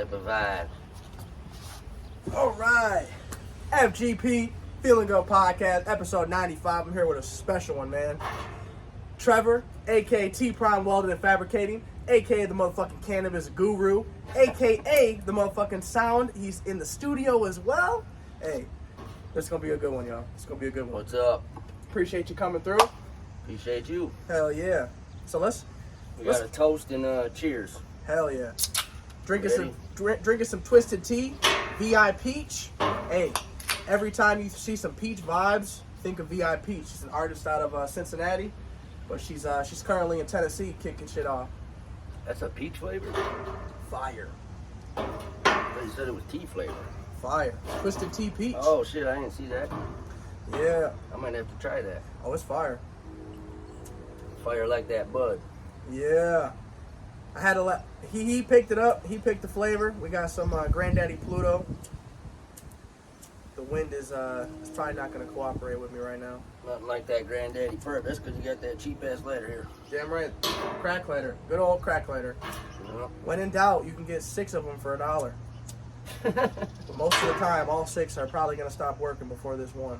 type of vibe. All right. FGP, Feeling Good Podcast, episode 95. I'm here with a special one, man. Trevor, a.k.a. T Prime Welding Fabricating, a.k.a. the motherfucking cannabis guru, a.k.a. the motherfucking sound. He's in the studio as well. Hey, this is going to be a good one, y'all. It's going to be a good one. What's up? Appreciate you coming through. Appreciate you. Hell yeah. So We got a toast and cheers. Hell yeah. Drinking some Twisted Tea, VI Peach. Hey, every time you see some peach vibes, think of VI Peach. She's an artist out of Cincinnati, but she's currently in Tennessee kicking shit off. That's a peach flavor? Fire. You said it was tea flavor. Fire. Twisted Tea Peach. Oh shit, I didn't see that. Yeah. I might have to try that. Oh, it's fire. Fire like that bud. Yeah. I had to let he picked it up. He picked the flavor. We got some Granddaddy Pluto. The wind is probably not gonna cooperate with me right now. Nothing like that Granddaddy Perp. That's because you got that cheap ass lighter here. Damn right. Crack lighter. Good old crack lighter. Yep. When in doubt, you can get 6 of them for $1. But most of the time, all 6 are probably gonna stop working before this one.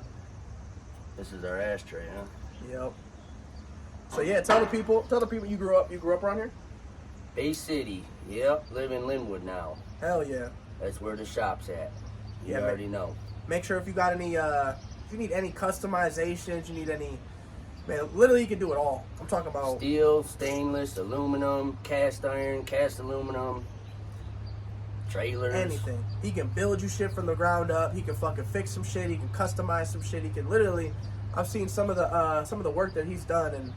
This is our ashtray, huh? Yep. So yeah, tell the people you grew up around here? Bay City. Yep. Live in Linwood now. Hell yeah. That's where the shop's at. You Yeah, already know. Make sure if you got any if you need any customizations, you need any, man, literally you can do it all. I'm talking about Steel, stainless, aluminum, cast iron, cast aluminum, trailers. anything. He can build you shit from the ground up. He can fucking fix some shit. He can customize some shit. He can literally, I've seen some of the work that he's done, and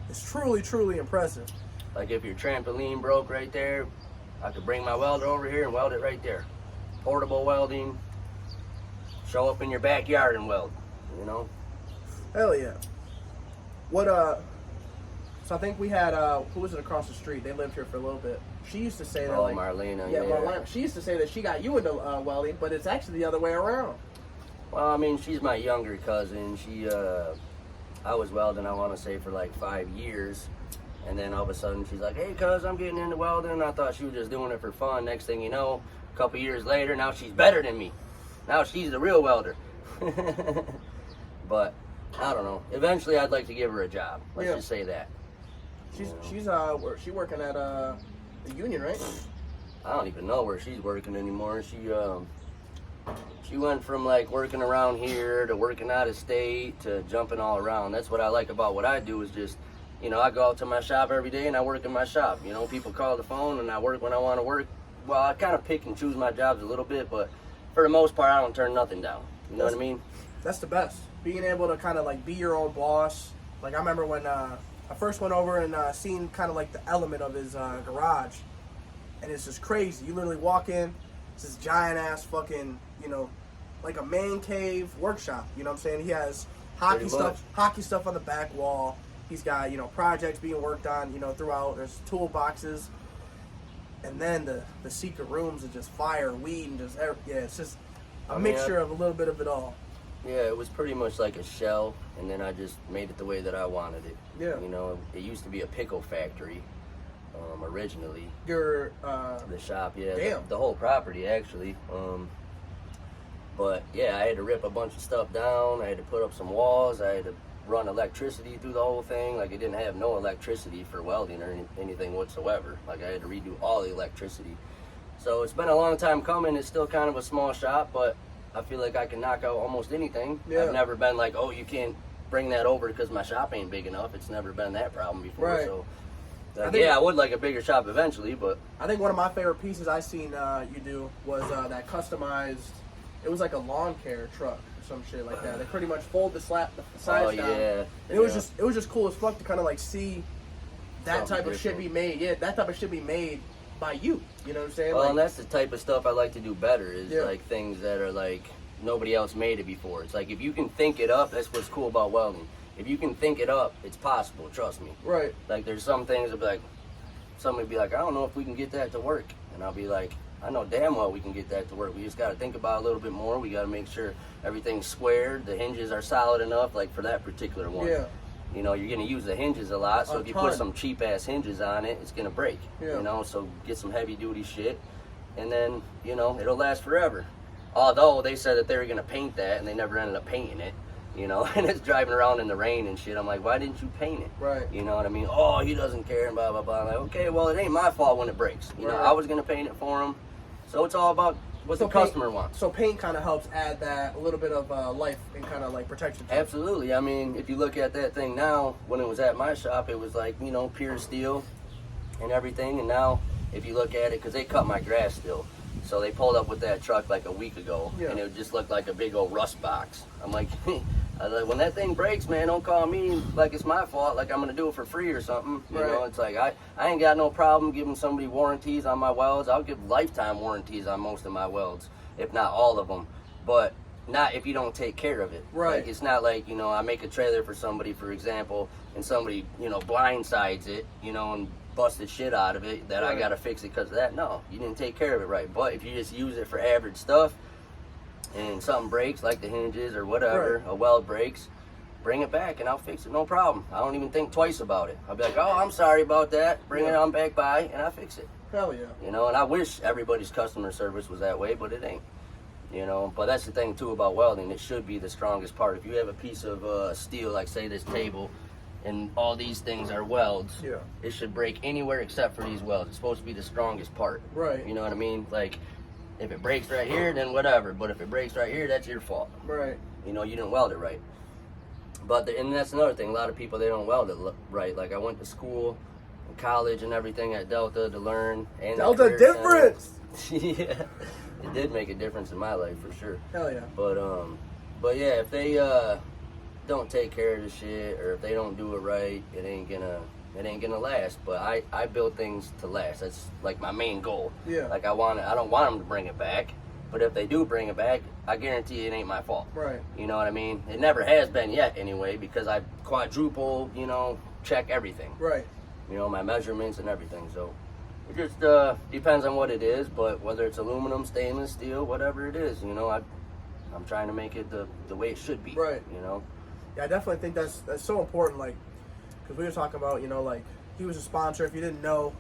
it's truly impressive. Like if your trampoline broke right there, I could bring my welder over here and weld it right there. Portable welding. Show up in your backyard and weld, you know? Hell yeah. What so I think we had who was it across the street? They lived here for a little bit. She used to say that Marlena. Yeah, Marlena. She used to say that she got you into welding, but it's actually the other way around. Well, I mean, she's my younger cousin. She I was welding, I want to say, for like 5 years. And then all of a sudden she's like, hey, cuz, I'm getting into welding. I thought she was just doing it for fun. Next thing you know, a couple years later, now she's better than me. Now she's the real welder. But, I don't know. Eventually, I'd like to give her a job. Let's just say that. She's working at the union, right? I don't even know where she's working anymore. She went from like working around here to working out of state to jumping all around. That's what I like about what I do is just, you know, I go out to my shop every day and I work in my shop. You know, people call the phone and I work when I want to work. Well, I kind of pick and choose my jobs a little bit, but for the most part, I don't turn nothing down. You know what I mean? That's the best. Being able to kind of like be your own boss. Like I remember when I first went over and seen kind of like the element of his garage, and it's just crazy. You literally walk in, it's this giant ass fucking, you know, like a man cave workshop. You know what I'm saying? He has hockey stuff on the back wall. He's got, you know, projects being worked on, you know, throughout. There's toolboxes. And then the secret rooms are just fire, weed, and just, it's just a mixture of a little bit of it all. Yeah, it was pretty much like a shell, and then I just made it the way that I wanted it. Yeah. You know, it used to be a pickle factory, originally. The shop, yeah. Damn. The whole property, actually. But, yeah, I had to rip a bunch of stuff down. I had to put up some walls. I had to run electricity through the whole thing. Like, it didn't have no electricity for welding or anything whatsoever. Like, I had to redo all the electricity. So it's been a long time coming. It's still kind of a small shop, but I feel like I can knock out almost anything. Yeah. I've never been like, oh, you can't bring that over because my shop ain't big enough. It's never been that problem before. Right. So, I would like a bigger shop eventually, but I think one of my favorite pieces I seen you do was that customized. It was like a lawn care truck. Some shit like that. They pretty much fold the sides down. Yeah. And it was just cool as fuck to kind of like see that type of shit be made. Yeah, that type of shit be made by you. You know what I'm saying? Well, like, and that's the type of stuff I like to do better. Is like things that are like nobody else made it before. It's like if you can think it up, that's what's cool about welding. If you can think it up, it's possible. Trust me. Right. Like there's some things that be like, somebody be like, I don't know if we can get that to work, and I'll be like, I know damn well we can get that to work. We just got to think about it a little bit more. We got to make sure everything's squared, the hinges are solid enough, like for that particular one. Yeah. You know, you're going to use the hinges a lot, so if you put some cheap-ass hinges on it, it's going to break. Yeah. You know, so get some heavy-duty shit. and then, you know, it'll last forever. Although they said that they were gonna paint that, and they never ended up painting it, you know, and it's driving around in the rain and shit. I'm like, why didn't you paint it? Right. You know what I mean? Oh, he doesn't care, and blah, blah, blah. I'm like, okay, well, it ain't my fault when it breaks. You know, I was gonna paint it for him. So it's all about what the customer wants. So paint kind of helps add that a little bit of life and kind of like protection. Absolutely. I mean, if you look at that thing now, when it was at my shop, it was like, you know, pure steel and everything. And now, if you look at it, because they cut my grass still, so they pulled up with that truck like a week ago, and it just looked like a big old rust box. I'm like, when that thing breaks, man, don't call me like it's my fault, like I'm gonna do it for free or something. You know, it's like I ain't got no problem giving somebody warranties on my welds. I'll give lifetime warranties on most of my welds, if not all of them. But not if you don't take care of it. Right. Like, it's not like, you know, I make a trailer for somebody, for example, and somebody, you know, blindsides it, you know, and busted shit out of it, that I gotta fix it because of that. No, you didn't take care of it right. But if you just use it for average stuff and something breaks, like the hinges or whatever, a weld breaks, bring it back and I'll fix it, no problem. I don't even think twice about it. I'll be like, oh, I'm sorry about that, bring it on back by, and I'll fix it. Hell yeah. You know, and I wish everybody's customer service was that way, but it ain't. You know, but that's the thing too about welding, it should be the strongest part. If you have a piece of steel, like say this table, and all these things are welds, it should break anywhere except for these welds. It's supposed to be the strongest part. Right. You know what I mean? Like, if it breaks right here, then whatever. But if it breaks right here, that's your fault. Right. You know, you didn't weld it right. But and that's another thing. A lot of people, they don't weld it right. Like, I went to school, and college, and everything at Delta to learn. And Delta difference. Yeah, it did make a difference in my life for sure. Hell yeah. But yeah, if they don't take care of the shit, or if they don't do it right, it ain't gonna last. But I build things to last. That's like my main goal. Yeah. Like I don't want them to bring it back, but if they do bring it back, I guarantee it ain't my fault. Right. You know what I mean? It never has been yet anyway, because I quadruple, you know, check everything. Right. You know, my measurements and everything. So it just depends on what it is, but whether it's aluminum, stainless steel, whatever it is, you know, I'm trying to make it the way it should be. Right. You know? Yeah, I definitely think that's so important, like, because we were talking about, you know, like, he was a sponsor. If you didn't know,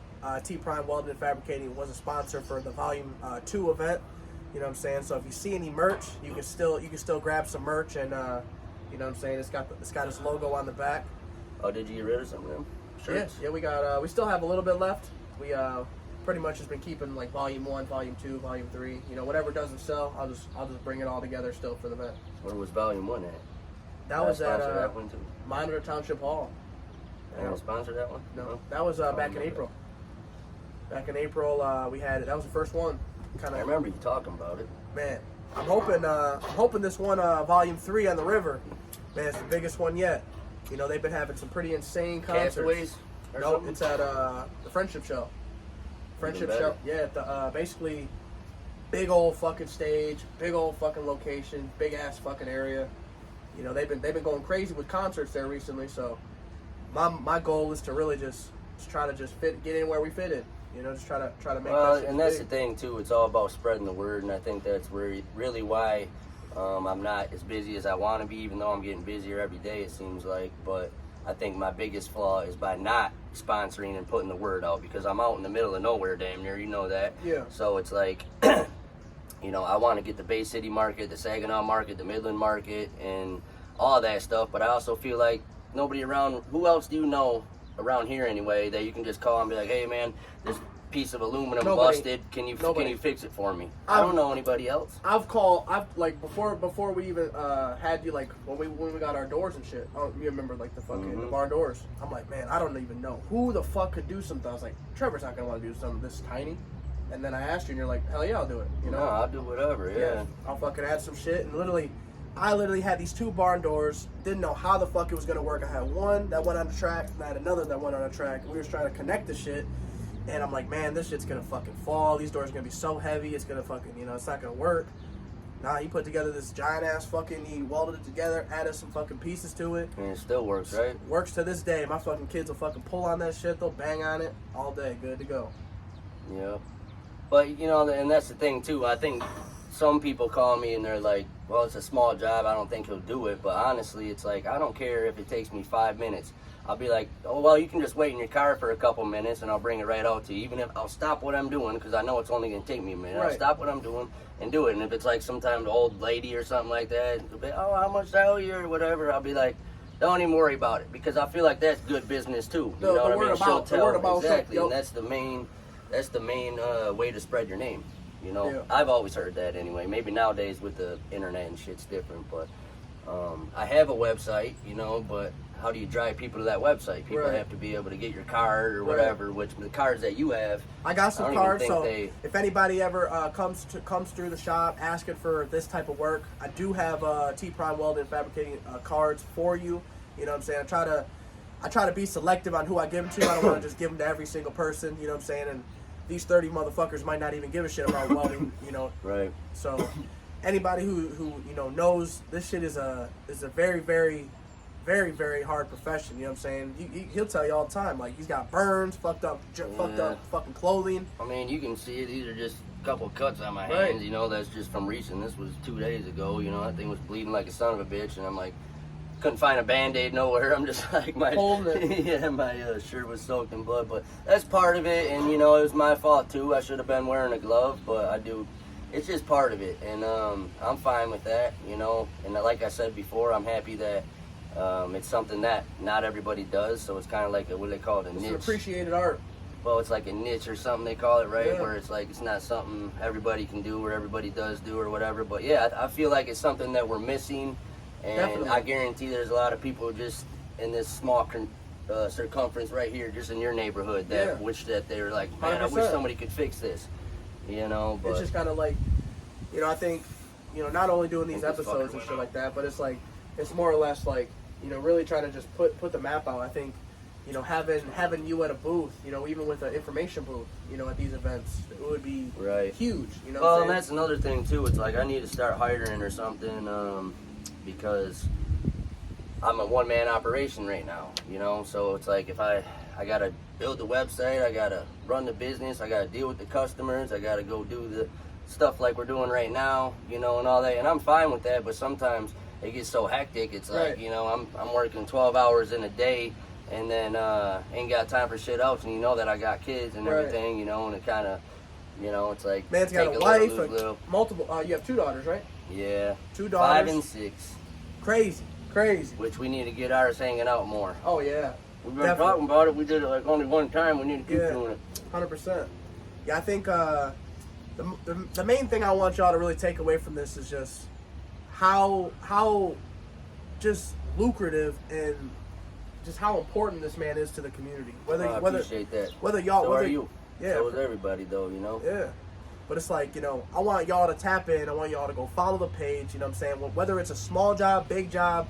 T Prime Welding Fabricating was a sponsor for the Volume 2 event. You know what I'm saying? So if you see any merch, you can still grab some merch, and you know what I'm saying? It's got his logo on the back. Oh, did you get rid of some of them shirts? Yeah, we still have a little bit left. We pretty much has been keeping like Volume 1, Volume 2, Volume 3. You know, whatever doesn't sell, I'll just bring it all together still for the event. Where was Volume 1 at? That was at that one too. Minor Township Hall. I don't sponsor that one? No, that was back in April. Back in April, we had it. That was the first one. I remember you talking about it. Man, I'm hoping this one, Volume 3 on the river, man, it's the biggest one yet. You know, they've been having some pretty insane concerts. Castaways? No, it's at the Friendship Show. Friendship Show, yeah. Basically, big old fucking stage, big old fucking location, big ass fucking area. You know, they've been going crazy with concerts there recently. So, my goal is to really just try to get in where we fit in. You know, just try to make. Well, that shit and that's big. the thing too. It's all about spreading the word, and I think that's really why I'm not as busy as I want to be. Even though I'm getting busier every day, it seems like. But I think my biggest flaw is by not sponsoring and putting the word out, because I'm out in the middle of nowhere, damn near. You know that. Yeah. So it's like, you know, I want to get the Bay City market, the Saginaw market, the Midland market, and all that stuff. But I also feel like nobody around. Who else do you know around here anyway that you can just call and be like, hey man, this piece of aluminum busted, can you fix it for me? I don't know anybody else. I've like before we even had you, like when we got our doors and shit. Oh, you remember like the fucking the barn doors? I'm like, man, I don't even know who the fuck could do something. I was like, Trevor's not gonna want to do something this tiny. And then I asked you, and you're like, hell yeah, I'll do it. You know, no, I'll do whatever. Yeah. I'll fucking add some shit. And I literally had these 2 barn doors. Didn't know how the fuck it was gonna work. I had one that went on the track, and I had another that went on the track. And we were trying to connect the shit. And I'm like, man, this shit's gonna fucking fall. These doors are gonna be so heavy. It's gonna fucking, you know, it's not gonna work. Nah, he put together this giant ass fucking. He welded it together, added some fucking pieces to it. And it still works, right? Works to this day. My fucking kids will fucking pull on that shit. They'll bang on it all day. Good to go. Yeah. But, you know, and that's the thing, too. I think some people call me and they're like, well, it's a small job. I don't think he'll do it. But honestly, it's like, I don't care if it takes me 5 minutes. I'll be like, oh, well, you can just wait in your car for a couple minutes and I'll bring it right out to you. Even if I'll stop what I'm doing, because I know it's only going to take me a minute. Right. I'll stop what I'm doing and do it. And if it's like sometimes an old lady or something like that, it'll be, oh, how much I owe you or whatever, I'll be like, don't even worry about it, because I feel like that's good business too. You know what I mean? She'll tell. Exactly, and that's the main way to spread your name. You know, Yeah. I've always heard that anyway. Maybe nowadays with the internet and shit's different, but I have a website, you know, but how do you drive people to that website? People Right. have to be able to get your card or whatever, which the cards that you have. I got some I don't even cards, think so they- if anybody ever comes through the shop asking for this type of work, I do have T Prime Welding Fabricating cards for you. You know what I'm saying? I try to be selective on who I give them to. I don't want to just give them to every single person. You know what I'm saying? And these 30 motherfuckers might not even give a shit about welding. You know. Right. So anybody who you know knows this shit is a very very very very hard profession. You know what I'm saying? He'll tell you all the time, like he's got burns, fucked up fucking clothing. I mean, you can see it. These are just a couple of cuts on my Right. hands. You know, that's just from recent. This was 2 days ago. You know, that thing was bleeding like a son of a bitch, and I'm like, couldn't find a Band-Aid nowhere. I'm just like, my yeah, my shirt was soaked in blood. But that's part of it, and you know, it was my fault too. I should have been wearing a glove, but I do. It's just part of it, and I'm fine with that. You know, and like I said before, I'm happy that it's something that not everybody does. So it's kind of like what do they call it, a It's niche. an appreciated art. Well, it's like a niche or something they call it, right? Yeah. Where it's like it's not something everybody can do or everybody does do or whatever. But yeah, I feel like it's something that we're missing, and Definitely. I guarantee there's a lot of people just in this small circumference right here, just in your neighborhood, that wish that they were like, man, I wish 100%. somebody could fix this, you know. But It's just kind of like, you know, I think, you know, not only doing these I think this episodes fucker and went shit out. like that, but it's like, it's more or less like, you know, really trying to just put the map out. I think, you know, having you at a booth, you know, even with an information booth, you know, at these events, it would be Right. huge. You know, well, what I'm and saying? that's another thing too. It's like I need to start hiring or something, because I'm a one-man operation right now, you know. So it's like if I gotta build the website, I gotta run the business, I gotta deal with the customers, I gotta go do the stuff like we're doing right now, you know, and all that. And I'm fine with that, but sometimes it gets so hectic. It's like, Right. you know, I'm working 12 hours in a day, and then ain't got time for shit else. And you know that I got kids and Right. everything, you know, and it kind of, you know, it's like Man's got take a little, wife, lose little. multiple. You have 2 daughters, right? Yeah, 2 5 daughters. and 6, Crazy. which we need to get ours hanging out more. Oh yeah, We've been Definitely. talking about it. We did it like only one time. We need to keep Yeah. doing it. 100%. Yeah, I think the main thing I want y'all to really take away from this is just how just lucrative and just how important this man is to the community. I appreciate that. Whether y'all, So whether are you. yeah, So is everybody, though, you know? yeah. But it's like, you know, I want y'all to tap in. I want y'all to go follow the page. You know what I'm saying? Whether it's a small job, big job,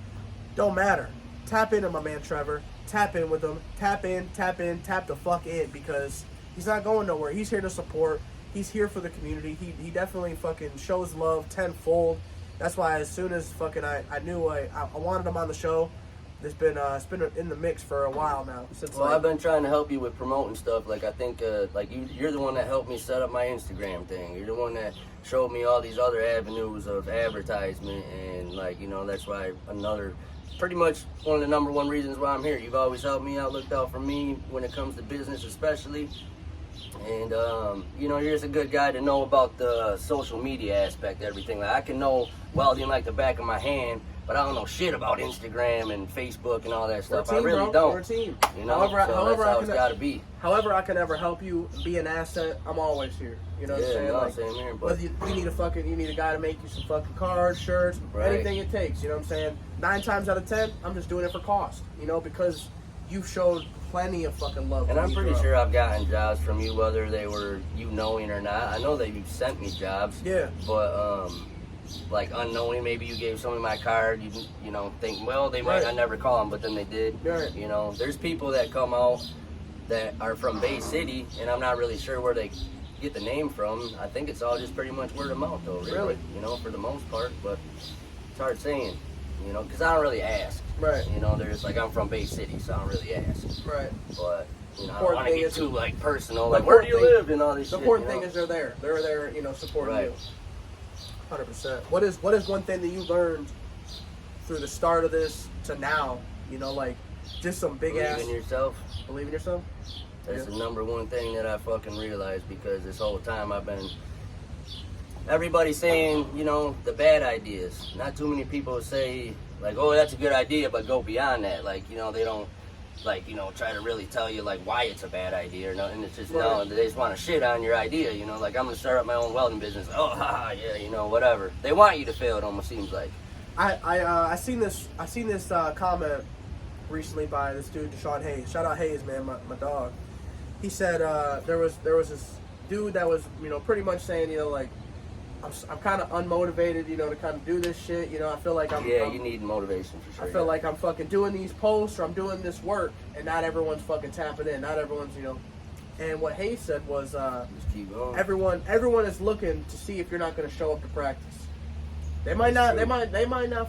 don't matter. Tap into my man Trevor. Tap in with him. Tap the fuck in, because he's not going nowhere. He's here to support. He's here for the community. He definitely fucking shows love tenfold. That's why as soon as fucking I knew I wanted him on the show, it's been in the mix for a while now. Since Well, like, I've been trying to help you with promoting stuff. Like, I think, like, you're the one that helped me set up my Instagram thing. You're the one that showed me all these other avenues of advertisement. And, like, you know, that's why pretty much one of the number one reasons why I'm here. You've always helped me out, looked out for me when it comes to business especially. And, you know, you're just a good guy to know about the social media aspect, everything. Like, I can know welding like the back of my hand, but I don't know shit about Instagram and Facebook and all that stuff. we're a team, I really bro. don't. We're a team. You know, However, that's how it's got to be. However I can ever help you be an asset, I'm always here. You know what I'm saying? No, Like, same here, but whether you need a guy to make you some fucking cards, shirts, Right. anything it takes. You know what I'm saying? 9 times out of 10, I'm just doing it for cost. You know, because you've showed plenty of fucking love. and when I'm you pretty grow up. sure I've gotten jobs from you, whether they were you knowing or not. I know that you've sent me jobs. Yeah. But like unknowing, maybe you gave someone my card. You know, think, well, they might Right. not never call them, but then they did. Right. You know, there's people that come out that are from Bay City, and I'm not really sure where they get the name from. I think it's all just pretty much word of mouth, though. Really? You know, for the most part, but it's hard saying. You know, because I don't really ask. Right. You know, there's like I'm from Bay City, so I don't really ask. Right. But you know, I don't Important want to thing get is- too like personal. the Like, where do you important thing- live and all this The shit. important you thing know? is they're there. They're there, you know, supporting Right. you. 100%. What is one thing that you learned through the start of this to now? You know, like just some big Believe ass. in yourself. Believe in yourself. That's the number one thing that I fucking realized, because this whole time I've been, everybody's saying, you know, the bad ideas. Not too many people say, like, oh, that's a good idea, but go beyond that. Like, you know, they don't, like, you know, try to really tell you, like, why it's a bad idea or nothing. It's just, no, they just want to shit on your idea, you know. Like, I'm going to start up my own welding business. Oh, haha, yeah, you know, whatever. They want you to fail, it almost seems like. I seen this comment recently by this dude, Deshaun Hayes. Shout out Hayes, man, my dog. He said there was this dude that was, you know, pretty much saying, you know, like, I'm kind of unmotivated, you know, to kind of do this shit. You know, I feel like you need motivation for sure. I feel like I'm fucking doing these posts or I'm doing this work, and not everyone's fucking tapping in. Not everyone's, you know. And what Hayes said was, just keep going. Everyone is looking to see if you're not going to show up to practice. They might not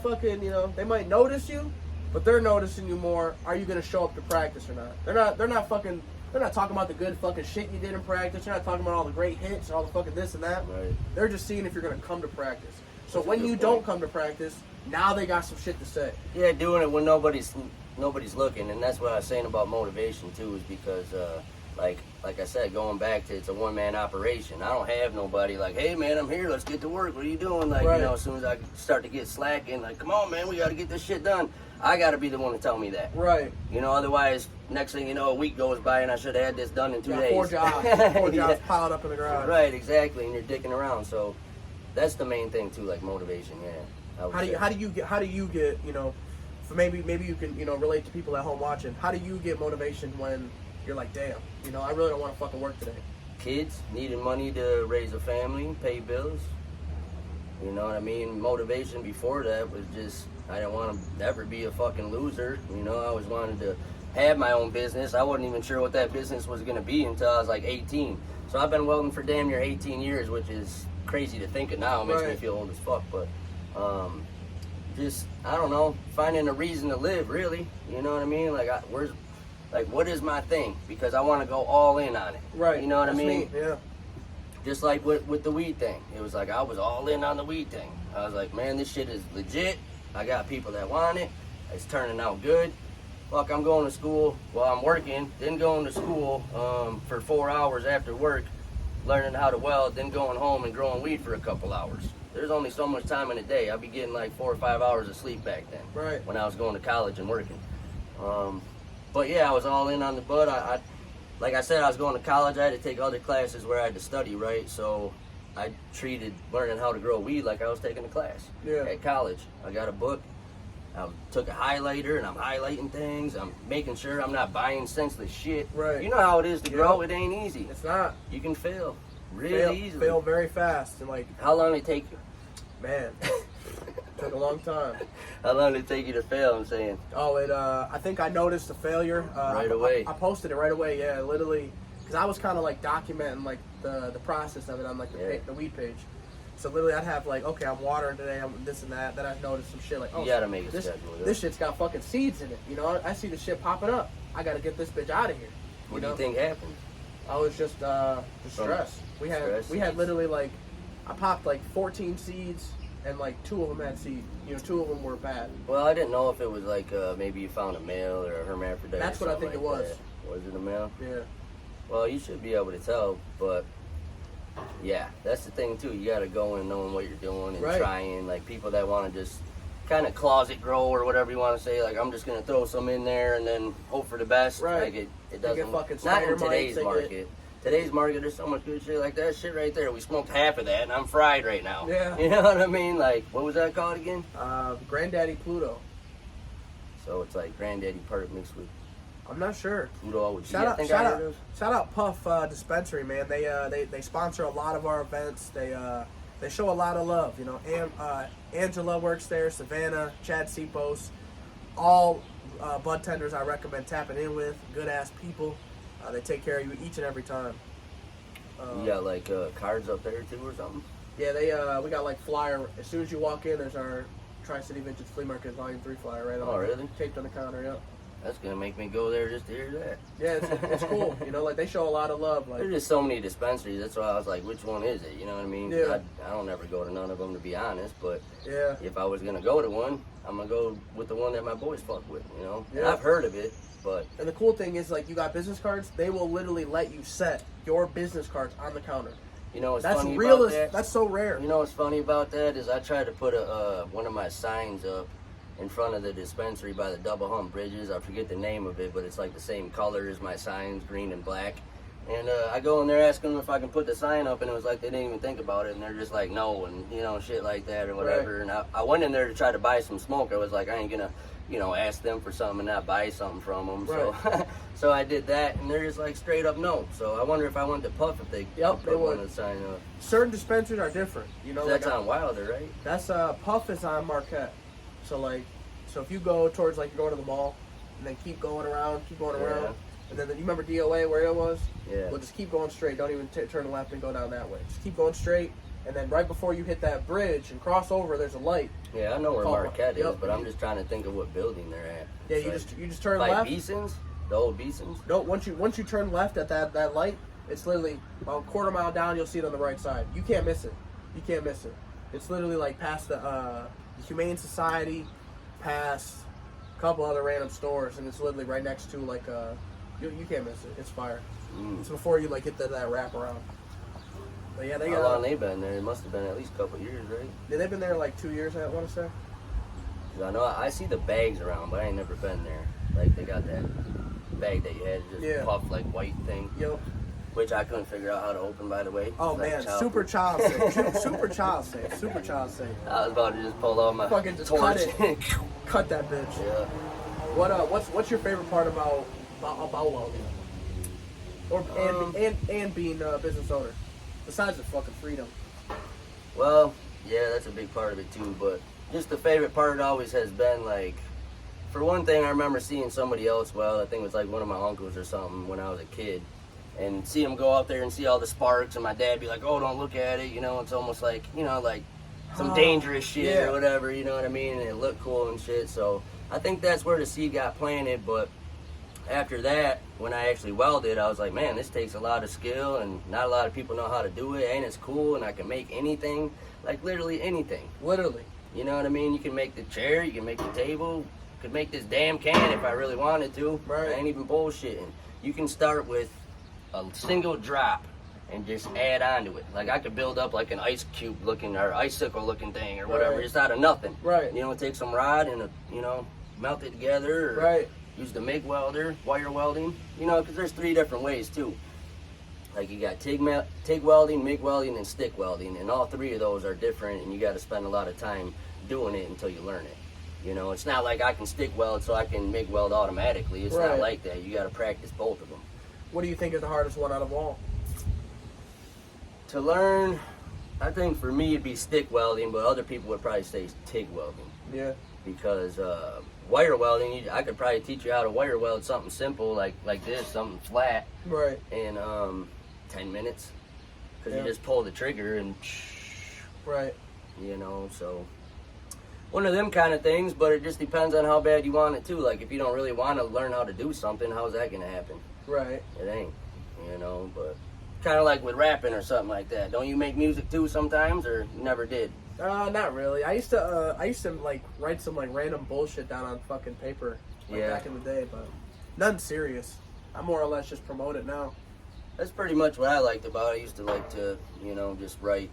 fucking, you know, they might notice you, but they're noticing you more. Are you going to show up to practice or not? They're not talking about the good fucking shit you did in practice. They're not talking about all the great hits, all the fucking this and that. Right. They're just seeing if you're going to come to practice. So when you don't come to practice, now they got some shit to say. Yeah, doing it when nobody's looking, and that's what I was saying about motivation too, is because like I said, going back to, it's a one-man operation. I don't have nobody like, hey man, I'm here, let's get to work. What are you doing? Like, you know, as soon as I start to get slacking, like, come on man, we got to get this shit done. I got to be the one to tell me that. Right. You know, otherwise, next thing you know, a week goes by and I should have had this done in 2 days. Four jobs piled up in the garage. Right, exactly, and you're dicking around. So that's the main thing too, like motivation. Yeah. How do you get, you know, for maybe you can, you know, relate to people at home watching. How do you get motivation when you're like, damn, you know, I really don't want to fucking work today? Kids needing money to raise a family, pay bills. You know what I mean? Motivation before that was just, I didn't want to ever be a fucking loser. You know, I always wanted to have my own business. I wasn't even sure what that business was going to be until I was like 18. So I've been welding for damn near 18 years, which is crazy to think of now. It makes me feel old as fuck. But just, I don't know, finding a reason to live, really. You know what I mean? Like, what is my thing? Because I want to go all in on it. Right. You know what I mean? Yeah. Just like with the weed thing. It was like I was all in on the weed thing. I was like, man, this shit is legit. I got people that want it. It's turning out good. Fuck, I'm going to school while I'm working, then going to school for 4 hours after work, learning how to weld, then going home and growing weed for a couple hours. There's only so much time in a day. I'd be getting like 4 or 5 hours of sleep back then. Right. When I was going to college and working. But yeah, I was all in on the bud. I like I said, I was going to college. I had to take other classes where I had to study, right? So I treated learning how to grow weed like I was taking a class at college. I got a book. I took a highlighter and I'm highlighting things. I'm making sure I'm not buying senseless shit. Right. You know how it is to grow. It ain't easy. It's not. You can fail really easily. Fail very fast. And like, how long did it take you? Man, took a long time. How long did it take you to fail? I'm saying. Oh, I think I noticed the failure right away. I posted it right away. Yeah, literally, because I was kind of like documenting like the process of it on like the weed page. So literally, I'd have like, okay, I'm watering today, I'm this and that. Then I'd notice some shit like, oh, you gotta make a this, schedule. This shit's got fucking seeds in it. You know, I see the shit popping up. I gotta get this bitch out of here. What do you think happened? I was just stress. We had literally like, I popped like 14 seeds. And like 2 of them had seed. You know, 2 of them were bad. Well, I didn't know if it was like maybe you found a male or a hermaphrodite. That's what I think it was. Was it a male? Yeah. Well, you should be able to tell, but yeah, that's the thing too. You got to go in knowing what you're doing and trying. Like people that want to just kind of closet grow or whatever you want to say. Like I'm just gonna throw some in there and then hope for the best. Right. Like it doesn't. Not in today's market. Today's market, there's so much good shit like that shit right there. We smoked half of that and I'm fried right now. Yeah. You know what I mean? Like, what was that called again? Granddaddy Pluto. So it's like Granddaddy Perk mixed with. I'm not sure. Pluto. Shout out Puff Dispensary, man. They sponsor a lot of our events. They show a lot of love. You know, Angela works there. Savannah, Chad Sipos, all bud tenders I recommend tapping in with. Good ass people. They take care of you each and every time. You got like cards up there too or something? Yeah, we got like flyer. As soon as you walk in, there's our Tri-City Vintage Flea Market Volume 3 flyer right on. Oh, really? Taped on the counter, yep. that's gonna make me go there just to hear that. Yeah, it's cool. You know, like they show a lot of love. Like there's just so many dispensaries. That's why I was like, which one is it? You know what I mean? Yeah. I don't ever go to none of them, to be honest. But yeah, if I was gonna go to one, I'm gonna go with the one that my boys fuck with. You know? And Yeah. I've heard of it, but and the cool thing is like you got business cards. They will literally let you set your business cards on the counter. you know what's That's funny real. about that? That's so rare. You know what's funny about that is I tried to put one of my signs up in front of the dispensary by the double hump bridges. I forget the name of it, but it's like the same color as my signs, green and black. And I go in there asking them if I can put the sign up, and it was like they didn't even think about it, and they're just like, no, and you know, shit like that or whatever. Right. And I went in there to try to buy some smoke. I was like, I ain't gonna, you know, ask them for something and not buy something from them. Right. So, so I did that, and they're just like straight up no. So I wonder if I went to Puff if they Yep, put they one would. of the sign up. Certain dispensaries are different. You know, That's like on Wilder, right? that's Puff is on Marquette. So like, so if you go towards like you're going to the mall, and then keep going around, Yeah. and then you remember DOA where it was? Yeah. Well, just keep going straight. Don't even turn left and go down that way. Just keep going straight, and then right before you hit that bridge and cross over, there's a light. Yeah, I know where Oh, Marquette is, yep. but I'm just trying to think of what building they're at. Yeah, It's you just turn like left. Beeson's, the old Beeson's. No, once you turn left at that light, it's literally about a quarter mile down. You'll see it on the right side. You can't miss it. You can't miss it. It's literally like past the Humane Society, past a couple other random stores, and it's literally right next to like you can't miss it. It's fire. It's before you like hit that wrap around. But yeah, they How long they been there? It must have been at least a couple years, right? yeah, they've been there like 2 years. I want to say. 'Cause I know I see the bags around, but I ain't never been there. Like they got that bag that you had to just Yeah. puff like white thing, Yo. which I couldn't figure out how to open, by the way. Oh It's like man, child super proof. child safe. Super child safe. Super child safe. I was about to just pull out my Fucking just torch. cut Cut that bitch. Yeah. What's your favorite part about welding? Or and being a business owner, besides the fucking freedom. Well, yeah, that's a big part of it too. But just the favorite part always has been like, for one thing, I remember seeing somebody else weld. I think it was like one of my uncles or something when I was a kid, and see him go out there and see all the sparks, and my dad be like, "Oh, don't look at it." You know, it's almost like, you know, like some dangerous shit yeah. or whatever. You know what I mean? And it looked cool and shit. So I think that's where the seed got planted. But after that, when I actually welded, I was like, man, this takes a lot of skill, and not a lot of people know how to do it, and it's cool, and I can make anything, like literally anything. Literally. You know what I mean? You can make the chair, you can make the table, you could make this damn can if I really wanted to. Right. I ain't even bullshitting. You can start with a single drop and just add on to it. Like I could build up like an ice cube looking or icicle looking thing or whatever, Right. just out of nothing. Right. You know, take some rod and melt it together. Or Right. use the MIG welder, wire welding. You know, because there's 3 different ways too. Like you got TIG welding, MIG welding, and stick welding, and all 3 of those are different, and you got to spend a lot of time doing it until you learn it. You know, it's not like I can stick weld so I can MIG weld automatically. It's Right. not like that. You got to practice both of them. What do you think is the hardest one out of all? To learn, I think for me it'd be stick welding, but other people would probably say TIG welding. Yeah. Because wire welding, I could probably teach you how to wire weld something simple like this, something flat, Right. in 10 minutes. Because Yeah. you just pull the trigger and, Right. you know, so one of them kind of things, but it just depends on how bad you want it too. Like if you don't really want to learn how to do something, how's that going to happen? Right. It ain't, you know, but kind of like with rapping or something like that. Don't you make music too sometimes, or you never did? Not really. I used to like write some like random bullshit down on fucking paper like Yeah. back in the day, but nothing serious. I more or less just promote it now. That's pretty much what I liked about it. I used to like to, just write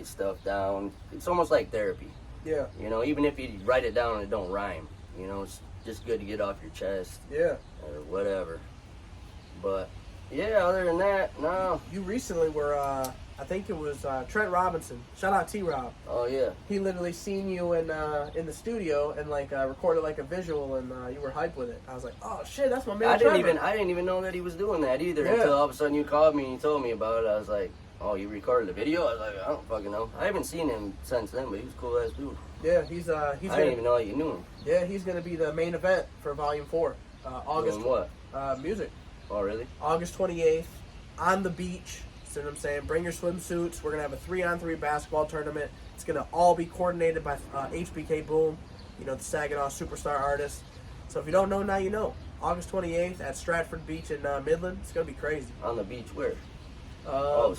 stuff down. It's almost like therapy. Yeah. You know, even if you write it down and it don't rhyme, it's just good to get off your chest Yeah. or whatever. But yeah, other than that, no. You recently were I think it was Trent Robinson. Shout out T Rob. Oh yeah. He literally seen you in the studio and like recorded like a visual, and you were hyped with it. I was like, oh shit, that's my man. I Trevor. didn't even know that he was doing that either Yeah. until all of a sudden you called me and you told me about it. I was like, oh, you recorded the video? I was like, I don't fucking know. I haven't seen him since then, but he was a cool ass dude. Yeah, he's I didn't even know you knew him. Yeah, he's gonna be the main event for Volume 4, August. Doing what? Music. Oh really? August 28th, on the beach. See what I'm saying? Bring your swimsuits. We're gonna have a 3-on-3 basketball tournament. It's gonna all be coordinated by HBK Boom, the Saginaw superstar artist. So if you don't know, now you know. August 28th at Stratford Beach in Midland. It's going to be crazy. On the beach where? What's it called?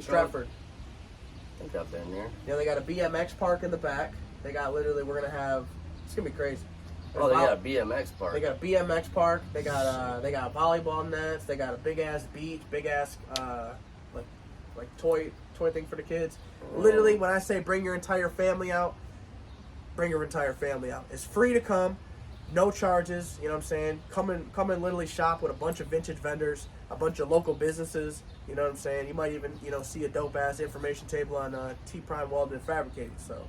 Stratford. I think I've been there. Yeah, they got a BMX park in the back. They got literally, we're going to have, it's going to be crazy. Oh, they got a BMX park. They got a BMX park. They got volleyball nets. They got a big ass beach, big ass like toy thing for the kids. Literally, when I say bring your entire family out, bring your entire family out. It's free to come, no charges. You know what I'm saying? Come and literally shop with a bunch of vintage vendors, a bunch of local businesses. You know what I'm saying? You might even see a dope ass information table on T Prime Welding Fabricating. So.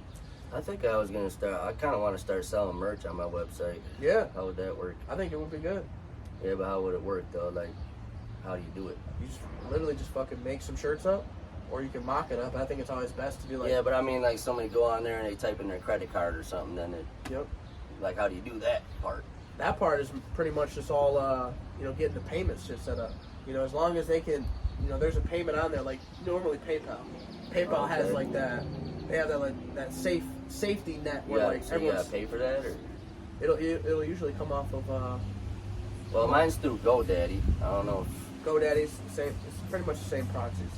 I think I was gonna start. I kind of want to start selling merch on my website. Yeah. How would that work? I think it would be good. Yeah, but how would it work though? Like, how do you do it? You just literally just fucking make some shirts up, or you can mock it up. I think it's always best to do like. Yeah, but I mean, like somebody go on there and they type in their credit card or something, then it. Yep. Like, how do you do that part? That part is pretty much just all getting the payments just set up. As long as they can, there's a payment on there like normally PayPal. PayPal has like that. They have that like that safety net where like so you gotta pay for that, or it'll usually come off of. Well, mine's through GoDaddy. I don't know. GoDaddy's the same. It's pretty much the same proxies.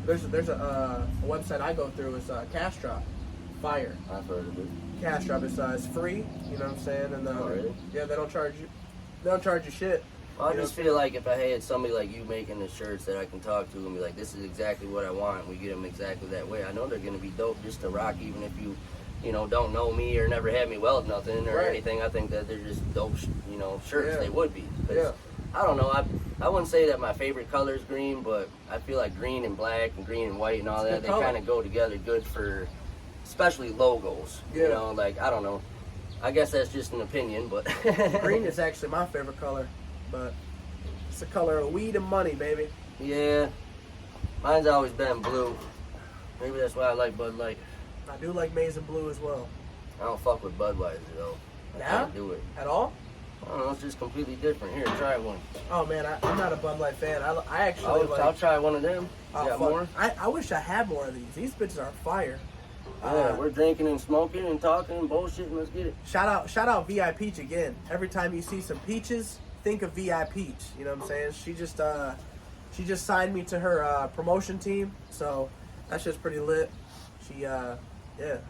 There's a website I go through is Cash Drop. Fire. I've heard of it. Cash Drop is free. You know what I'm saying? And really? Yeah, they don't charge you. They don't charge you shit. Well, I just feel like if I had somebody like you making the shirts that I can talk to and be like, this is exactly what I want, and we get them exactly that way, I know they're going to be dope just to rock, even if you don't know me or never had me weld nothing or anything. I think that they're just dope, shirts. Yeah. They would be. Yeah. I don't know. I wouldn't say that my favorite color is green, but I feel like green and black and green and white and all that, they kind of go together good for, especially logos. Yeah. Like, I don't know. I guess that's just an opinion, but. Green is actually my favorite color, but it's the color of weed and money, baby. Yeah. Mine's always been blue. Maybe that's why I like Bud Light. I do like maize and blue as well. I don't fuck with Budweiser, though. I can't do it. At all? I don't know, it's just completely different. Here, try one. Oh, man, I'm not a Bud Light fan. I actually I'll try one of them. You got more? I wish I had more of these. These bitches are fire. Yeah, we're drinking and smoking and talking and bullshitting. Let's get it. Shout out VI Peach again. Every time you see some peaches, think of VI Peach. You know what I'm saying? She just signed me to her promotion team, so that's just pretty lit. She I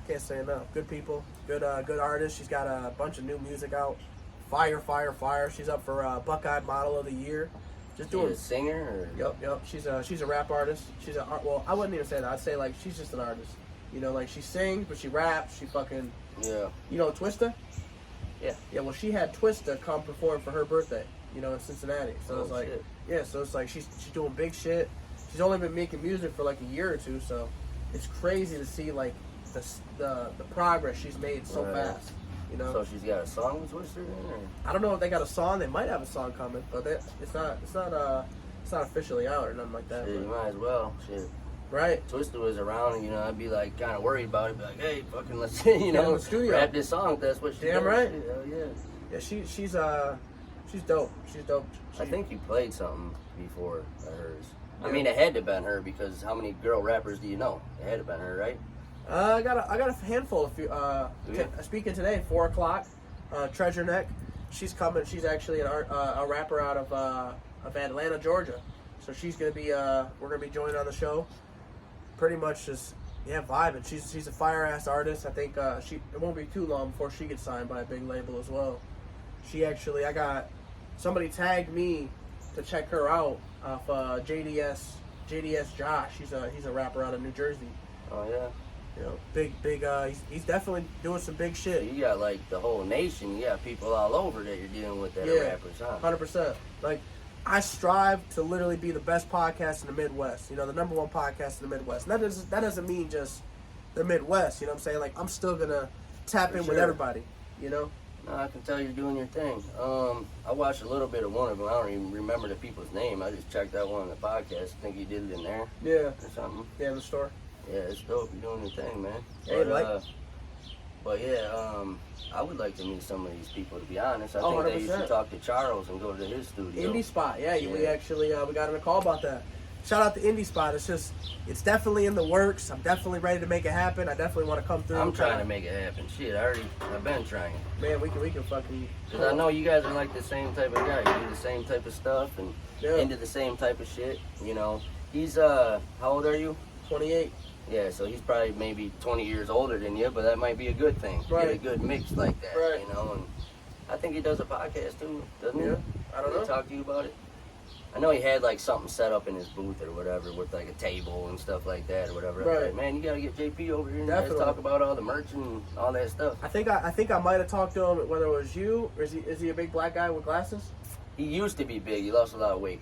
can't say enough. Good people, good artist. She's got a bunch of new music out. Fire. She's up for Buckeye Model of the Year. Just doing. She's a singer? Or? Yep. She's a rap artist. Well, I wouldn't even say that. I'd say like she's just an artist. Like she sings, but she raps. She fucking. Yeah. Twista? Yeah. Yeah. Well, she had Twista come perform for her birthday. In Cincinnati. So it's like, shit. yeah. So it's like she's doing big shit. She's only been making music for like a year or two, so it's crazy to see like the progress she's made so fast. So she's got a song with Twister in, or? I don't know if they got a song. They might have a song coming, but it's not officially out or nothing like that. Shit, you might as well. Shit. Right. Twister was around, I'd be like kind of worried about it. Be like, hey, fucking let's in the studio. rap this song. If that's what she Damn does. right. Shit, hell yeah. Yeah, she's dope. She's dope. I think you played something before of hers. Yeah. I mean, it had to have been her because how many girl rappers do you know? It had to have been her, right? I got a handful of few. Speaking today, 4:00. Treasure Neck. She's coming. She's actually a rapper out of Atlanta, Georgia. So she's gonna be. We're gonna be joining on the show. Pretty much just vibing. She's a fire ass artist. I think it won't be too long before she gets signed by a big label as well. I got somebody tagged me to check her out off JDS Josh. He's a rapper out of New Jersey. Oh yeah. Big. He's definitely doing some big shit. So you got like the whole nation. You got people all over that you're dealing with that are rappers, huh? 100%. Like, I strive to literally be the best podcast in the Midwest. The number one podcast in the Midwest. And that doesn't mean just the Midwest. You know what I'm saying? Like, I'm still gonna tap in with everybody. No, I can tell you're doing your thing. I watched a little bit of one of them. I don't even remember the people's name. I just checked out one of the podcasts. I think you did it in there. Yeah. Or something. Yeah, in the store. Yeah, it's dope. You're doing your thing, man. Hey, but I would like to meet some of these people. To be honest, I think 100%. they used to talk to Charles and go to his studio. Indie spot. Yeah. We actually we got on a call about that. shout out to Indie Spot. It's definitely in the works. I'm definitely ready to make it happen. I definitely want to come through. I'm trying to make it happen. Shit, I've been trying. Man, we can fucking. Because I know you guys are like the same type of guy. You do the same type of stuff and into the same type of shit. You know, he's how old are you? 28. Yeah, so he's probably maybe 20 years older than you, but that might be a good thing. Right. Get a good mix like that. Right. You know, and I think he does a podcast too, doesn't he? Yeah. I don't know. Talk to you about it. I know he had like something set up in his booth or whatever with like a table and stuff like that or whatever. Right. Like, man, you gotta get JP over here and Definitely. let's talk about all the merch and all that stuff. I think I might have talked to him, whether it was you or is he a big black guy with glasses? He used to be big. He lost a lot of weight.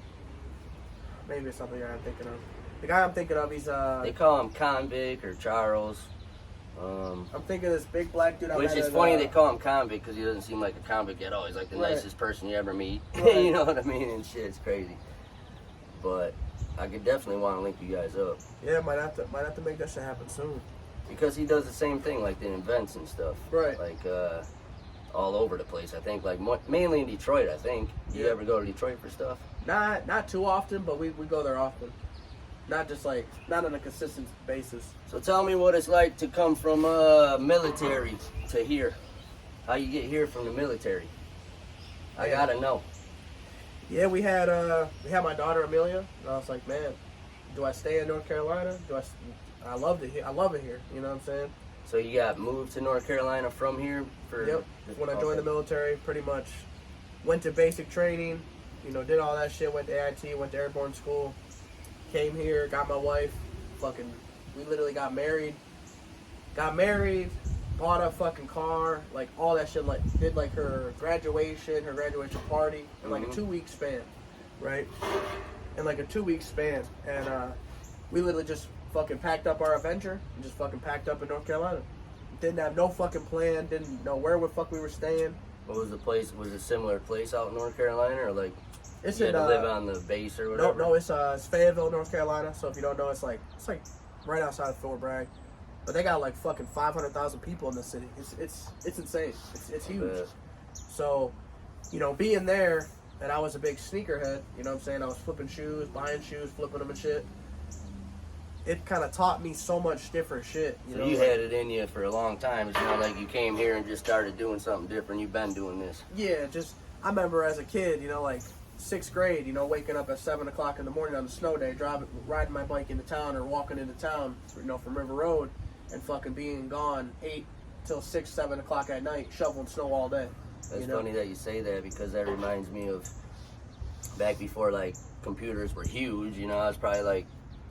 Maybe it's something I'm thinking of. The guy I'm thinking of, he's They call him Convict or Charles. I'm thinking of this big black dude. Which is funny they call him Convict because he doesn't seem like a convict at all. He's like the Right. nicest person you ever meet. Right. You know what I mean? And shit, it's crazy. But I could definitely want to link you guys up. Yeah, might have to make that shit happen soon. Because he does the same thing, like the events and stuff. Right. Like, all over the place, I think. Like, mainly in Detroit, I think. Do you Yeah. ever go to Detroit for stuff? Not too often, but we go there often. Not just like, not on a consistent basis. So tell me what it's like to come from military to here. How you get here from the military? I Yeah. gotta know. Yeah, we had my daughter Amelia, and I was like, man, do I stay in North Carolina? I love it here. I love it here. You know what I'm saying? So you got moved to North Carolina from here for? Yep. When I joined the military, pretty much went to basic training. You know, did all that shit. Went to AIT. Went to airborne school. Came here. Got my wife. Fucking. We literally got married. Bought a fucking car. Like all that shit. Like did like her graduation party in like a 2-week span, right? In like a 2-week span, and we literally just fucking packed up our Avenger and just fucking packed up in North Carolina. Didn't have no fucking plan. Didn't know where the fuck we were staying. What was the place? Was it a similar place out in North Carolina, or like It's you in had to live on the base or whatever? no, it's Fayetteville, North Carolina. So if you don't know, it's like right outside of Fort Bragg. But they got like fucking 500,000 people in the city. It's insane. It's huge. bet. So, you know, being there, and I was a big sneakerhead. You know what I'm saying? I was flipping shoes, buying shoes, flipping them and shit. It kind of taught me so much different shit. So know? you like, had it in you for a long time. It's not like you came here and just started doing something different. You've been doing this. Yeah, I remember as a kid, you know, like 6th grade, you know, waking up at 7 o'clock in the morning on a snow day, riding my bike into town or walking into town, you know, from River Road, and fucking being gone 8 till 6, 7 o'clock at night, shoveling snow all day. That's funny that you say that because that reminds me of back before like computers were huge. You know, I was probably like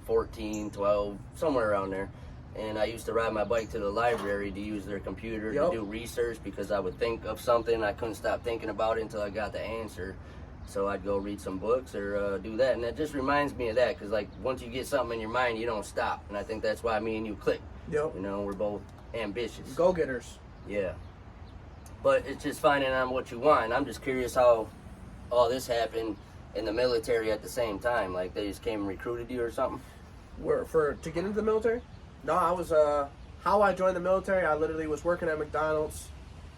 14, 12, somewhere around there. And I used to ride my bike to the library to use their computer to do research because I would think of something. I couldn't stop thinking about it until I got the answer. So I'd go read some books or do that. And that just reminds me of that because like once you get something in your mind, you don't stop. And I think that's why me and you click. Yep. You know, we're both ambitious. Go-getters. Yeah. But it's just finding out what you want. I'm just curious how all this happened in the military at the same time. Like they just came and recruited you or something? To get into the military? No, I was how I joined the military. I literally was working at McDonald's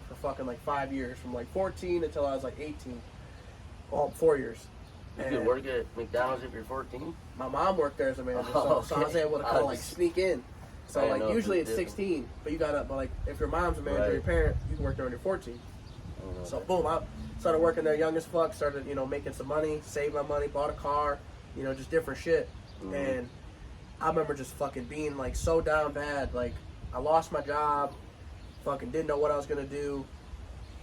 for fucking like 5 years, from like 14 until I was like 18. Well, 4 years. You And could work at McDonald's if you're 14? my mom worked there as a manager, Oh, so I was able to kind of like sneak in. So I didn't like know usually if it's it was 16, but you gotta, but like if your mom's a manager, Right. your parent, you can work there when you're 14. I don't know So that. boom, I started working there young as fuck. Started, you know, making some money, saved my money, bought a car, you know, just different shit. And I remember just fucking being like so down bad. Like I lost my job, fucking didn't know what I was gonna do.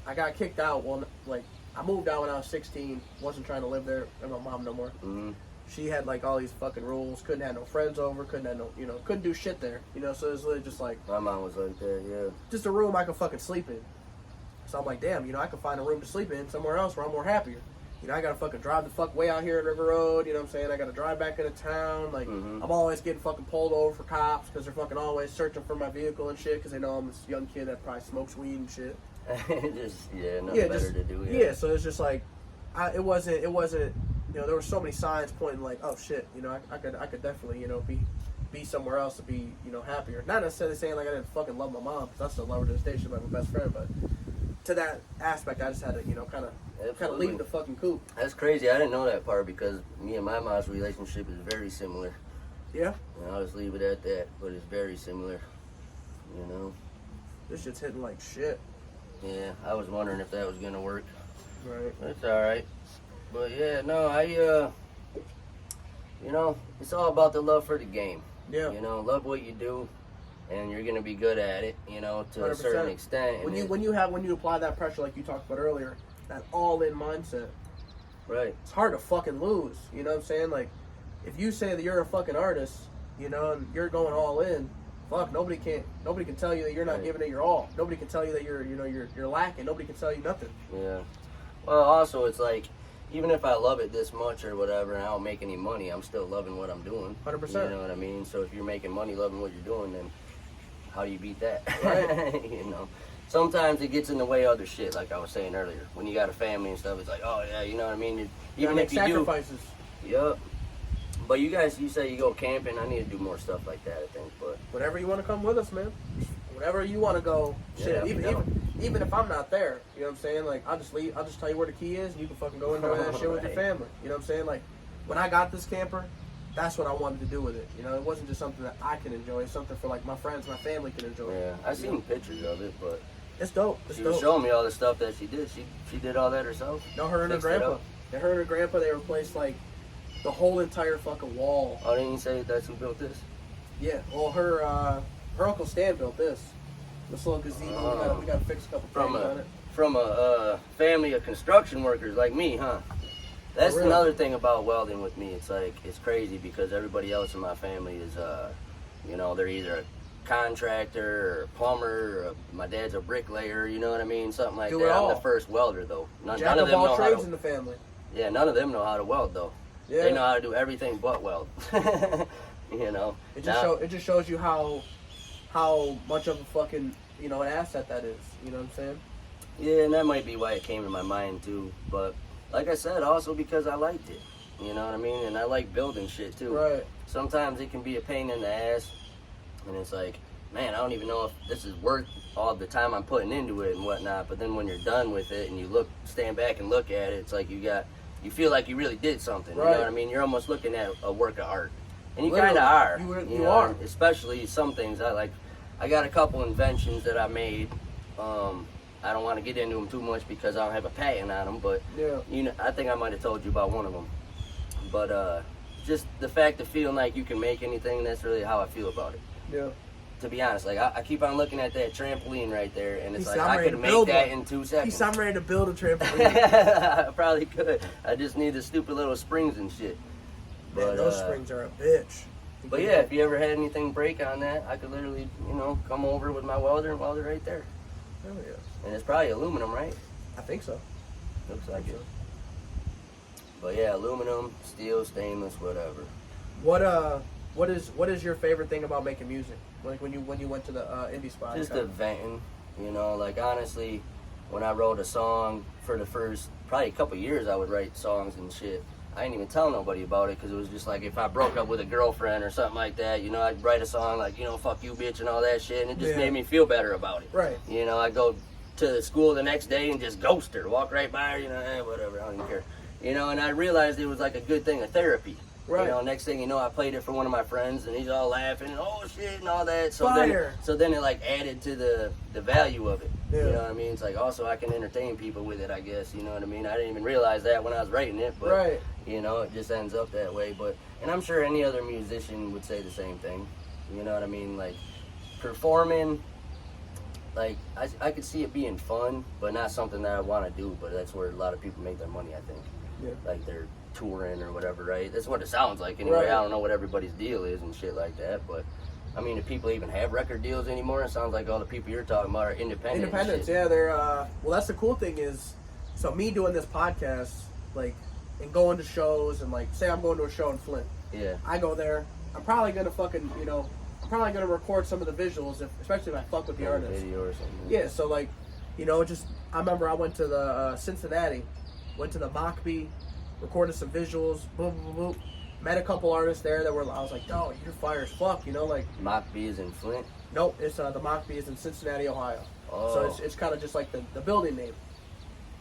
I got kicked out. Well, like I moved out when I was 16. Wasn't trying to live there with my mom no more. She had like all these fucking rules. Couldn't have no friends over. Couldn't have no, you know, couldn't do shit there. You know, so it was literally just like My mom was like that, yeah. just a room I could fucking sleep in. So I'm like, damn, you know, I could find a room to sleep in somewhere else where I'm more happier. You know, I gotta fucking drive the fuck way out here at River Road, you know what I'm saying? I gotta drive back into town. Like, I'm always getting fucking pulled over for cops because they're fucking always searching for my vehicle and shit because they know I'm this young kid that probably smokes weed and shit. Just, nothing better to do. Yeah, so it's just like, it wasn't, you know, there were so many signs pointing like, oh shit, you know, I could definitely, you know, be somewhere else to be, you know, happier. Not necessarily saying like I didn't fucking love my mom, because I still love her to this day. She's like my best friend, but to that aspect, I just had to, you know, kind of Absolutely. leave the fucking coop. That's crazy. I didn't know that part because me and my mom's relationship is very similar. Yeah. And I'll just leave it at that. But it's very similar. You know. This shit's hitting like shit. Yeah, I was wondering if that was gonna work. Right. It's all right. But yeah, no, you know, it's all about the love for the game. Yeah. You know, love what you do, and you're gonna be good at it. You know, to 100%. a certain extent. And When you apply that pressure, like you talked about earlier, that all-in mindset, right. it's hard to fucking lose. You know what I'm saying? Like, if you say that you're a fucking artist, you know, and you're going all in, fuck, nobody can tell you that you're not Right. giving it your all. Nobody can tell you that you're lacking. Nobody can tell you nothing. Yeah. Well, also, it's like, even if I love it this much or whatever, and I don't make any money, I'm still loving what I'm doing. 100%. You know what I mean? So if you're making money loving what you're doing, then how do you beat that? Right. You know. Sometimes it gets in the way of other shit, like I was saying earlier. When you got a family and stuff, it's like, oh yeah, you know what I mean? Even make if you sacrifices. do. Yup. But you guys, you say you go camping. I need to do more stuff like that, I think. But Whenever you want to come with us, man. Whenever you want to go, shit. Yeah, Even if I'm not there, you know what I'm saying? Like, I'll just leave. I'll just tell you where the key is, and you can fucking go enjoy that shit with your Right. family. You know what I'm saying? Like, when I got this camper, that's what I wanted to do with it. You know, it wasn't just something that I can enjoy. It's something for like my friends, my family can enjoy. yeah, I seen pictures of it, but It's dope. It's she was dope. showing me all the stuff that she did. She did all that herself. No, her and her Fixed it grandpa. up. And her and her grandpa, they replaced like the whole entire fucking wall. Oh, didn't you say that's who built this? Yeah. Well, her Uncle Stan built this. This little gazebo. We gotta fix a couple things on it. From a family of construction workers like me, huh? That's Really? another thing about welding with me. It's like, it's crazy because everybody else in my family is, you know, they're either a contractor or a plumber, or my dad's a bricklayer, you know what I mean? Something like Do that. it all. I'm the first welder, though. None Jack of of them all know how trades to, in the family. yeah, none of them know how to weld, though. Yeah. They know how to do everything but weld. You know? It Now- just shows you how much of a fucking, you know, an asset that is. You know what I'm saying? Yeah, and that might be why it came to my mind too. But like I said, also because I liked it. You know what I mean? And I like building shit too. Right. Sometimes it can be a pain in the ass, and it's like, man, I don't even know if this is worth all the time I'm putting into it and whatnot. But then when you're done with it and you stand back and look at it, it's like you feel like you really did something. You Right. know what I mean? You're almost looking at a work of art, and you Literally, kind of are. you know? are. Especially some things I like. I got a couple inventions that I made. I don't want to get into them too much because I don't have a patent on them, but Yeah. you know, I think I might have told you about one of them. But just the fact of feeling like you can make anything, that's really how I feel about it. Yeah. To be honest, like I keep on looking at that trampoline right there, and it's He like said, "I'm I ready could to make build that one." in 2 seconds. I'm ready to build a trampoline. I probably could. I just need the stupid little springs and shit. Man, But those springs are a bitch. But yeah, if you ever had anything break on that, I could literally, you know, come over with my welder and weld it right there. Hell yeah. And it's probably aluminum, right? I think so. Looks like it. But yeah, aluminum, steel, stainless, whatever. What is your favorite thing about making music? Like when you went to the indie spot? Just the venting, you know, like honestly, when I wrote a song for the first probably a couple years, I would write songs and shit. I didn't even tell nobody about it because it was just like if I broke up with a girlfriend or something like that, you know, I'd write a song like, you know, fuck you bitch and all that shit, and it just Yeah. made me feel better about it. Right. You know, I go to school the next day and just ghost her, walk right by her, you know, whatever, I don't even care. You know, and I realized it was like a good thing of therapy. Right. You know, next thing you know, I played it for one of my friends, and he's all laughing and oh shit and all that. So Fire. then it like added to the value of it. Yeah. You know what I mean? It's like also I can entertain people with it, I guess. You know what I mean? I didn't even realize that when I was writing it, but Right. you know, it just ends up that way. But and I'm sure any other musician would say the same thing. You know what I mean? Like performing. Like I could see it being fun, but not something that I want to do. But that's where a lot of people make their money, I think. Yeah. Like they're touring or whatever, right? That's what it sounds like anyway. Right. I don't know what everybody's deal is and shit like that, but I mean, if people even have record deals anymore, it sounds like all the people you're talking about are independent. Independence, and shit. yeah, they're well that's the cool thing is, so me doing this podcast, like, and going to shows and like say I'm going to a show in Flint. Yeah. I go there, I'm probably gonna fucking, you know, I'm probably gonna record some of the visuals, especially if I fuck with the Like a artist. video or something. Yeah, so like, you know, just I remember I went to the Cincinnati, went to the Mockbee, recorded some visuals, boom, boom, boom. Met a couple artists there that were, I was like, oh, you're fire as fuck, you know, like. Mock B is in Flint. Nope, it's the Mockbee is in Cincinnati, Ohio. Oh. So it's kind of just like the building name.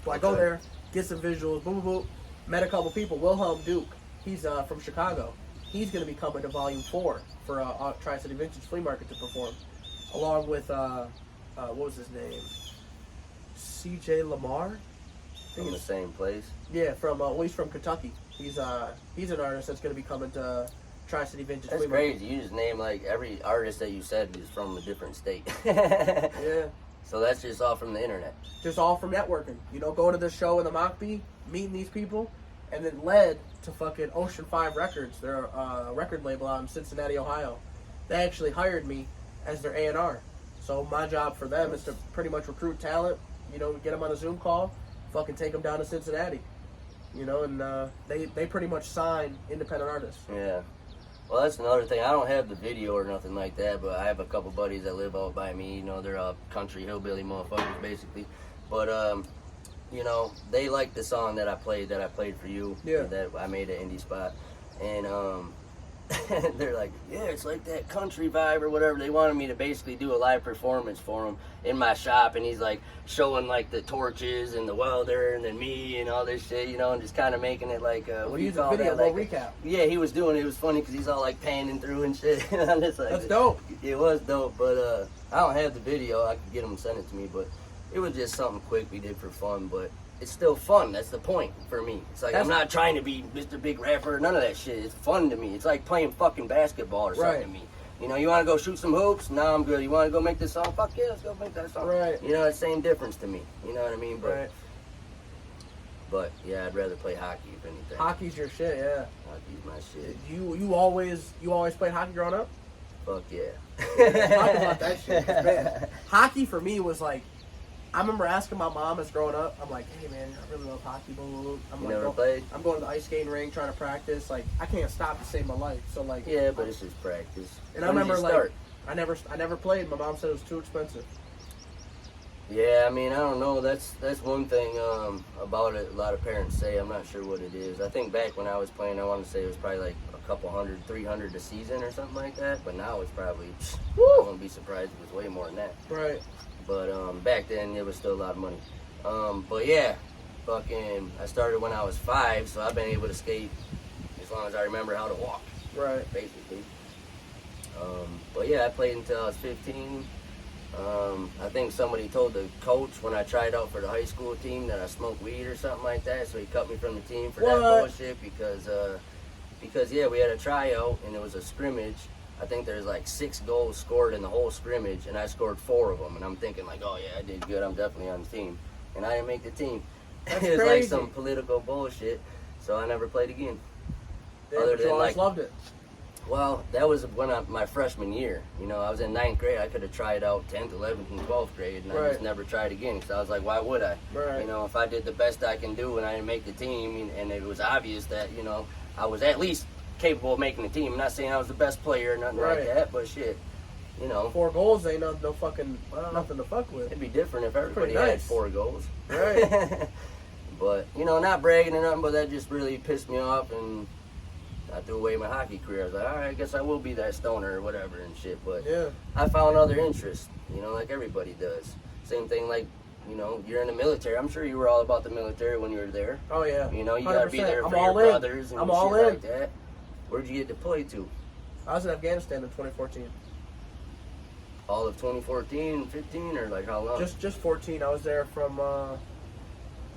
So I go Okay. there, get some visuals, boom, boom, boom. Met a couple people. Wilhelm Duke, he's from Chicago. He's going to be coming to Volume 4 for Tri-City Vintage Flea Market to perform, along with what was his name? C.J. Lamar. From the same place. Yeah, he's from Kentucky. He's an artist that's going to be coming to Tri-City Vintage That's Flea Market. crazy. You just name like every artist that you said is from a different state. Yeah. So that's just all from the internet. Just all from networking. You know, going to the show in the Mockbee, meeting these people, and then led to fucking Ocean 5 Records, their record label out in Cincinnati, Ohio. They actually hired me as their A&R. So my job for them is to pretty much recruit talent, you know, get them on a Zoom call, fucking take them down to Cincinnati. You know, and they pretty much sign independent artists. Yeah. Well, that's another thing. I don't have the video or nothing like that, but I have a couple buddies that live out by me. You know, they're country hillbilly motherfuckers, basically. But, you know, they like the song that I played for you. Yeah. That I made at Indie Spot. And they're like, yeah, it's like that country vibe or whatever. They wanted me to basically do a live performance for them in my shop. And he's like showing like the torches and the welder and then me and all this shit, you know, and just kind of making it like What do you call video? that? Like, recap. Yeah, he was doing it. It was funny because he's all like panning through and shit. And I'm just like, That's dope. It was dope, but I don't have the video. I could get him and send it to me, but it was just something quick we did for fun. But it's still fun. That's the point for me. It's like I'm not trying to be Mr. Big Rapper. None of that shit. It's fun to me. It's like playing fucking basketball or something to me. You know, you want to go shoot some hoops? Nah, I'm good. You want to go make this song? Fuck yeah, let's go make that song. Right. You know, it's the same difference to me. You know what I mean? But, Right. But yeah, I'd rather play hockey if anything. Hockey's your shit, yeah. Hockey's my shit. You always played hockey growing up? Fuck yeah. Talk about that shit. 'Cause, man, hockey for me was like, I remember asking my mom as growing up, I'm like, hey man, I really love hockey, blah, blah, blah. I'm You like, never played? I'm going to the ice skating rink trying to practice. Like, I can't stop to save my life. So like, Yeah, but it's just practice. and I When did remember you like, start? I never played. My mom said it was too expensive. Yeah, I mean, I don't know. That's one thing about it. A lot of parents say. I'm not sure what it is. I think back when I was playing, I want to say it was probably like a couple hundred, 300 a season or something like that. But now it's probably, I wouldn't be surprised if it's way more than that. Right. But back then it was still a lot of money. But yeah, fucking, I started when I was 5, so I've been able to skate as long as I remember how to walk, Right. basically. But yeah, I played until I was 15. I think somebody told the coach when I tried out for the high school team that I smoked weed or something like that, so he cut me from the team for that bullshit because yeah, we had a tryout and it was a scrimmage. I think there's like 6 goals scored in the whole scrimmage, and I scored 4 of them. And I'm thinking like, oh yeah, I did good. I'm definitely on the team, and I didn't make the team. That's It was crazy. like some political bullshit, so I never played again. Yeah, Other but you than, always like, loved it. Well, that was my freshman year. You know, I was in 9th grade. I could have tried out 10th, 11th, and 12th grade, and I just never tried again. Because I was like, why would I? Right. You know, if I did the best I can do and I didn't make the team, and it was obvious that, you know, I was at least capable of making the team. I'm not saying I was the best player or nothing like that, but shit, you know. 4 goals ain't no fucking nothing to fuck with. It'd be different if everybody Pretty had nice. 4 goals. Right. But, you know, not bragging or nothing, but that just really pissed me off, and I threw away my hockey career. I was like, all right, I guess I will be that stoner or whatever and shit. But Yeah. I found other interests, you know, like everybody does. Same thing like, you know, you're in the military. I'm sure you were all about the military when you were there. Oh yeah. You know, you gotta be 100%. there I'm for your all in. brothers and I'm shit all in. like that. Where'd you get deployed to? I was in Afghanistan in 2014. All of 2014 and 15, or like how long? Just 14. I was there from what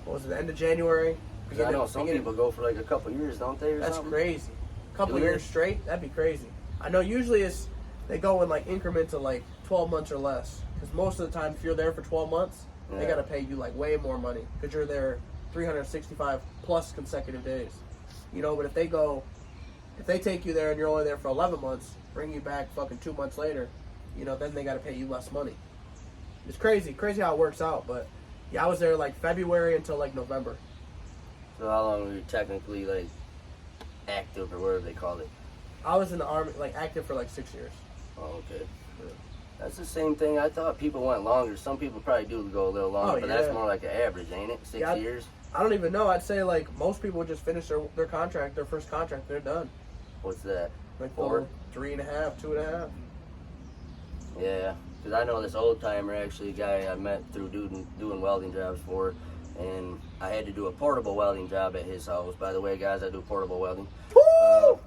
was it, the end of January? 'Cause I know some people go for like a couple years, don't they? Or That's something? crazy. Couple Do they? years straight, that'd be crazy. I know usually they go in like increments of like 12 months or less. Because most of the time, if you're there for 12 months, they Yeah. gotta pay you like way more money because you're there 365 plus consecutive days. You know, but if they take you there and you're only there for 11 months, bring you back fucking 2 months later, you know, then they gotta pay you less money. It's crazy how it works out. But yeah, I was there like February until like November. So how long were you technically like active or whatever they call it? I was in the army, like active for like 6 years. Oh, okay. Yeah. That's the same thing. I thought people went longer. Some people probably do go a little longer, Oh, but that's yeah. more like an average, ain't it? 6 Yeah, years? I don't even know. I'd say like most people would just finish their contract, their first contract, they're done. What's that? Like 4? 3.5, 2.5. Yeah, because I know this old timer, actually, a guy I met through doing welding jobs for, and I had to do a portable welding job at his house. By the way, guys, I do portable welding. Woo!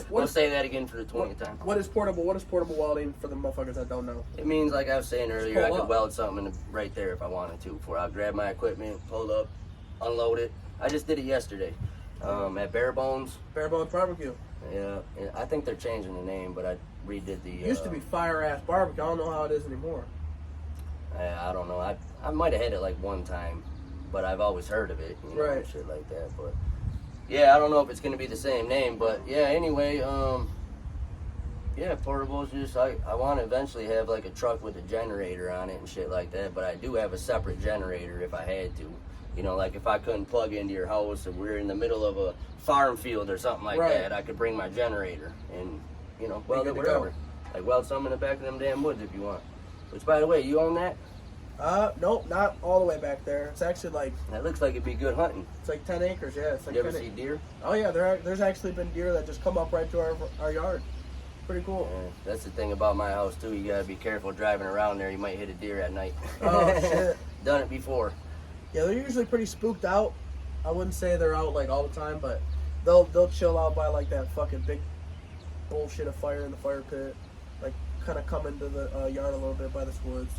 We'll say that again for the 20th time. What is portable welding for the motherfuckers that don't know? It means, like I was saying earlier, I pull could up. weld something right there if I wanted to. Before I grab my equipment, pull up, unload it. I just did it yesterday at Bare Bones. Bare Bones Barbecue. Yeah, I think they're changing the name, but I redid the. Used to be Fire Ass Barbecue. I don't know how it is anymore. I don't know. I might have had it like one time, but I've always heard of it. You know, Right. and shit like that. But yeah, I don't know if it's gonna be the same name. But yeah, anyway, yeah, portables. Just I want to eventually have like a truck with a generator on it and shit like that. But I do have a separate generator if I had to. You know, like if I couldn't plug into your house and we're in the middle of a farm field or something like Right. that, I could bring my generator and, you know, weld good it to wherever. go. Like weld some in the back of them damn woods if you want. Which, by the way, you own that? Nope, not all the way back there. It's actually like That looks like it'd be good hunting. it's like 10 acres. Yeah, it's like You ever 10 see deer? Oh yeah, there's actually been deer that just come up right to our yard. Pretty cool. Yeah, that's the thing about my house too. You gotta be careful driving around there. You might hit a deer at night. Oh shit. Done it before. Yeah, they're usually pretty spooked out. I wouldn't say they're out like all the time, but they'll chill out by like that fucking big bullshit of fire in the fire pit. Like kind of come into the yard a little bit by the woods.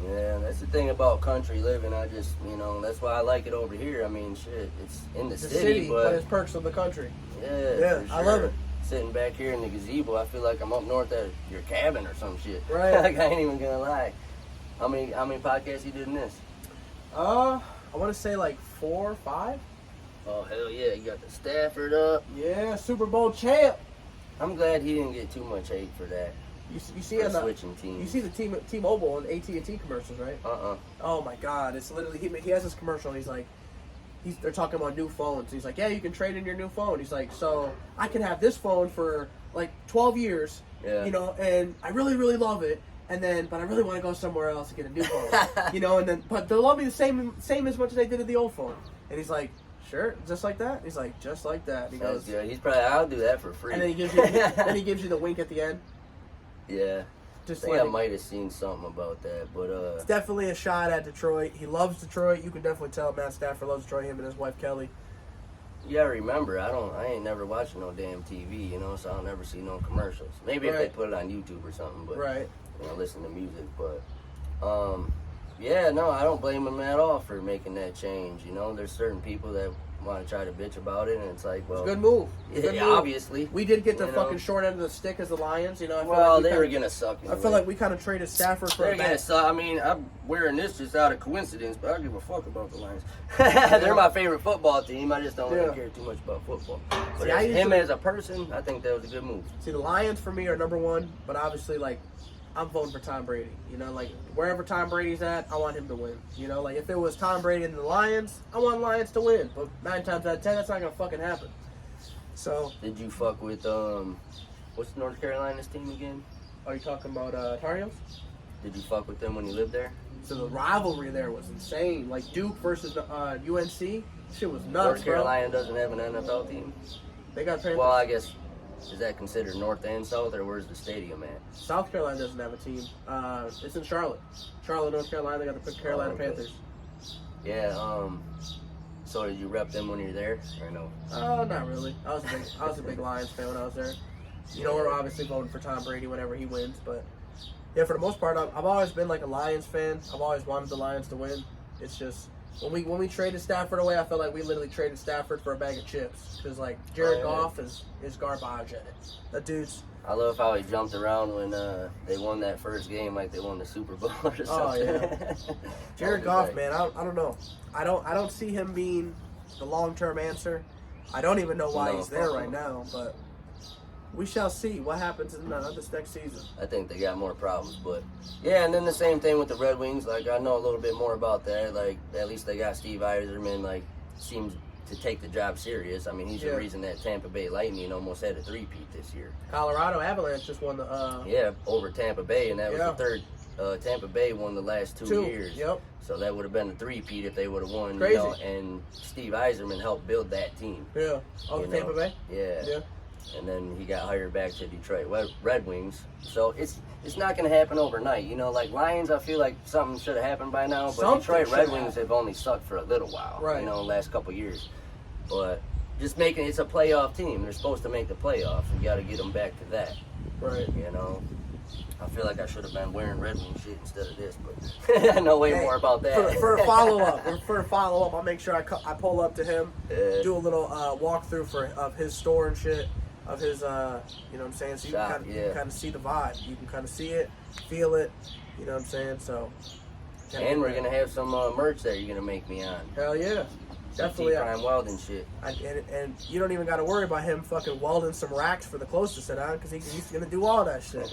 Yeah, that's the thing about country living. I just, you know, that's why I like it over here. I mean, shit, it's in the It's a city, but but it's perks of the country. yeah, I love it. Sitting back here in the gazebo, I feel like I'm up north at your cabin or some shit. Right. Like I ain't even gonna lie. How many podcasts you did in this? I want to say like 4 or 5. Oh hell yeah, you got the Stafford up. Yeah, Super Bowl champ. I'm glad he didn't get too much hate for that. You see For on the switching teams. you see the T-Mobile and AT&T commercials, right? Oh my God, it's literally he has this commercial. And he's like, they're talking about new phones. He's like, yeah, you can trade in your new phone. He's like, so I can have this phone for like 12 years, Yeah. you know, and I really really love it. And then, but I really want to go somewhere else and get a new phone, you know. And then, but they'll love me the same as much as they did at the old phone. And he's like, sure, just like that. He's like, just like that. He goes, yeah, he's probably, I'll do that for free. and then he gives you the wink at the end. Yeah. Just I think like, I might have seen something about that, but it's definitely a shot at Detroit. He loves Detroit. You can definitely tell Matt Stafford loves Detroit. Him and his wife Kelly. you gotta remember, I ain't never watching no damn TV, you know, so I'll never see no commercials. Maybe if they Right. put it on YouTube or something, but Right. you know, listen to music. But yeah, no, I don't blame him at all for making that change. You know, there's certain people that want to try to bitch about it, and it's like, well, Good move. Good yeah, move. obviously. We did get the You fucking know? short end of the stick as the Lions. You know, I feel Well, like they were kinda, gonna suck. I feel like we kind of traded Stafford for they're a gonna back. suck. I mean, I'm wearing this just out of coincidence, but I don't give a fuck about the Lions. They're my favorite football team. I just don't really Yeah. care too much about football. But See, I him usually- as a person, I think that was a good move. See, the Lions for me are number one, but obviously, like, I'm voting for Tom Brady. You know, like, wherever Tom Brady's at, I want him to win. You know, like, if it was Tom Brady and the Lions, I want Lions to win. But 9 times out of 10, that's not going to fucking happen. So, Did you fuck with what's North Carolina's team again? are you talking about Tar Heels? Did you fuck with them when you lived there? So the rivalry there was insane. Like, Duke versus UNC, shit was nuts, North bro. Carolina doesn't have an NFL team. They got Panthers. Well, I guess, is that considered North and South, or where's the stadium at? South Carolina doesn't have a team. It's in Charlotte. Charlotte, North Carolina. They got the Carolina okay. Panthers. Yeah. So did you rep them when you were there, or no? Oh, not really. I was a big Lions fan when I was there. You know, we're obviously voting for Tom Brady whenever he wins, but yeah, for the most part, I've always been like a Lions fan. I've always wanted the Lions to win. It's just when we traded Stafford away, I felt like we literally traded Stafford for a bag of chips because like Jared Oh, yeah. Goff is garbage at it. That dude's I love how he jumped around when they won that first game like they won the Super Bowl or something. Oh, yeah. Jared Goff, man. I don't know. I don't see him being the long-term answer. I don't even know why No, he's there fuck right no. now, but we shall see what happens in this next season. I think they got more problems, but yeah, and then the same thing with the Red Wings. Like I know a little bit more about that. Like at least they got Steve Yzerman. Like seems to take the job serious. I mean, he's Yeah. the reason that Tampa Bay Lightning almost had a three-peat this year. Colorado Avalanche just won the Yeah, over Tampa Bay, and that was Yeah. the third. Tampa Bay won the last two years. Yep. So that would have been a three-peat if they would have won. Crazy. You know, and Steve Yzerman helped build that team. Yeah. Oh, you Tampa know? Bay. Yeah. Yeah. and then he got hired back to Detroit Red Wings. So it's not going to happen overnight. You know, like Lions, I feel like something should have happened by now, but Something Detroit Red should Wings happen. have only sucked for a little while, Right. you know, last couple years. But just it's a playoff team. They're supposed to make the playoffs. You got to get them back to that, Right. you know. I feel like I should have been wearing Red Wing shit instead of this, but I know way more about that. For a follow up, I'll make sure I pull up to him, do a little walkthrough of his store and shit, of his you know what I'm saying. So you Shop, can kind of see the vibe. You can kind of see it, feel it. You know what I'm saying. So. And we're gonna have some merch that you're gonna make me on. Hell yeah. Definitely. T Prime Welding shit. And you don't even got to worry about him fucking welding some racks for the clothes to sit on, because he's going to do all that shit.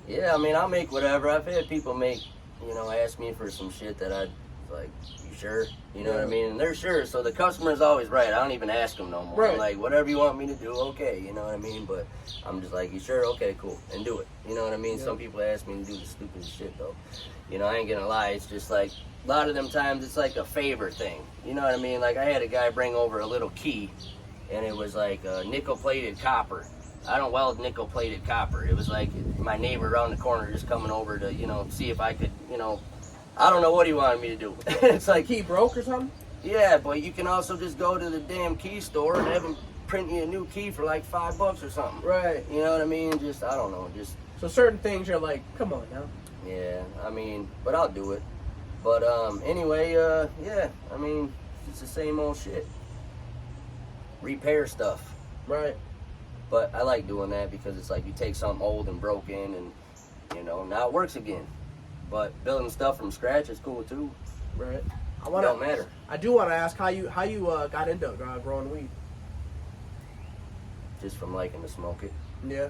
Yeah, I mean, I'll make whatever. I've had people ask me for some shit that I'd like, you sure? You know what I mean? And they're sure, so the customer's always right. I don't even ask them no more. Right. I'm like, whatever you want me to do, okay, you know what I mean? But I'm just like, you sure? Okay, cool. And do it. You know what I mean? Yeah. Some people ask me to do the stupidest shit, though. You know, I ain't gonna lie. It's just like, a lot of them times it's like a favor thing. You know what I mean? Like, I had a guy bring over a little key, and it was like nickel-plated copper. I don't weld nickel-plated copper. It was like my neighbor around the corner just coming over to, see if I could, I don't know what he wanted me to do. It's like, Key broke or something? yeah, but you can also just go to the damn key store and have them print you a new key for like $5 or something. Right. You know what I mean? Just, I don't know, just... So certain things you're like, come on now. Yeah, I mean, but I'll do it. But anyway, yeah, I mean, it's the same old shit. Repair stuff. Right. But I like doing that because it's like you take something old and broken and, now it works again. But building stuff from scratch is cool too. Right. Don't matter. I do want to ask how you got into growing weed. Just from liking to smoke it. Yeah.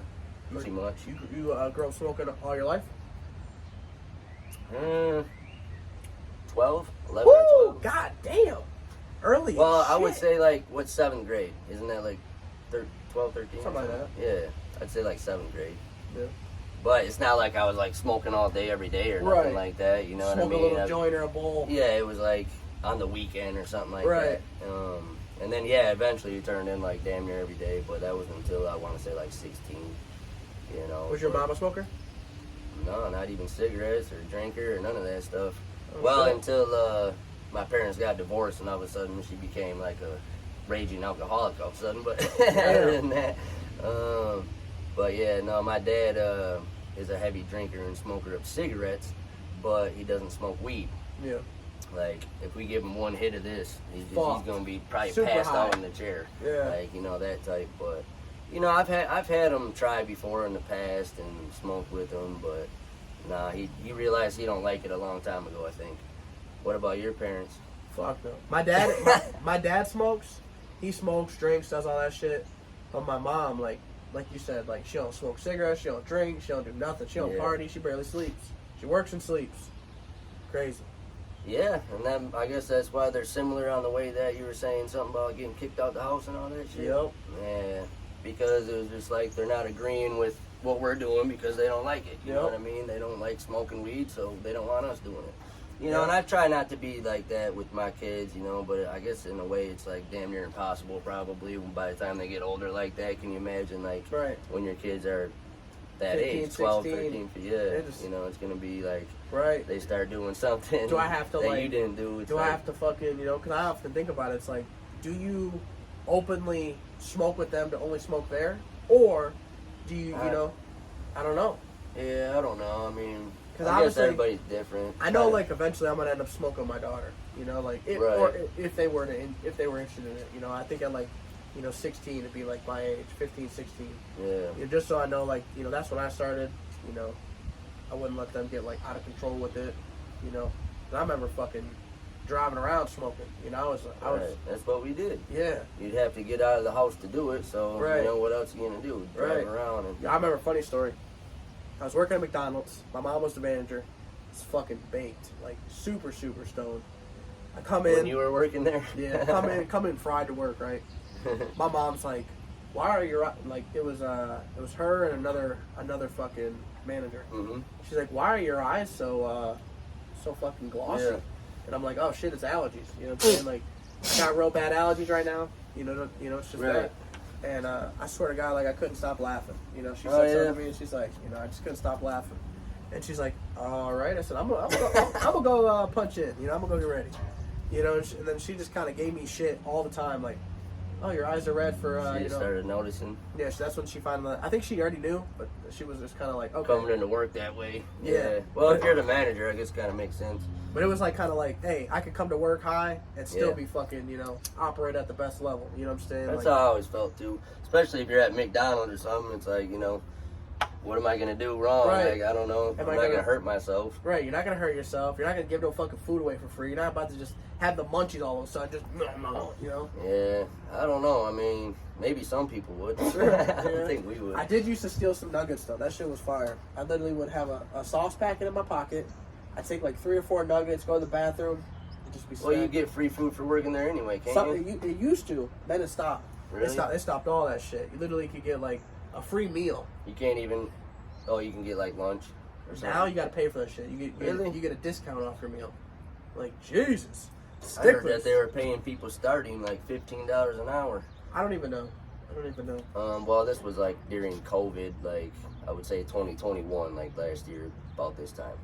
Pretty much. You grow smoking all your life? 12, 11 Woo! or 12. God damn. Early. Well, as I would shit. say like, what's 7th grade? Isn't that like 12, 13? Something like that. Yeah, I'd say like 7th grade. Yeah. But it's not like I was like smoking all day every day or nothing Right. like that. You know Smoke what I mean? a little joint or a bowl. Yeah, it was like on the weekend or something like Right. that. And then yeah, eventually you turned in like damn near every day. But that was until I want to say like 16. You know. Was your but- mom a smoker? No, not even cigarettes or drinker or none of that stuff. Oh, Well, shit. until my parents got divorced and all of a sudden she became like a raging alcoholic all of a sudden. But other than that, but yeah, no, my dad is a heavy drinker and smoker of cigarettes, but he doesn't smoke weed. Yeah. Like, if we give him one hit of this, he's Fucked. gonna be probably Super passed high. out in the chair. Yeah. Like, that type. But I've had him try before in the past and smoked with him, but nah, he realized he don't like it a long time ago, I think. What about your parents? Fuck no. My dad, my dad smokes. He smokes, drinks, does all that shit. But my mom, like you said, like she don't smoke cigarettes, she don't drink, she don't do nothing, she don't Yeah. party, she barely sleeps. She works and sleeps. Crazy. Yeah, and then I guess that's why they're similar on the way that you were saying something about getting kicked out the house and all that shit. Yep. Yeah, because it was just like they're not agreeing with what we're doing because they don't like it. You know Yep. what I mean? They don't like smoking weed, so they don't want us doing it. Yeah. And I try not to be like that with my kids, but I guess in a way it's like damn near impossible probably by the time they get older like that. Can you imagine like Right. when your kids are that 15, age, 12, 16, 13, yeah, it's- it's going to be like Right. they start doing something Do I have to, that like- you didn't do. It's Do I like, have to fucking, because I often think about it, it's like, do you openly smoke with them to only smoke there? Or do you, I don't know. Yeah, I don't know. I mean, 'Cause I guess obviously- everybody's different. I know, like, eventually I'm gonna end up smoking with my daughter. Like, Right. or if they were interested in it. I think at like, 16 it'd be like my age, 15, 16. Yeah. Just so I know, like, that's when I started. I wouldn't let them get like out of control with it. And I remember fucking driving around smoking. I was, Right. That's what we did. yeah. You'd have to get out of the house to do it, so Right. what else are you gonna do? Drive around and Yeah, I remember a funny story. I was working at McDonald's. My mom was the manager. It's fucking baked, like super, super stoned. I come in. when you were working there. Yeah, come in fried to work, right? My mom's like, "Why are your like?" It was her and another fucking manager. Mm-hmm. She's like, "Why are your eyes so fucking glossy?" Yeah. And I'm like, "Oh shit, it's allergies." You know what I'm saying? Like, I got real bad allergies right now. It's just Right. that. And I swear to God, like, I couldn't stop laughing. You know, she Oh, said yeah? something to me, and she's like, you know, I just couldn't stop laughing. And she's like, all right. I said, I'm gonna go punch in. You know, I'm gonna go get ready. You know, and then she just kind of gave me shit all the time, like, oh, your eyes are red for, She you know. started noticing. Yeah, that's when she finally, I think she already knew, but she was just kind of like, okay. Coming into work that way. Yeah. Well, if you're the manager, I guess it kind of makes sense. But it was like kind of like, hey, I could come to work high and still Yeah. be fucking, you know, operate at the best level. You know what I'm saying? That's like, how I always felt too. Especially if you're at McDonald's or something, it's like, you know, what am I gonna do wrong? Right. Like, I don't know. I'm not gonna hurt myself. Right, you're not gonna hurt yourself. You're not gonna give no fucking food away for free. You're not about to just have the munchies all of a sudden. Just, you know. Yeah, I don't know. I mean, maybe some people would. Sure, I yeah. don't think we would. I did used to steal some nuggets though. That shit was fire. I literally would have a sauce packet in my pocket. I'd take like 3 or 4 nuggets, go to the bathroom, and just be. Well, you get free food for working there anyway, can't you? It used to. Then it stopped. Really? It stopped all that shit. You literally could get like a free meal. You can't even. Oh, you can get like lunch or something. Now you gotta pay for that shit. Really? You get a discount off your meal. Like Jesus. I heard that they were paying people starting like $15 an hour. I don't even know. Well, this was like during COVID, like I would say 2021, like last year about this time.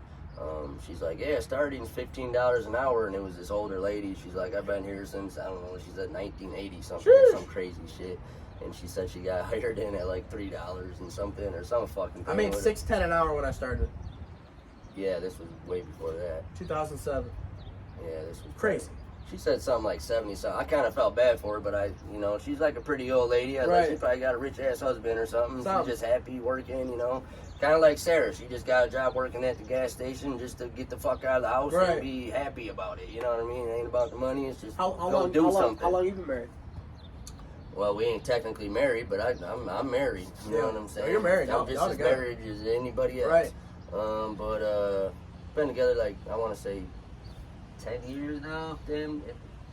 She's like, yeah, starting's $15 an hour, and it was this older lady. She's like, I've been here since, I don't know, she said 1980 something, or some crazy shit. And she said she got hired in at like $3 and something, or some fucking thing. I made $6.10 an hour when I started. Yeah, this was way before that. 2007. Yeah, this was Crazy. She said something like 70 something. I kind of felt bad for her, but you know, she's like a pretty old lady. I Right. She probably got a rich ass husband or something. Something. She's just happy working, you know. Kind of like Sarah. She just got a job working at the gas station just to get the fuck out of the house Right. and be happy about it. You know what I mean? It ain't about the money. It's just How go long do something. How long you been married? Well, we ain't technically married, but I'm married. You know what I'm saying? Oh, you're married. I'm Y'all just as together. married as anybody else. Right. But been together like I want to say 10 years now. Then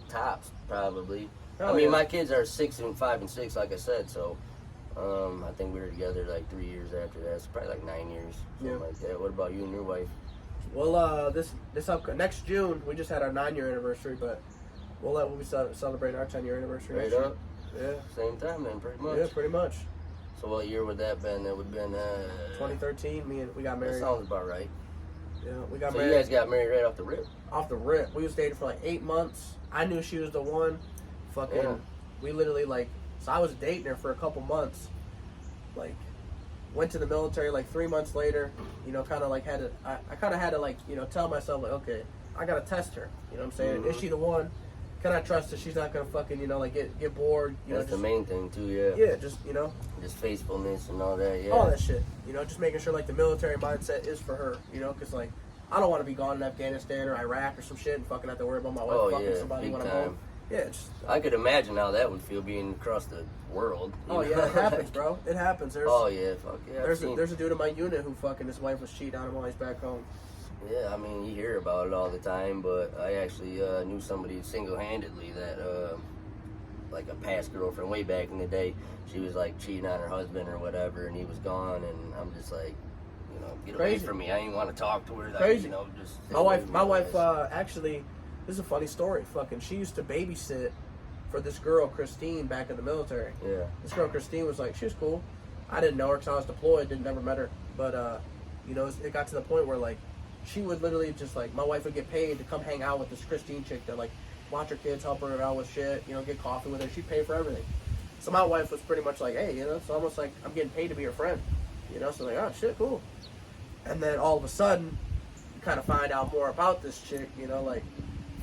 tops probably. Hell I mean, yeah. my kids are 6 and 5 and 6, like I said. So I think we were together like 3 years after that. So probably like 9 years, something like that. What about you and your wife? Well, next June we just had our 9-year anniversary, but we'll be celebrating our 10-year anniversary. Straight next up. year. Same time then, pretty much. Yeah, pretty much. So what year would that have been? That would have been 2013. We got That married. sounds about right. Yeah, we got So married. you guys got married right off the rip. Off the rip. We was dating for like 8 months. I knew she was the one. Fucking, Yeah. we literally like, so I was dating her for a couple months. Like, went to the military like 3 months later. You know, kind of like I kind of had to like, you know, tell myself like, okay, I gotta test her. You know what I'm saying? Mhm. Is she the one? Can I trust her? She's not gonna fucking, you know, like get bored. You That's know, the main thing too, yeah. Yeah, just, you know, Just faithfulness and all that, yeah. all that shit. You know, just making sure like the military mindset is for her. You know, because like I don't want to be gone in Afghanistan or Iraq or some shit and fucking have to worry about my wife fucking somebody big when I'm time. home. Yeah, just. I could imagine how that would feel being across the world. you Oh know? yeah, it happens, bro. It happens. Oh yeah, fuck yeah. There's a dude in my unit who fucking his wife was cheating on him while he's back home. Yeah, I mean you hear about it all the time, but I actually knew somebody single-handedly that, like a past girlfriend way back in the day, she was like cheating on her husband or whatever, and he was gone, and I'm just like, you know, get away Crazy. from me. I ain't want to talk to her. Like, Crazy. You know, just My wife actually, this is a funny story. Fucking, she used to babysit for this girl Christine back in the military. Yeah. This girl Christine was like, she was cool. I didn't know her because I was deployed, never met her. But you know, it got to the point where like she would literally just like, my wife would get paid to come hang out with this Christine chick that like watch her kids, help her out with shit, you know, get coffee with her. She'd pay for everything. So my wife was pretty much like, hey, you know, it's almost like I'm getting paid to be her friend. You know, so like, oh shit, cool. And then all of a sudden, you kind of find out more about this chick, you know, like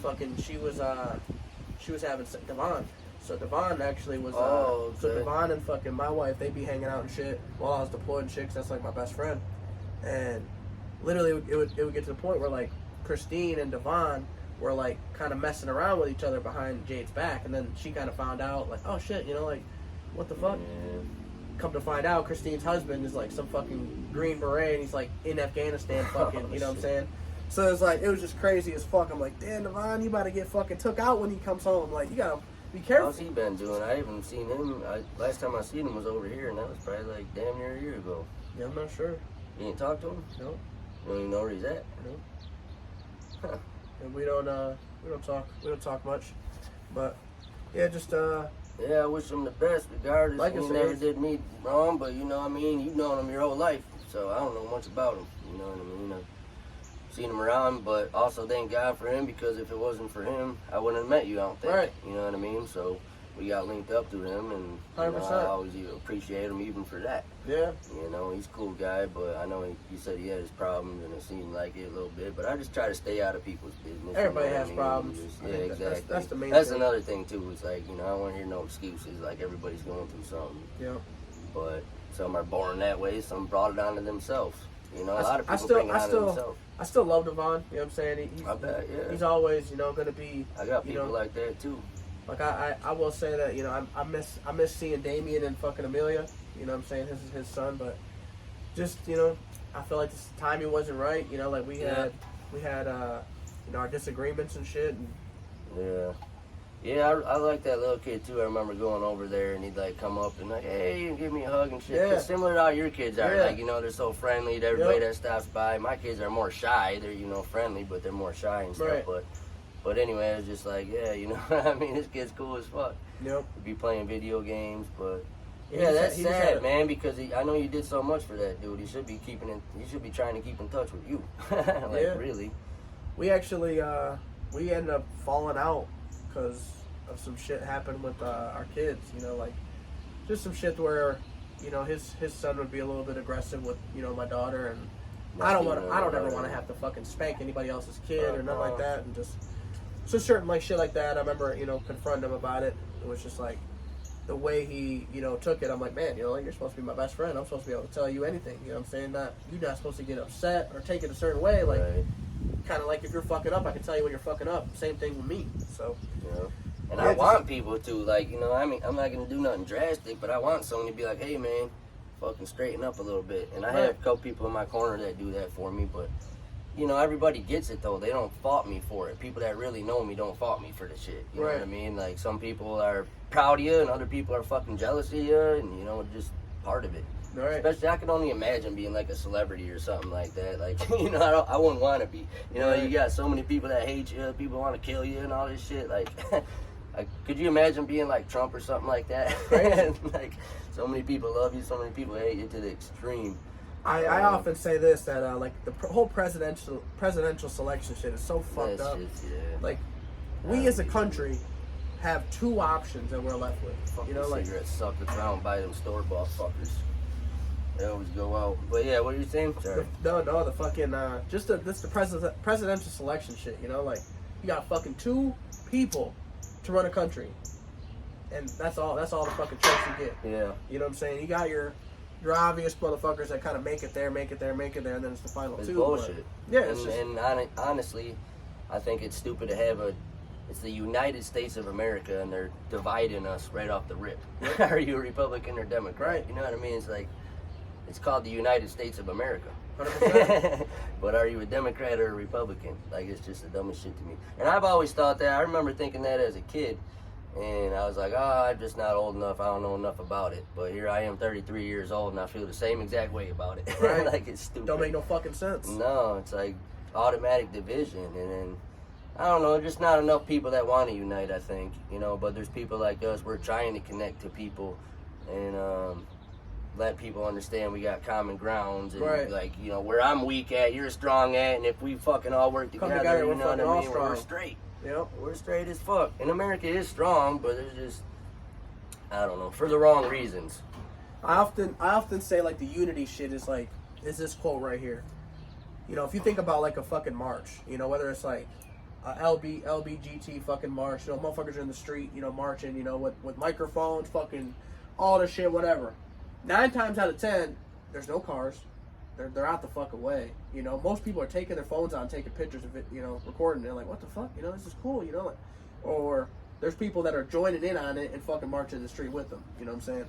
fucking she was having Devon. So Devon actually was so Devon and fucking my wife, they'd be hanging out and shit while I was deployed and shit, 'cause that's like my best friend. And literally it would get to the point where like Christine and Devon were like kind of messing around with each other behind Jade's back, and then she kind of found out like, oh shit, you know, like what the fuck? Yeah. Come to find out, Christine's husband is like some fucking Green Beret, and he's like in Afghanistan fucking, you know what I'm saying? So it's like, it was just crazy as fuck. I'm like, damn, Devon, you about to get fucking took out when he comes home. Like, you gotta be careful. How's he been doing? I haven't seen him. Last time I seen him was over here, and that was probably like damn near a year ago. Yeah, I'm not sure. You ain't talked to him? No, You don't even know where he's at? no. Huh. And we don't talk much. But yeah, just Yeah, I wish him the best, regardless. Like I He said, never did me wrong, but you know what I mean? You've known him your whole life, so I don't know much about him. You know what I mean? I've seen him around, but also thank God for him, because if it wasn't for him, I wouldn't have met you, I don't think. Right. You know what I mean? So we got linked up through him, and you know, 100%. I always appreciate him even for that. Yeah. You know, he's a cool guy, but I know he said he had his problems, and it seemed like it a little bit. But I just try to stay out of people's business. Everybody you know has what I mean? problems. Just, I yeah, think exactly. that's the main That's thing. another thing too. It's like, you know, I don't want to hear no excuses. Like, everybody's going through something. Yeah. But some are born that way. Some brought it onto themselves. You know, a lot of I people still- bring it onto themselves. I still love Devon. You know what I'm saying? I bet, yeah. He's always, you know, gonna be. I got you people know, like that too. Like I will say that, you know, I miss seeing Damien and fucking Amelia. You know what I'm saying? His son, but just, you know, I feel like the timing wasn't right. You know, like we had you know, our disagreements and shit. And Yeah. Yeah, I like that little kid too. I remember going over there and he'd like come up and like, hey, and give me a hug and shit. Yeah. 'Cause similar to how your kids are, Yeah. like, you know, they're so friendly to everybody that stops by. My kids are more shy. They're, you know, friendly, but they're more shy and stuff. Right. But anyway, it was just like, yeah, you know, I mean, this kid's cool as fuck. Yep. Be playing video games, but He yeah, just that's had- he just sad, had- man, because I know you did so much for that dude. He should be trying to keep in touch with you. Like, Yeah. really. We actually we ended up falling out because of some shit happened with our kids. You know, like just some shit where, you know, his son would be a little bit aggressive with, you know, my daughter, and I don't ever want to have to fucking spank anybody else's kid or nothing like that, and just so certain like shit like that. I remember, you know, confronting him about it. It was just like the way he, you know, took it. I'm like, man, you know, like, you're supposed to be my best friend. I'm supposed to be able to tell you anything. You know what I'm saying? You're not supposed to get upset or take it a certain way. Like, Right. kind of like if you're fucking up, I can tell you when you're fucking up. Same thing with me. So, Yeah. And Yeah, I want people to, like, you know, I mean, I'm not going to do nothing drastic, but I want someone to be like, hey, man, fucking straighten up a little bit. And I have a couple people in my corner that do that for me, but, you know, everybody gets it, though. They don't fault me for it. People that really know me don't fault me for the shit. You know what I mean? Like, some people are proud of you, and other people are fucking jealous of you, and, you know, just part of it. all right. Especially, I can only imagine being like a celebrity or something like that. Like, you know, I wouldn't want to be. You know, you got so many people that hate you, people want to kill you and all this shit. Like, could you imagine being like Trump or something like that? Like, so many people love you, so many people hate you to the extreme. I often say this, that like the whole presidential selection shit is so fucked up. Like, we as a country have two options that we're left with. Fucking You know, like, cigarettes sucked around by them store-bought fuckers. They always go out. But yeah, what are you saying? Sorry. no, the fucking the presidential selection shit. You know, like, you got fucking two people to run a country, and that's all the fucking choice you get. Yeah. You know what I'm saying? You got your obvious motherfuckers that kind of make it there, and then it's the final It's two. bullshit. Yeah, it's honestly, I think it's stupid to have it's the United States of America, and they're dividing us right off the rip. Are you a Republican or Democrat? Right. You know what I mean? It's like, it's called the United States of America. 100%. But are you a Democrat or a Republican? Like, it's just the dumbest shit to me. And I've always thought that. I remember thinking that as a kid. And I was like, I'm just not old enough. I don't know enough about it. But here I am, 33 years old, and I feel the same exact way about it. Right. Like, it's stupid. Don't make no fucking sense. No, it's like automatic division. And then, I don't know, just not enough people that want to unite, I think. You know, but there's people like us. We're trying to connect to people and let people understand we got common grounds. And, like, you know, where I'm weak at, you're strong at. And if we fucking all work together, you we're know what fucking I all mean? strong. We're straight. Yep. We're straight as fuck. And America is strong, but it's just, I don't know, for the wrong reasons. I often say, like, the unity shit is this quote right here. You know, if you think about like a fucking march, you know, whether it's like a LBGT fucking march, you know, motherfuckers are in the street, you know, marching, you know, with microphones, fucking all the shit, whatever. 9 times out of 10, there's no cars. They're out the fucking way. You know, most people are taking their phones out, taking pictures of it, you know, recording. They're like, what the fuck? You know, this is cool, you know. Like, or there's people that are joining in on it and fucking marching the street with them. You know what I'm saying?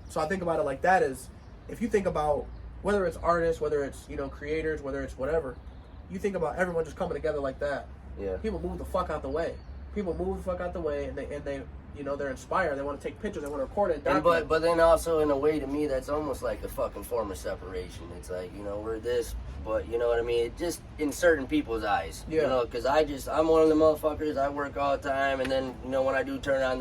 So I think about it like that is, if you think about whether it's artists, whether it's, you know, creators, whether it's whatever, you think about everyone just coming together like that. Yeah. People move the fuck out the way. People move the fuck out the way, and they you know, they're inspired. They want to take pictures. They want to record it. And but then also, in a way, to me, that's almost like a fucking form of separation. It's like, you know, we're this, but you know what I mean? It just in certain people's eyes. Yeah. You know, because I'm one of the motherfuckers. I work all the time, and then, you know, when I do turn on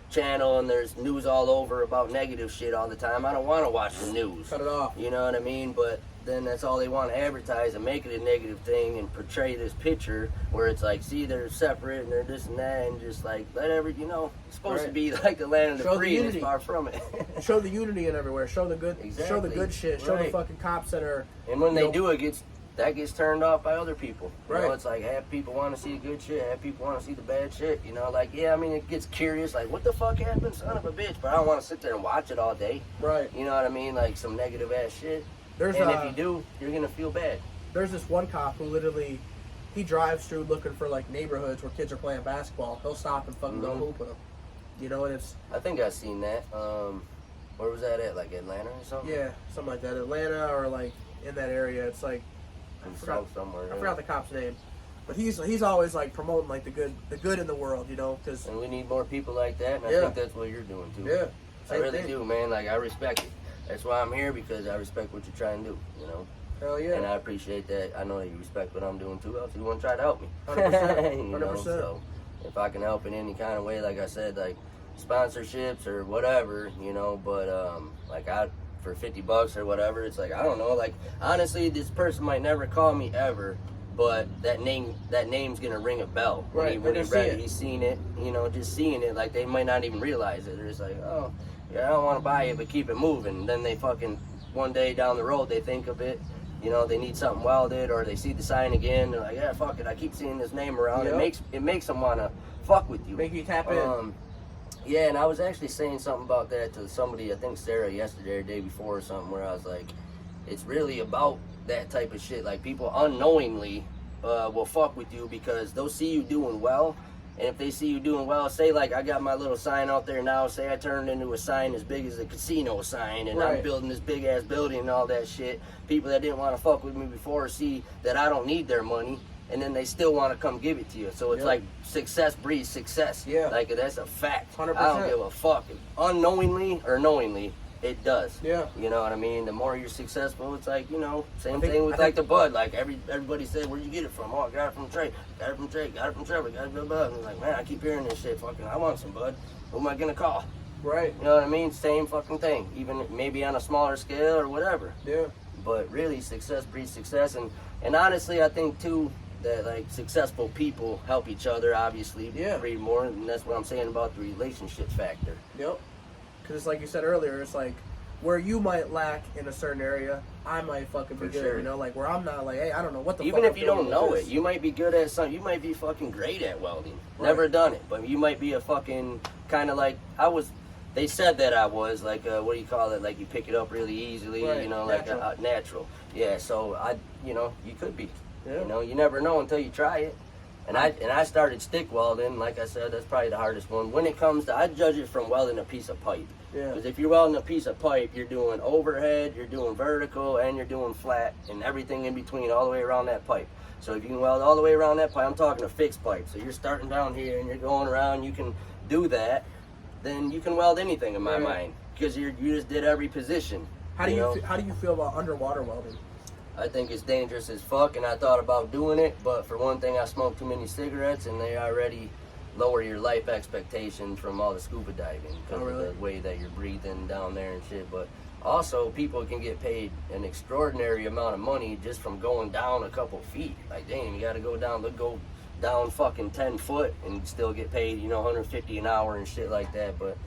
channel and there's news all over about negative shit all the time. I don't want to watch the news. Cut it off. You know what I mean? But then that's all they want to advertise and make it a negative thing and portray this picture where it's like, see, they're separate and they're this and that, and just like let it's supposed to be like the land of the free, and it's far from it. Show the unity in everywhere. Show the good. Exactly. Show the good shit. Show the fucking cops that are. And when they do, that gets turned off by other people. You Right. know, it's like half people want to see the good shit, half people want to see the bad shit. You know, like, yeah, I mean, it gets curious, like, what the fuck happened, son of a bitch? But I don't want to sit there and watch it all day. Right. You know what I mean? Like some negative ass shit. And if you do, you're gonna feel bad. There's this one cop who literally, he drives through looking for like neighborhoods where kids are playing basketball. He'll stop and fucking go hoop with them. You know, and it's. I think I've seen that. Where was that at? Like Atlanta or something? Yeah, something like that. Atlanta or like in that area. It's like. I forgot the cop's name, but he's always like promoting like the good in the world, you know, because. And we need more people like that, and I think that's what you're doing too. Yeah. I really do, man. Like I respect it. That's why I'm here, because I respect what you're trying to do, you know. Hell yeah. And I appreciate that. I know that you respect what I'm doing too, else you wouldn't try to help me. 100%. You know, so if I can help in any kind of way, like I said, like sponsorships or whatever, you know, but like for $50 or whatever, it's like, I don't know, like honestly, this person might never call me ever, but that name's gonna ring a bell. Right. When he's seen it, you know, just seeing it, like they might not even realize it. They're just like, oh, yeah, I don't want to buy it, but keep it moving. And then they fucking, one day down the road, they think of it, you know, they need something welded, or they see the sign again, they're like, yeah, fuck it, I keep seeing this name around. Yep. It makes them want to fuck with you. Make you tap in. Yeah, and I was actually saying something about that to somebody, I think Sarah, yesterday or the day before or something, where I was like, it's really about that type of shit. Like, people unknowingly will fuck with you because they'll see you doing well. And if they see you doing well, say like I got my little sign out there now, say I turned it into a sign as big as a casino sign, and I'm building this big ass building and all that shit. People that didn't want to fuck with me before see that I don't need their money, and then they still want to come give it to you. So it's like success breeds success. Yeah. Like that's a fact. 100%. I don't give a fuck. Unknowingly or knowingly, it does. Yeah. You know what I mean? The more you're successful, it's like, you know, same thing with like the bud. Like everybody said, where'd you get it from? Oh, I got it from Trey. Got it from Trey. Got it from Trevor. Got it from Bud. And it's like, man, I keep hearing this shit. Fucking, I want some bud. Who am I gonna call? Right. You know what I mean? Same fucking thing. Even maybe on a smaller scale or whatever. Yeah. But really, success breeds success. And honestly, I think too that like successful people help each other. Obviously, breed more. And that's what I'm saying about the relationship factor. Yep. Because it's like you said earlier. It's like, where you might lack in a certain area, I might fucking be good. You know, like where I'm not like, hey, I don't know what the fuck. Even if you don't know it, you might be good at something. You might be fucking great at welding. Never done it, but you might be a fucking kind of like they said that I was like, what do you call it? Like you pick it up really easily, you know, natural. Like natural. Yeah, so you know, you could be. Yeah. You know, you never know until you try it. And I started stick welding. Like I said, that's probably the hardest one. When it comes to, I judge it from welding a piece of pipe. Yeah. Because if you're welding a piece of pipe, you're doing overhead, you're doing vertical, and you're doing flat, and everything in between all the way around that pipe. So if you can weld all the way around that pipe, I'm talking a fixed pipe. So you're starting down here and you're going around, you can do that, then you can weld anything in my mind. Because you just did every position. How do you feel about underwater welding? I think it's dangerous as fuck, and I thought about doing it, but for one thing, I smoked too many cigarettes, and they already lower your life expectations from all the scuba diving because of the way that you're breathing down there and shit. But also, people can get paid an extraordinary amount of money just from going down a couple feet. Like, damn, you gotta go down fucking 10 foot and still get paid, you know, $150 an hour and shit like that. But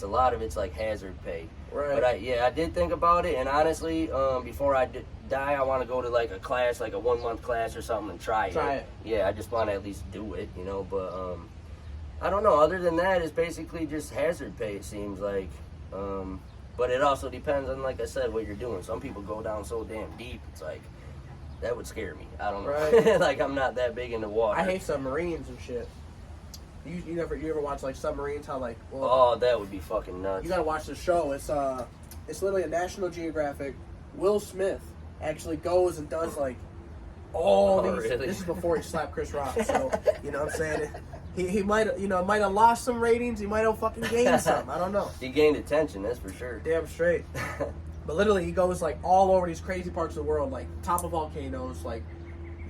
a lot of it's like hazard pay. Right. But I did think about it, and honestly, before I die, I want to go to like a class, like a 1 month class or something, and try it. Yeah, I just want to at least do it, you know. But I don't know. Other than that, it's basically just hazard pay. It seems like, but it also depends on, like I said, what you're doing. Some people go down so damn deep. It's like that would scare me. I don't know. Right. Like I'm not that big in the water. I hate submarines and shit. You ever watch like submarines? How like that would be fucking nuts. You gotta watch the show. It's literally a National Geographic. Will Smith actually goes and does like all these. Really? This is before he slapped Chris Rock. So you know what I'm saying. He might have lost some ratings. He might have fucking gained some. I don't know. He gained attention, that's for sure. Damn straight. But literally, he goes like all over these crazy parts of the world, like top of volcanoes, like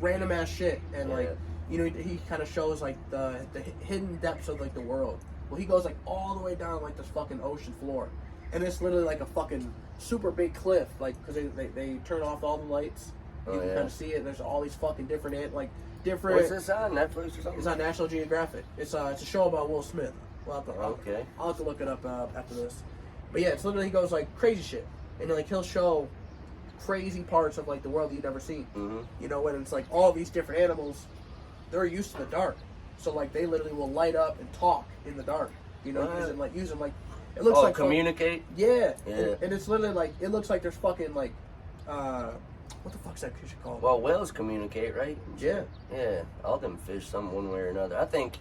random ass shit, and like. You know, he kind of shows like the hidden depths of like the world. Well, he goes like all the way down like this fucking ocean floor, and it's literally like a fucking super big cliff, like because they turn off all the lights. You can kind of see it. There's all these fucking different. What's this on Netflix or something? It's on National Geographic. It's a show about Will Smith. Okay. I'll have to look it up after this. But yeah, it's literally he goes like crazy shit, and like he'll show crazy parts of like the world that you've never seen. Mm-hmm. You know, when it's like all these different animals, they're used to the dark, so like they literally will light up and talk in the dark. You know, using like it looks like communicate. Yeah. Yeah. And it's literally like it looks like there's fucking like what the fuck's that fish called? Well, whales communicate, right? Yeah. Yeah. All them fish, some one way or another. I think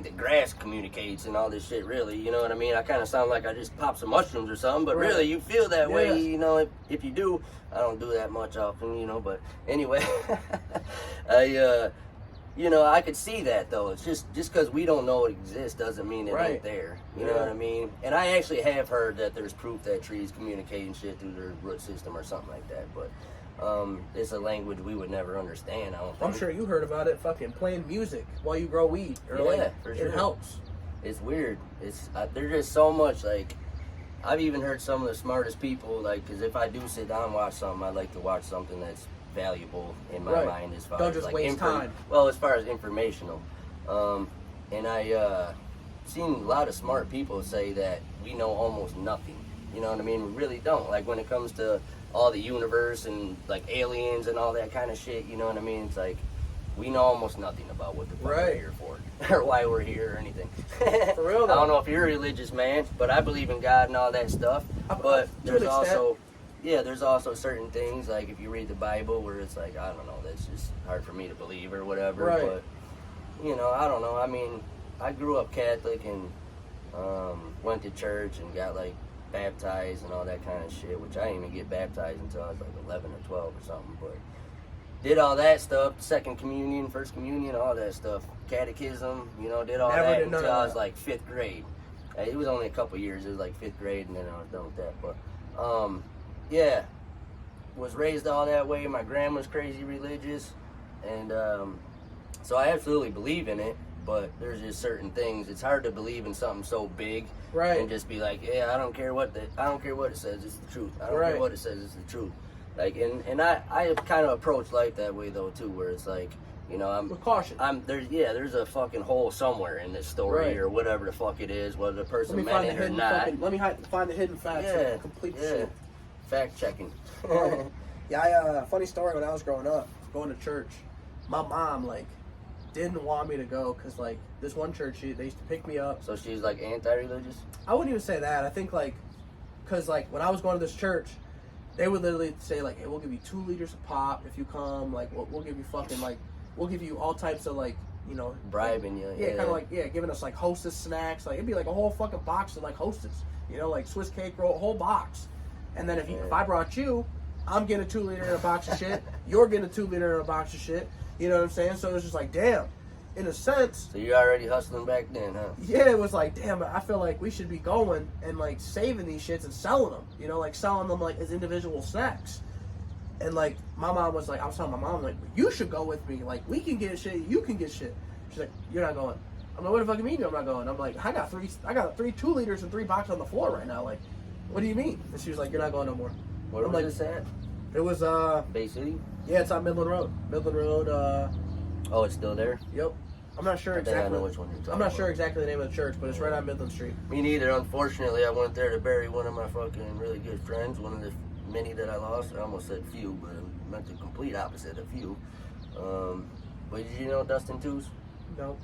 the grass communicates and all this shit, really. You know what I mean? I kind of sound like I just popped some mushrooms or something, but really, you feel that way, you know, if you do. I don't do that much often, you know, but anyway. You know, I could see that, though. It's just because we don't know it exists doesn't mean it ain't there. You know what I mean? And I actually have heard that there's proof that trees communicate and shit through their root system or something like that, but it's a language we would never understand, I don't think. I'm sure you heard about it, fucking playing music while you grow weed. Or for sure. It helps. It's weird. There's just so much, like, I've even heard some of the smartest people, like, because if I do sit down and watch something, I like to watch something that's valuable in my mind as far as, like, waste time. Well, as far as informational. And I seen a lot of smart people say that we know almost nothing. You know what I mean? We really don't. Like, when it comes to all the universe and like aliens and all that kind of shit, you know what I mean? It's like we know almost nothing about what the fuck we're here for or why we're here or anything. For real though. I don't know if you're a religious man, but I believe in God and all that stuff. But there's also certain things, like if you read the Bible, where it's like, I don't know, that's just hard for me to believe or whatever. But you know, I don't know. I mean, I grew up Catholic and went to church and got like baptized and all that kind of shit, which I didn't even get baptized until I was like 11 or 12 or something, but did all that stuff, second communion, first communion, all that stuff, catechism, you know, did all that until I was like 5th grade. It was only a couple years, it was like 5th grade and then I was done with that, but yeah, was raised all that way. My grandma's crazy religious, and so I absolutely believe in it. But there's just certain things. It's hard to believe in something so big, and just be like, yeah, I don't care what it says. It's the truth. I don't care what it says. It's the truth. Like, and I kind of approach life that way though too, where it's like, you know, I'm with caution. There's a fucking hole somewhere in this story or whatever the fuck it is, whether the person meant it or not. Let me find the hidden facts. Yeah, complete shit. Fact checking. Funny story. When I was growing up, going to church, my mom didn't want me to go because this one church, they used to pick me up. So she's like anti-religious? I wouldn't even say that. I think because when I was going to this church, they would literally say hey, we'll give you 2 liters of pop if you come. We'll give you fucking we'll give you all types of you know, bribing you. Yeah, kind of giving us Hostess snacks. It'd be a whole fucking box of Hostess. You know, Swiss cake roll, a whole box. And then if I brought you, I'm getting a 2 liter in a box of shit. You're getting a 2 liter in a box of shit. You know what I'm saying? So it was just damn, in a sense. So you're already hustling back then, huh? Yeah, it was damn, I feel like we should be going and saving these shits and selling them. You know, selling them as individual snacks. And my mom was I was telling my mom you should go with me. We can get shit, you can get shit. She's like, you're not going. I'm like, what the fuck you mean I'm not going? I'm like, I got 3 2 liters and 3 boxes on the floor right now. What do you mean? And she was like, you're not going no more. Where was this at? It was Bay City? Yeah, it's on Midland Road. Oh, it's still there? Yep. I'm not sure exactly. I know which one you're talking I'm not about. sure exactly the name of the church, but it's right on Midland Street. Me neither. Unfortunately, I went there to bury one of my fucking really good friends, one of the many that I lost. I almost said few, but I meant the complete opposite of few. But did you know Dustin Tooze? No.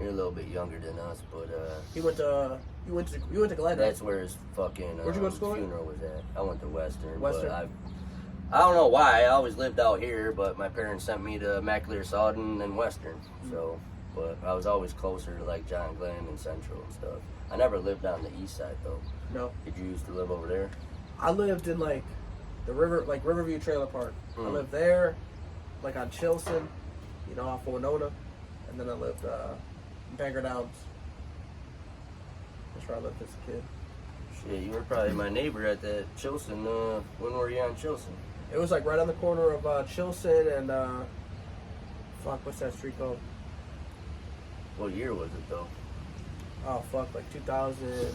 You're a little bit younger than us, but you went to Glen. That's where his fucking Where'd you go to school? Funeral was at. I went to Western. Western. But I don't know why. I always lived out here, but my parents sent me to McAleer Sodden and Western. So, but I was always closer to John Glenn and Central and stuff. I never lived on the east side though. No. Did you used to live over there? I lived in the Riverview Trailer Park. I lived there, on Chilson, you know, off of Winona, and then I lived in Bangor Downs. That's where I lived as a kid. Shit, you were probably my neighbor at that Chilson. When were you on Chilson? It was right on the corner of Chilson and what's that street called? What year was it though? Oh fuck, like 2000.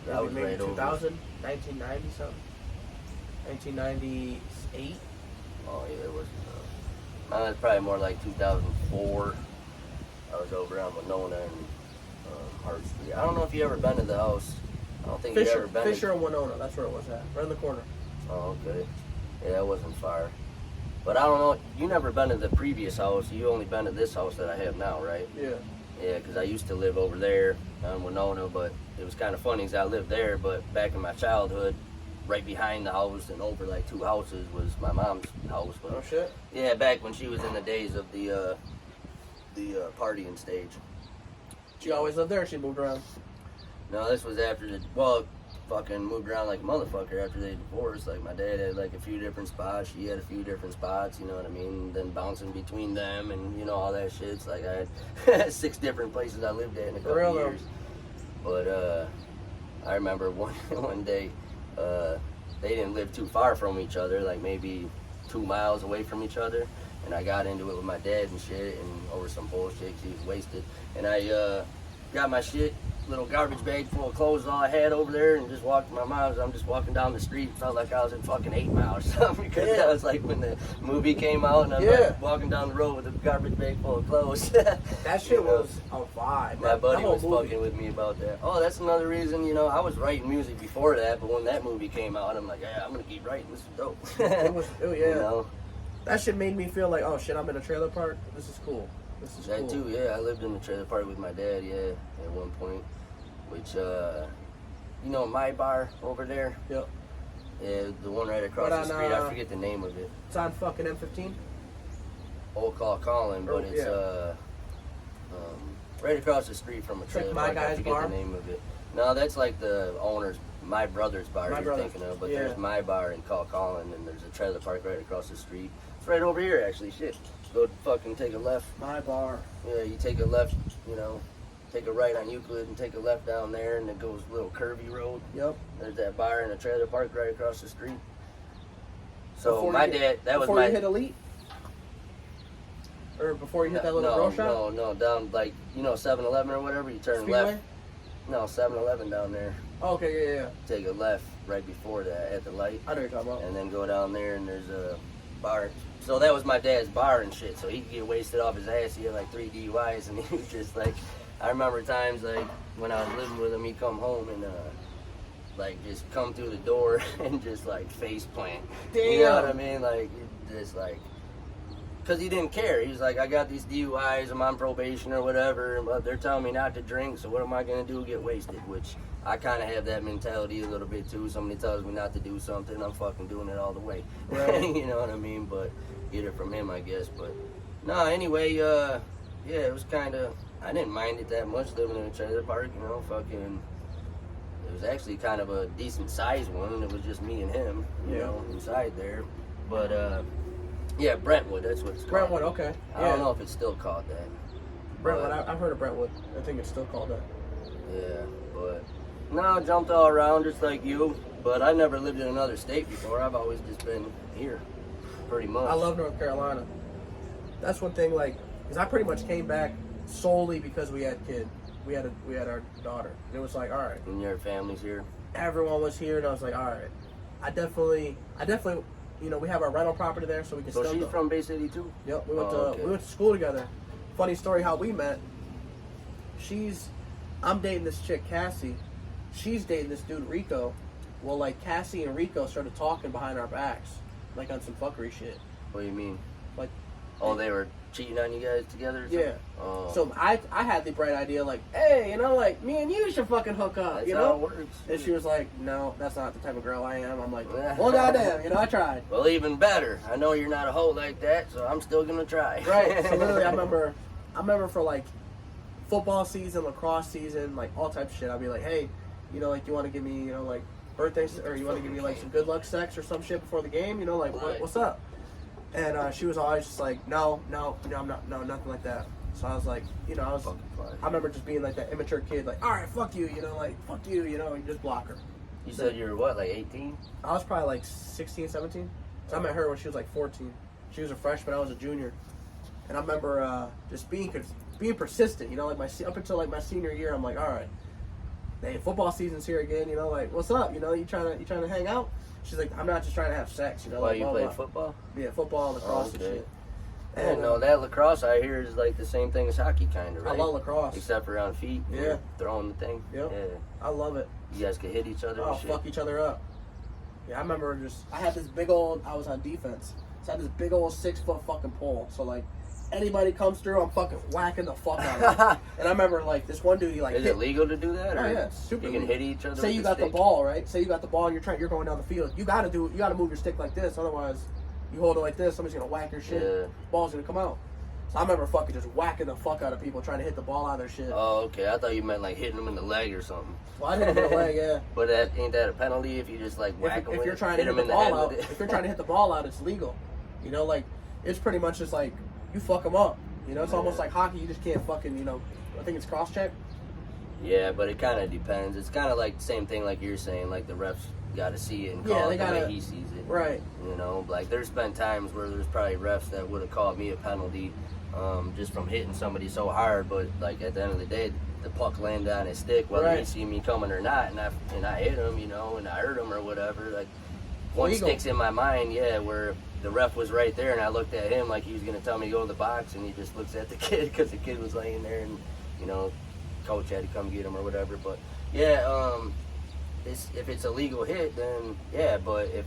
That was maybe right over. 2000, 1990 something. 1998. Oh yeah, it was. It's probably more like 2004. I was over on Winona and Hart Street. I don't know if you ever been to the house. I don't think you ever been. Fisher and Winona. That's where it was at. Right in the corner. Oh, okay. Yeah, that wasn't far. But I don't know. You never been to the previous house. You only been to this house that I have now, right? Yeah. Yeah, because I used to live over there in Winona, but it was kind of funny because I lived there, but back in my childhood, right behind the house and over like 2 houses was my mom's house. But, Oh shit. yeah, back when she was in the days of the partying stage. She always lived there. Or she moved around. No, this was after fucking moved around like a motherfucker after they divorced. Like my dad had like a few different spots, she had a few different spots, you know what I mean? Then bouncing between them and you know all that shit. It's like I had 6 different places I lived at in a couple real, years. But I remember one day they didn't live too far from each other, like maybe 2 miles away from each other. And I got into it with my dad and shit, and over some bullshit, he was wasted. And I got my shit, little garbage bag full of clothes, all I had over there, and just walked to my mom's. I'm just walking down the street, felt like I was in fucking 8 Mile or something, because that was like when the movie came out, and I was like walking down the road with a garbage bag full of clothes. That shit was a vibe. My buddy was fucking with me about that. Oh, that's another reason, you know, I was writing music before that, but when that movie came out, I'm like, yeah, I'm gonna keep writing, this is dope. Yeah. You know? That shit made me feel like, oh shit, I'm in a trailer park. This is cool. This is That cool. too, yeah. I lived in the trailer park with my dad, yeah, at one point. Which, you know, my bar over there? Yep. Yeah, the one right across the street. I forget the name of it. It's on fucking M15. Old Call Calling, but it's right across the street from a trailer My park. I Guy's forget Bar? the name of it. No, that's like the owner's, my brother's bar you're thinking of. But there's my bar in Call Calling, and there's a trailer park right across the street. It's right over here, actually. Shit. Go fucking take a left. My bar. Yeah, you take a left, you know, take a right on Euclid and take a left down there, and it goes a little curvy road. Yep. There's that bar and a trailer park right across the street. So Before my you dad, that was before my. you hit Elite? Or before you hit that little grow shop? No, down like, you know, 7-Eleven or whatever, you turn Speedway? left. No, 7-Eleven down there. Oh, okay, yeah. Take a left right before that at the light. I know what you're talking about. And then go down there and there's a bar. So that was my dad's bar and shit. So he could get wasted off his ass. He had like 3 DUIs and he was just like, I remember times like when I was living with him, he'd come home and like just come through the door and just like face plant. Damn. You know what I mean? Like just like, because he didn't care. He was like, I got these DUIs, I'm on probation or whatever, but they're telling me not to drink, so what am I going to do? Get wasted, which I kind of have that mentality a little bit too. Somebody tells me not to do something, I'm fucking doing it all the way. Right. You know what I mean? But get it from him, I guess. But no, anyway, yeah, it was kind of, I didn't mind it that much living in a trailer park, you know, fucking. It was actually kind of a decent sized one, and it was just me and him, you know, inside there. But, yeah, Brentwood, that's what it's called. Brentwood, okay. I don't know if it's still called that. Brentwood, I've heard of Brentwood. I think it's still called that. Yeah, but no, I jumped all around just like you, but I never lived in another state before. I've always just been here, pretty much. I love North Carolina. That's one thing, like, because I pretty much came back solely because we had kids. We had our daughter. It was like, all right. And your family's here? Everyone was here, and I was like, all right. I definitely, you know, we have our rental property there, so we can So still she's go. from Bay City too? Yep, we went to school together. Funny story how we met. I'm dating this chick, Cassie. She's dating this dude, Rico. Well, like, Cassie and Rico started talking behind our backs, like on some fuckery shit. What do you mean? Like, oh, they were cheating on you guys together or something? yeah. Oh. So I had the bright idea, like, hey, you know, like, me and you should fucking hook up, That's you how know? it works. And she was like, no, that's not the type of girl I am. I'm like, well, goddamn, you know, I tried. Well, even better. I know you're not a hoe like that, so I'm still gonna try. Right. So literally, I remember for like football season, lacrosse season, like all types of shit. I'd be like, hey, you know, like, you want to give me, you know, like birthdays, or you want to give me like some good luck sex or some shit before the game, you know, like what's up? And she was always just like, no, I'm not, no, nothing like that. So I was like, you know, I remember just being like that immature kid, like, all right, fuck you, you know, like, fuck you, you know, and just block her. You said you were what, like 18? I was probably like 16, 17. So I met her when she was like 14. She was a freshman, I was a junior. And I remember just being being persistent. You know, like up until like my senior year, I'm like, all right, hey, football season's here again. You know, like what's up? You know, you trying to hang out? She's like, I'm not just trying to have sex. You know, Why like, you play football? Yeah, football, lacrosse, and shit. I didn't know that lacrosse I hear is like the same thing as hockey, kind of, right? I love lacrosse. Except for on feet. Yeah. Throwing the thing. Yep. Yeah. I love it. You guys can hit each other Oh, and shit. fuck each other up. Yeah, I remember I had this big old, I was on defense, so I had this big old 6 foot fucking pole. So like, anybody comes through, I'm fucking whacking the fuck out of them. And I remember like this one dude, he like Is it legal to do that? Or oh yeah, super. You can hit each other. Say you got the ball, right? Say you got the ball and you're going down the field. You gotta move your stick like this, otherwise you hold it like this, somebody's gonna whack your shit. Yeah. Ball's gonna come out. So I remember fucking just whacking the fuck out of people trying to hit the ball out of their shit. Oh, okay. I thought you meant like hitting them in the leg or something. Well, I didn't hit the leg, yeah. But ain't that a penalty if you just like whack them If with you're it? trying to hit the in the ball head out, with it? if you're trying to hit the ball out, it's legal. You know, like it's pretty much just like you fuck them up. You know, it's almost like hockey. You just can't fucking, you know. I think it's cross check. Yeah, but it kind of depends. It's kind of like the same thing like you're saying. Like the refs got to see it and call it the way he sees it. Right. You know, like there's been times where there's probably refs that would have called me a penalty just from hitting somebody so hard, but like at the end of the day, the puck landed on his stick, whether he see me coming or not, and I hit him, you know, and I hurt him or whatever. Like one sticks in my mind, yeah, where the ref was right there, and I looked at him like he was gonna tell me to go to the box, and he just looks at the kid because the kid was laying there, and you know, coach had to come get him or whatever. But yeah, if it's a legal hit, then yeah. But if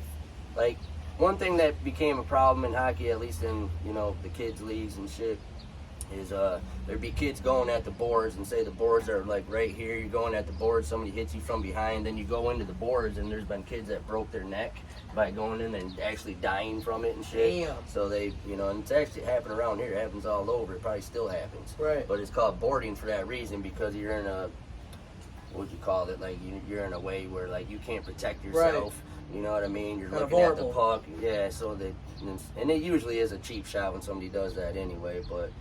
like one thing that became a problem in hockey, at least in, you know, the kids leagues and shit, is there'd be kids going at the boards, and say the boards are like right here, you're going at the boards, somebody hits you from behind, then you go into the boards, and there's been kids that broke their neck by going in and actually dying from it and shit. Damn. So they, you know, and it's actually happening around here, it happens all over, it probably still happens. Right. But it's called boarding for that reason, because you're in a, what would you call it, like you're in a way where like you can't protect yourself. Right. You know what I mean? You're kind looking at the puck. Yeah, so and it usually is a cheap shot when somebody does that anyway, but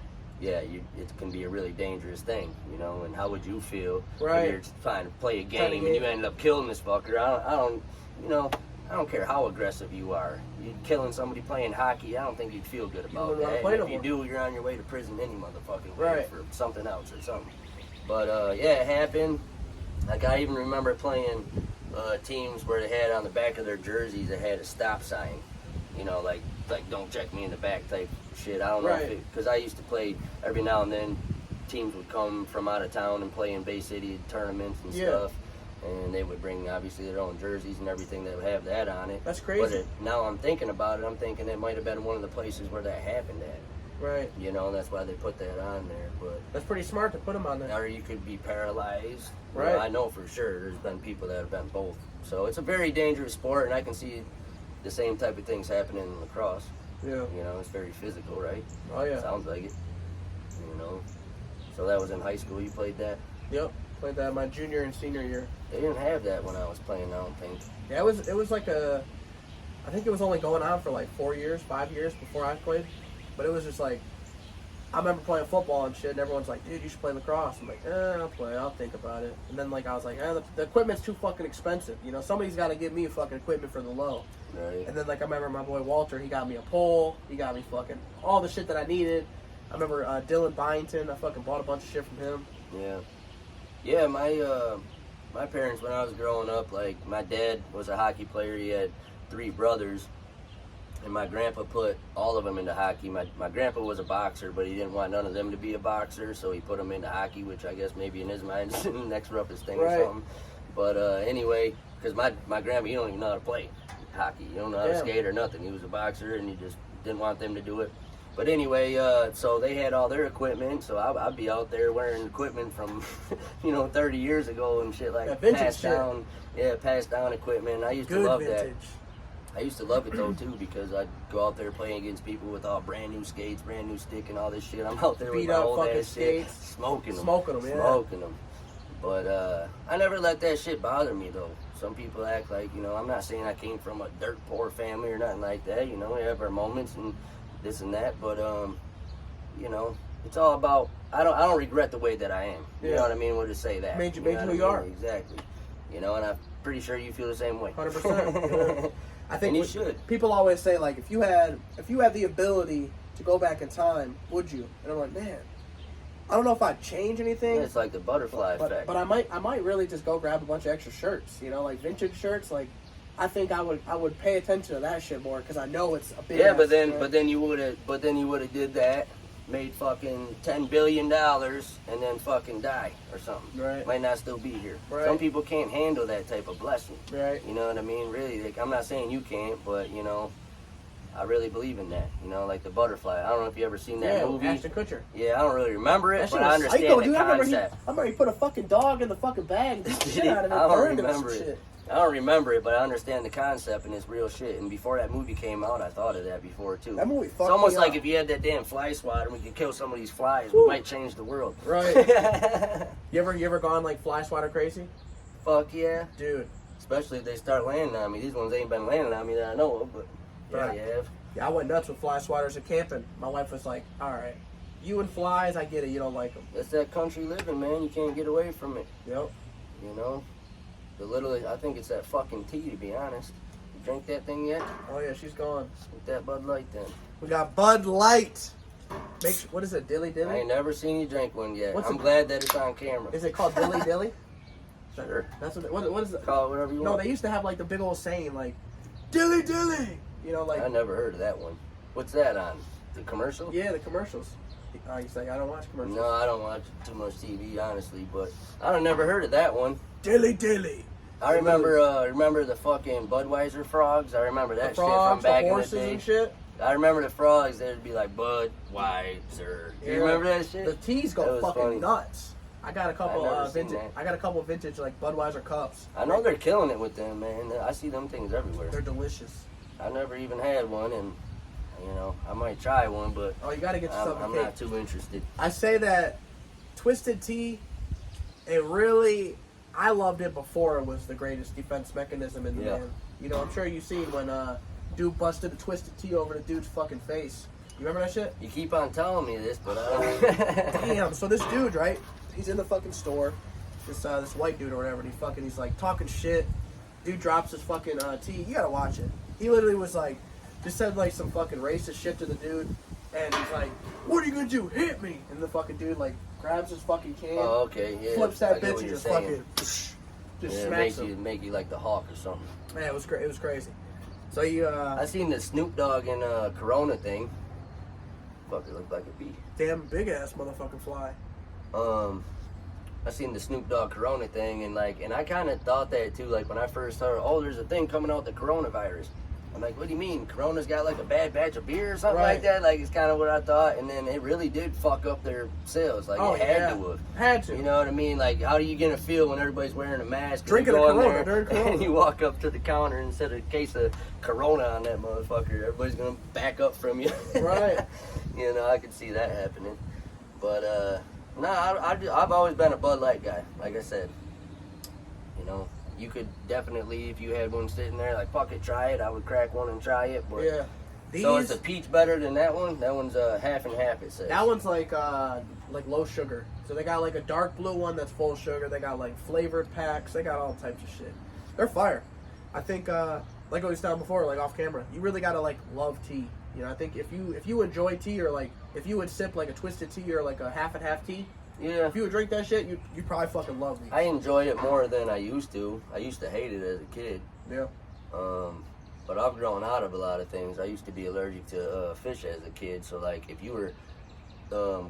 yeah, it can be a really dangerous thing, you know, and how would you feel if you're trying to play a game and you end up killing this fucker? I don't, you know, I don't care how aggressive you are. You're killing somebody playing hockey, I don't think you'd feel good about that. And if you do, you're on your way to prison any motherfucking way for something else or something. But yeah, it happened. Like I even remember playing teams where they had on the back of their jerseys, they had a stop sign, you know, like don't check me in the back type shit. I don't know because I used to play every now and then. Teams would come from out of town and play in Bay City tournaments and stuff, and they would bring obviously their own jerseys and everything that would have that on it. That's crazy. But now I'm thinking about it, I'm thinking it might have been one of the places where that happened at. Right. You know, that's why they put that on there. But that's pretty smart to put them on there. Or you could be paralyzed. Right. You know, I know for sure there's been people that have been both. So it's a very dangerous sport, and I can see the same type of things happening in lacrosse. Yeah. You know, it's very physical, right? Oh, yeah. Sounds like it. You know. So that was in high school, you played that? Yep. Played that my junior and senior year. They didn't have that when I was playing, I don't think. Yeah, it was like I think it was only going on for like 4 years, 5 years before I played. But it was just like, I remember playing football and shit, and everyone's like, dude, you should play lacrosse. I'm like, I'll think about it. And then like I was like, the equipment's too fucking expensive. You know, somebody's got to give me fucking equipment for the low. Right. And then like I remember my boy Walter, he got me a pole, he got me fucking all the shit that I needed. I remember Dylan Byington, I fucking bought a bunch of shit from him. Yeah. Yeah, my parents, when I was growing up, like my dad was a hockey player. He had 3 brothers. And my grandpa put all of them into hockey. My grandpa was a boxer, but he didn't want none of them to be a boxer, so he put them into hockey, which I guess maybe in his mind is the next roughest thing or something. But anyway, because my grandpa, he don't even know how to play hockey. He don't know how to skate or nothing. He was a boxer, and he just didn't want them to do it. But anyway, so they had all their equipment, so I'd be out there wearing equipment from, 30 years ago and shit, like passed down equipment. I used to love that. I used to love it though too, because I'd go out there playing against people with all brand new skates, brand new stick, and all this shit. I'm out there with my old ass shit, smoking them. But I never let that shit bother me though. Some people act like, I'm not saying I came from a dirt poor family or nothing like that. We have our moments and this and that, but it's all about. I don't regret the way that I am. You know what I mean? We'll just say that. Made you who you are. Exactly. And I'm pretty sure you feel the same way. 100%. I think you should. People always say, like, if you had the ability to go back in time, would you? And I'm like, man, I don't know if I'd change anything. Yeah, it's like the butterfly effect. But I might really just go grab a bunch of extra shirts. You know, like vintage shirts. Like, I think I would pay attention to that shit more because I know it's a big. Yeah, but then you would have did that, made fucking $10 billion, and then fucking die or something. Right. Might not still be here. Right. Some people can't handle that type of blessing. Right. You know what I mean? Really, like, I'm not saying you can't, but you know, I really believe in that. You know, like the butterfly. I don't know if you ever seen that movie. Ashton Kutcher. Yeah, I don't really remember it, That but shit I was understand psycho, the dude. concept. I remember he put a fucking dog in the fucking bag and beat the shit out of it. I don't burned him and remember some it. shit. I don't remember it, but I understand the concept and it's real shit. And before that movie came out, I thought of that before too. That movie fucked It's almost me like up. if you had that damn fly swatter and we could kill some of these flies, Woo. we might change the world. Right. You ever gone like fly swatter crazy? Fuck yeah. Dude. Especially if they start landing on me. These ones ain't been landing on me that I know of, but probably have. Yeah, I went nuts with fly swatters at camping. My wife was like, all right, you and flies, I get it, you don't like them. It's that country living, man. You can't get away from it. Yep. You know? I think it's that fucking tea, to be honest. You drink that thing yet? Oh yeah, she's gone. With that Bud Light then. We got Bud Light. What is it, Dilly I Dilly? ain't never seen you drink one yet. What's I'm it- glad that it's on camera. Is it called Dilly Dilly? Sure. That's what is it? Call it whatever you No, want. they used to have like the big old saying like, Dilly Dilly. You know, like I never heard of that one. What's that on? The commercial? yeah, the commercials. He's like, I don't watch commercials. No, I don't watch too much TV, honestly, but I don't never heard of that one. Dilly Dilly. I remember the fucking Budweiser frogs. I remember that The frogs, shit from back the in the horses day. and shit. I remember the frogs. They'd be like Budweiser. Yeah. You remember that shit? The teas That go was fucking funny. nuts. I got a couple I've never seen vintage. that. I got a couple vintage like Budweiser cups. I know they're killing it with them, man. I see them things everywhere. They're delicious. I never even had one, and you know, I might try one, but Oh, you got to get yourself I'm a cake. not too interested. I say that Twisted Tea, it really, I loved it before it was the greatest defense mechanism in the Yeah. band. You know, I'm sure you've seen when dude busted a Twisted Tea over the dude's fucking face. You remember that shit? You keep on telling me this, but I don't. Damn. So this dude, right? He's in the fucking store. This white dude or whatever. And he's like talking shit. Dude drops his fucking tea. You gotta watch it. He literally was like, just said like some fucking racist shit to the dude, and he's like, "What are you gonna do? Hit me!" And the fucking dude like grabs his fucking can, Oh, okay, yeah. flips I that get bitch, what and you're just saying. fucking just Yeah, smacks him. make you like the Hawk or something. Man, it was crazy. So you I seen the Snoop Dogg and Corona thing. Fuck, it looked like a bee. damn big ass motherfucking fly. I seen the Snoop Dogg Corona thing, and I kind of thought that too. Like when I first heard, oh, there's a thing coming out, the coronavirus. I'm like, what do you mean? Corona's got like a bad batch of beer or something Right. like that? Like it's kind of what I thought, and then it really did fuck up their sales. Like Oh it had yeah, to have. had to. You know what I mean? Like, how are you gonna feel when everybody's wearing a mask? and Drinking you a go in Corona there during Corona. And you walk up to the counter and set a case of Corona on that motherfucker. Everybody's gonna back up from you. Right. You know, I could see that happening. But, no, I've always been a Bud Light guy, like I said. You know, you could definitely, if you had one sitting there, like, fuck it, try it. I would crack one and try it. But, Yeah. so is the peach better than that one? That one's half and half, it says. That one's like low sugar. So they got like a dark blue one that's full sugar. They got like flavored packs. They got all types of shit. They're fire. I think like I was telling before, like off camera, you really gotta like love tea. You know, I think if you enjoy tea, or like if you would sip like a twisted tea or like a half and half tea, Yeah. if you would drink that shit, you probably fucking love these. I enjoyed it more than I used to. I used to hate it as a kid. Yeah. But I've grown out of a lot of things. I used to be allergic to fish as a kid. So, like, if you were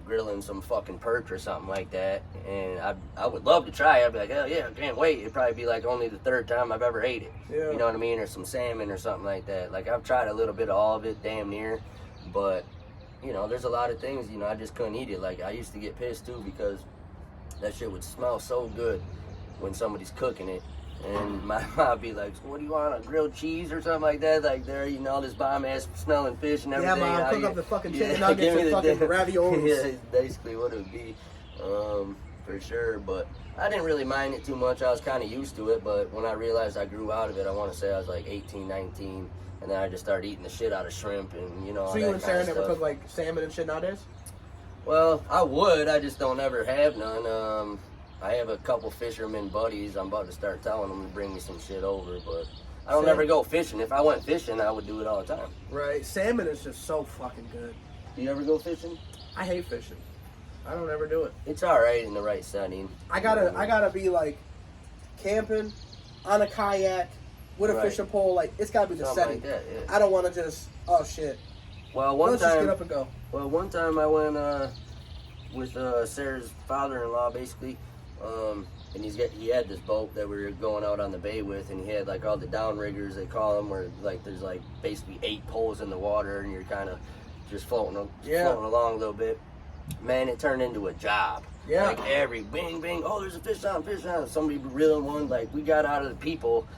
grilling some fucking perch or something like that, and I would love to try it. I'd be like, hell yeah, I can't wait. It'd probably be like only the third time I've ever ate it. Yeah. You know what I mean? Or some salmon or something like that. Like, I've tried a little bit of all of it, damn near. But, you know, there's a lot of things, you know, I just couldn't eat it. Like, I used to get pissed, too, because that shit would smell so good when somebody's cooking it. And my mom would be like, so what do you want, a grilled cheese or something like that? Like, there, you know, this bomb-ass smelling fish and everything. Yeah, Mom, How cook you- up the fucking Yeah, chicken nuggets give me and the fucking damn- raviolis. Yeah, it's basically what it would be, for sure. But I didn't really mind it too much. I was kind of used to it. But when I realized I grew out of it, I want to say I was like 18, 19. And then I just started eating the shit out of shrimp and, you know, all So you that and kind Sarah of never stuff. cook like salmon and shit nowadays? Well, I would. I just don't ever have none. I have a couple fishermen buddies. I'm about to start telling them to bring me some shit over, but I don't Same. ever go fishing. If I went fishing, I would do it all the time. Right. Salmon is just so fucking good. Do you ever go fishing? I hate fishing. I don't ever do it. It's all right in the right setting. I gotta be like camping on a kayak with a Right. fishing pole. Like it's gotta be the Something setting. like that, yeah. I don't want to just shit. Well, Let's just get up and go. Well, one time I went with Sarah's father-in-law, basically, and he had this boat that we were going out on the bay with, and he had like all the downriggers, they call them, where like there's like basically 8 poles in the water, and you're kind of just floating along a little bit. Man, it turned into a job. Yeah. Like every bing, bing, oh, there's a fish on. Somebody reeling one. Like, we got out of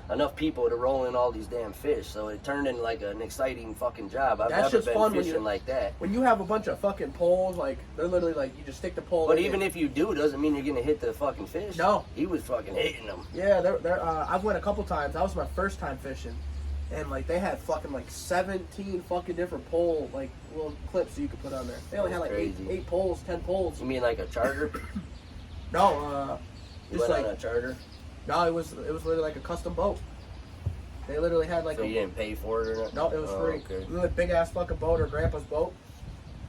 enough people to roll in all these damn fish. So it turned into like an exciting fucking job. I've That's never just been fun fishing like that. When you have a bunch of fucking poles, like, they're literally like, you just stick the pole But in even it. if you do, doesn't mean you're going to hit the fucking fish. No. He was fucking hitting them. Yeah, I've went a couple times. That was my first time fishing. And, like, they had fucking, like, 17 fucking different pole, like, little clips that you could put on there. They only had, like, Crazy. 8 poles, 10 poles. You mean like a charter? No, You just went like, on a charter? no, it was literally like a custom boat. They literally had, like, So you didn't pay for it or not? no, it was free. Okay. Really big-ass fucking boat, or grandpa's boat.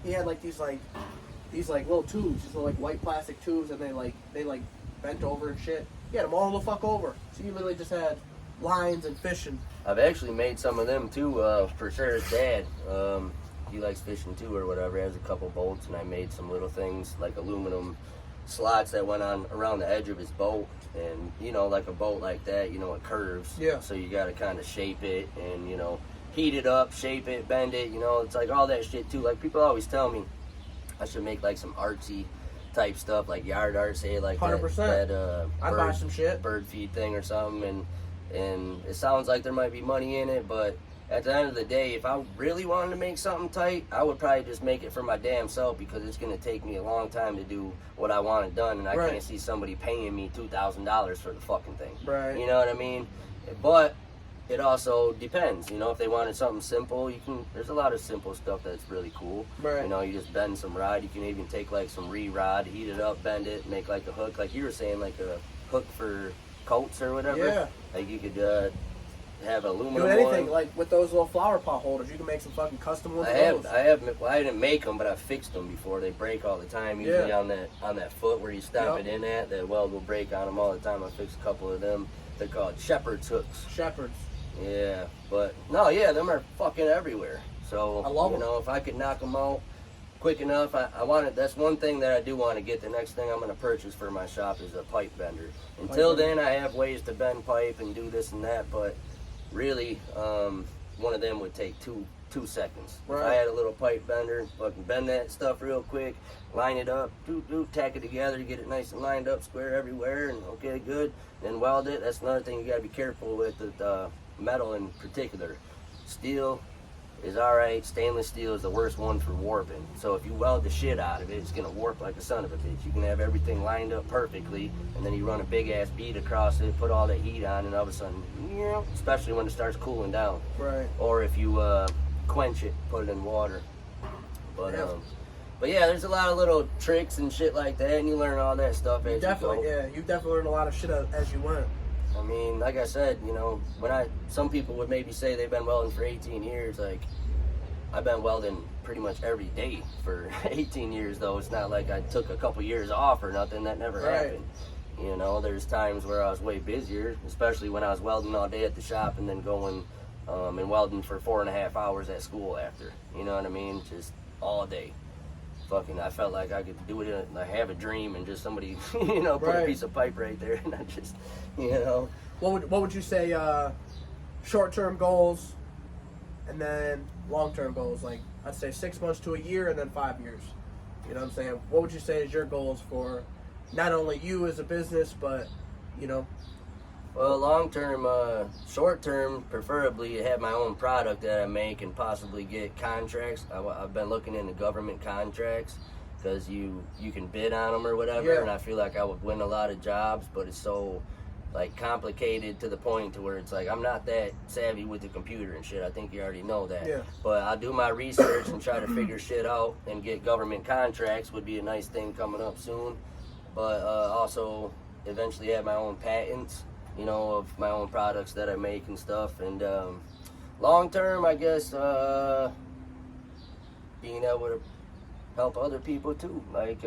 He had, like, these little tubes, these little, like, white plastic tubes, and they bent over and shit. He had them all the fuck over. So you literally just had lines and fishing. I've actually made some of them too for Sarah's dad. He likes fishing too or whatever. He has a couple bolts, and I made some little things like aluminum slots that went on around the edge of his boat. And you know, like a boat like that, you know, it curves. Yeah. So you got to kind of shape it and, you know, heat it up, shape it, bend it. You know, it's like all that shit too. Like, people always tell me I should make like some artsy type stuff, like yard art, say like 100%. that I'd buy some shit. bird feed thing or something. And it sounds like there might be money in it, but at the end of the day, if I really wanted to make something tight, I would probably just make it for my damn self, because it's going to take me a long time to do what I want it done, and I Right. can't see somebody paying me $2,000 for the fucking thing. Right. You know what I mean? But it also depends. You know, if they wanted something simple, there's a lot of simple stuff that's really cool. Right. You know, you just bend some rod. You can even take like some rod, heat it up, bend it, make like a hook, like you were saying, like a hook for coats or whatever. Yeah. Like you could have aluminum Do anything, one. like with those little flower pot holders, you can make some fucking custom ones. I didn't make them, but I fixed them before. They break all the time. Usually Yeah. on that foot where you stomp it in at, the weld will break on them all the time. I fixed a couple of them. They're called shepherd's hooks. Shepherds. Yeah, but no, yeah, them are fucking everywhere. So I love you them. know, if I could knock them out quick enough, I want it. That's one thing that I do want to get. The next thing I'm going to purchase for my shop is a pipe bender. Until then, I have ways to bend pipe and do this and that, but really, one of them would take two seconds. If I Right. had a little pipe bender, fucking bend that stuff real quick, line it up, tack it together, get it nice and lined up, square everywhere, and okay, good. Then weld it. That's another thing you got to be careful with metal in particular. Steel is alright. Stainless steel is the worst one for warping. So if you weld the shit out of it, it's gonna warp like a son of a bitch. You can have everything lined up perfectly, and then you run a big ass bead across it, put all that heat on, and all of a sudden, especially when it starts cooling down. Right. Or if you quench it, put it in water. But Yeah. but yeah, there's a lot of little tricks and shit like that, and you learn all that stuff as Definitely, you go. yeah. You definitely learned a lot of shit as you went. I mean, like I said, you know, some people would maybe say they've been welding for 18 years. Like, I've been welding pretty much every day for 18 years, though. It's not like I took a couple years off or nothing. That never Right. happened. You know, there's times where I was way busier, especially when I was welding all day at the shop and then going and welding for 4.5 hours at school after. You know what I mean? Just all day. Fucking, I felt like I could do it. I have a dream, and just somebody, put a Right. piece of pipe right there, and I just, What would you say short-term goals and then long-term goals? Like, I'd say 6 months to a year and then 5 years. You know what I'm saying? What would you say is your goals for not only you as a business, but, Well, long term, short term, preferably have my own product that I make and possibly get contracts. I've been looking into government contracts because you can bid on them or whatever, Yeah. and I feel like I would win a lot of jobs, but it's so like complicated to the point to where it's like I'm not that savvy with the computer and shit. I think you already know that. Yeah. But I'll do my research and try to figure shit out and get government contracts would be a nice thing coming up soon. But also eventually have my own patents, of my own products that I make and stuff. And long term, I guess being able to help other people too. Like,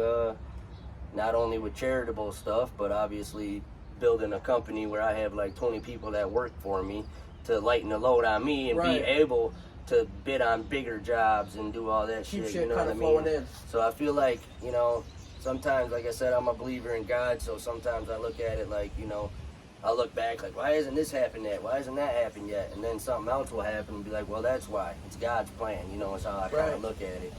not only with charitable stuff, but obviously building a company where I have like 20 people that work for me to lighten the load on me and Right. be able to bid on bigger jobs and do all that Keep shit. shit You know kind what of I flowing mean? in. So I feel like, you know, sometimes, like I said, I'm a believer in God, so sometimes I look at it like, you know, I look back like, why hasn't this happened yet? Why hasn't that happened yet? And then something else will happen and be like, well, that's why. It's God's plan. You know, it's how I kind Right. of look at it.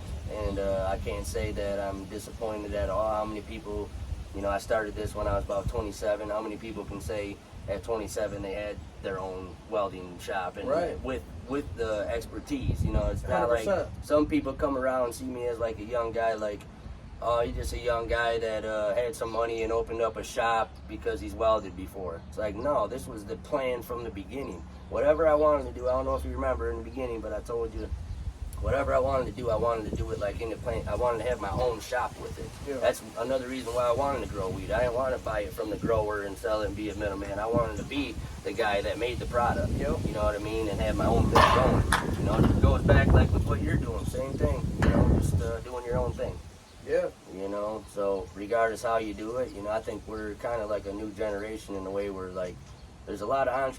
And I can't say that I'm disappointed at all. How many people, you know, I started this when I was about 27. How many people can say at 27 they had their own welding shop and Right. with the expertise? You know, it's not 100%. like some people come around and see me as like a young guy, like, oh, he's just a young guy that had some money and opened up a shop because he's welded before. It's like, no, this was the plan from the beginning. Whatever I wanted to do, I don't know if you remember in the beginning, but I told you, whatever I wanted to do it like in the plan. I wanted to have my own shop with it. Yeah. That's another reason why I wanted to grow weed. I didn't want to buy it from the grower and sell it and be a middleman. I wanted to be the guy that made the product. Yep. You know what I mean? And have my own thing going. You know, it goes back like with what you're doing. Same thing. You know, just doing your own thing. Yeah. You know, so regardless how you do it, you know, I think we're kind of like a new generation in the way we're like, there's a lot of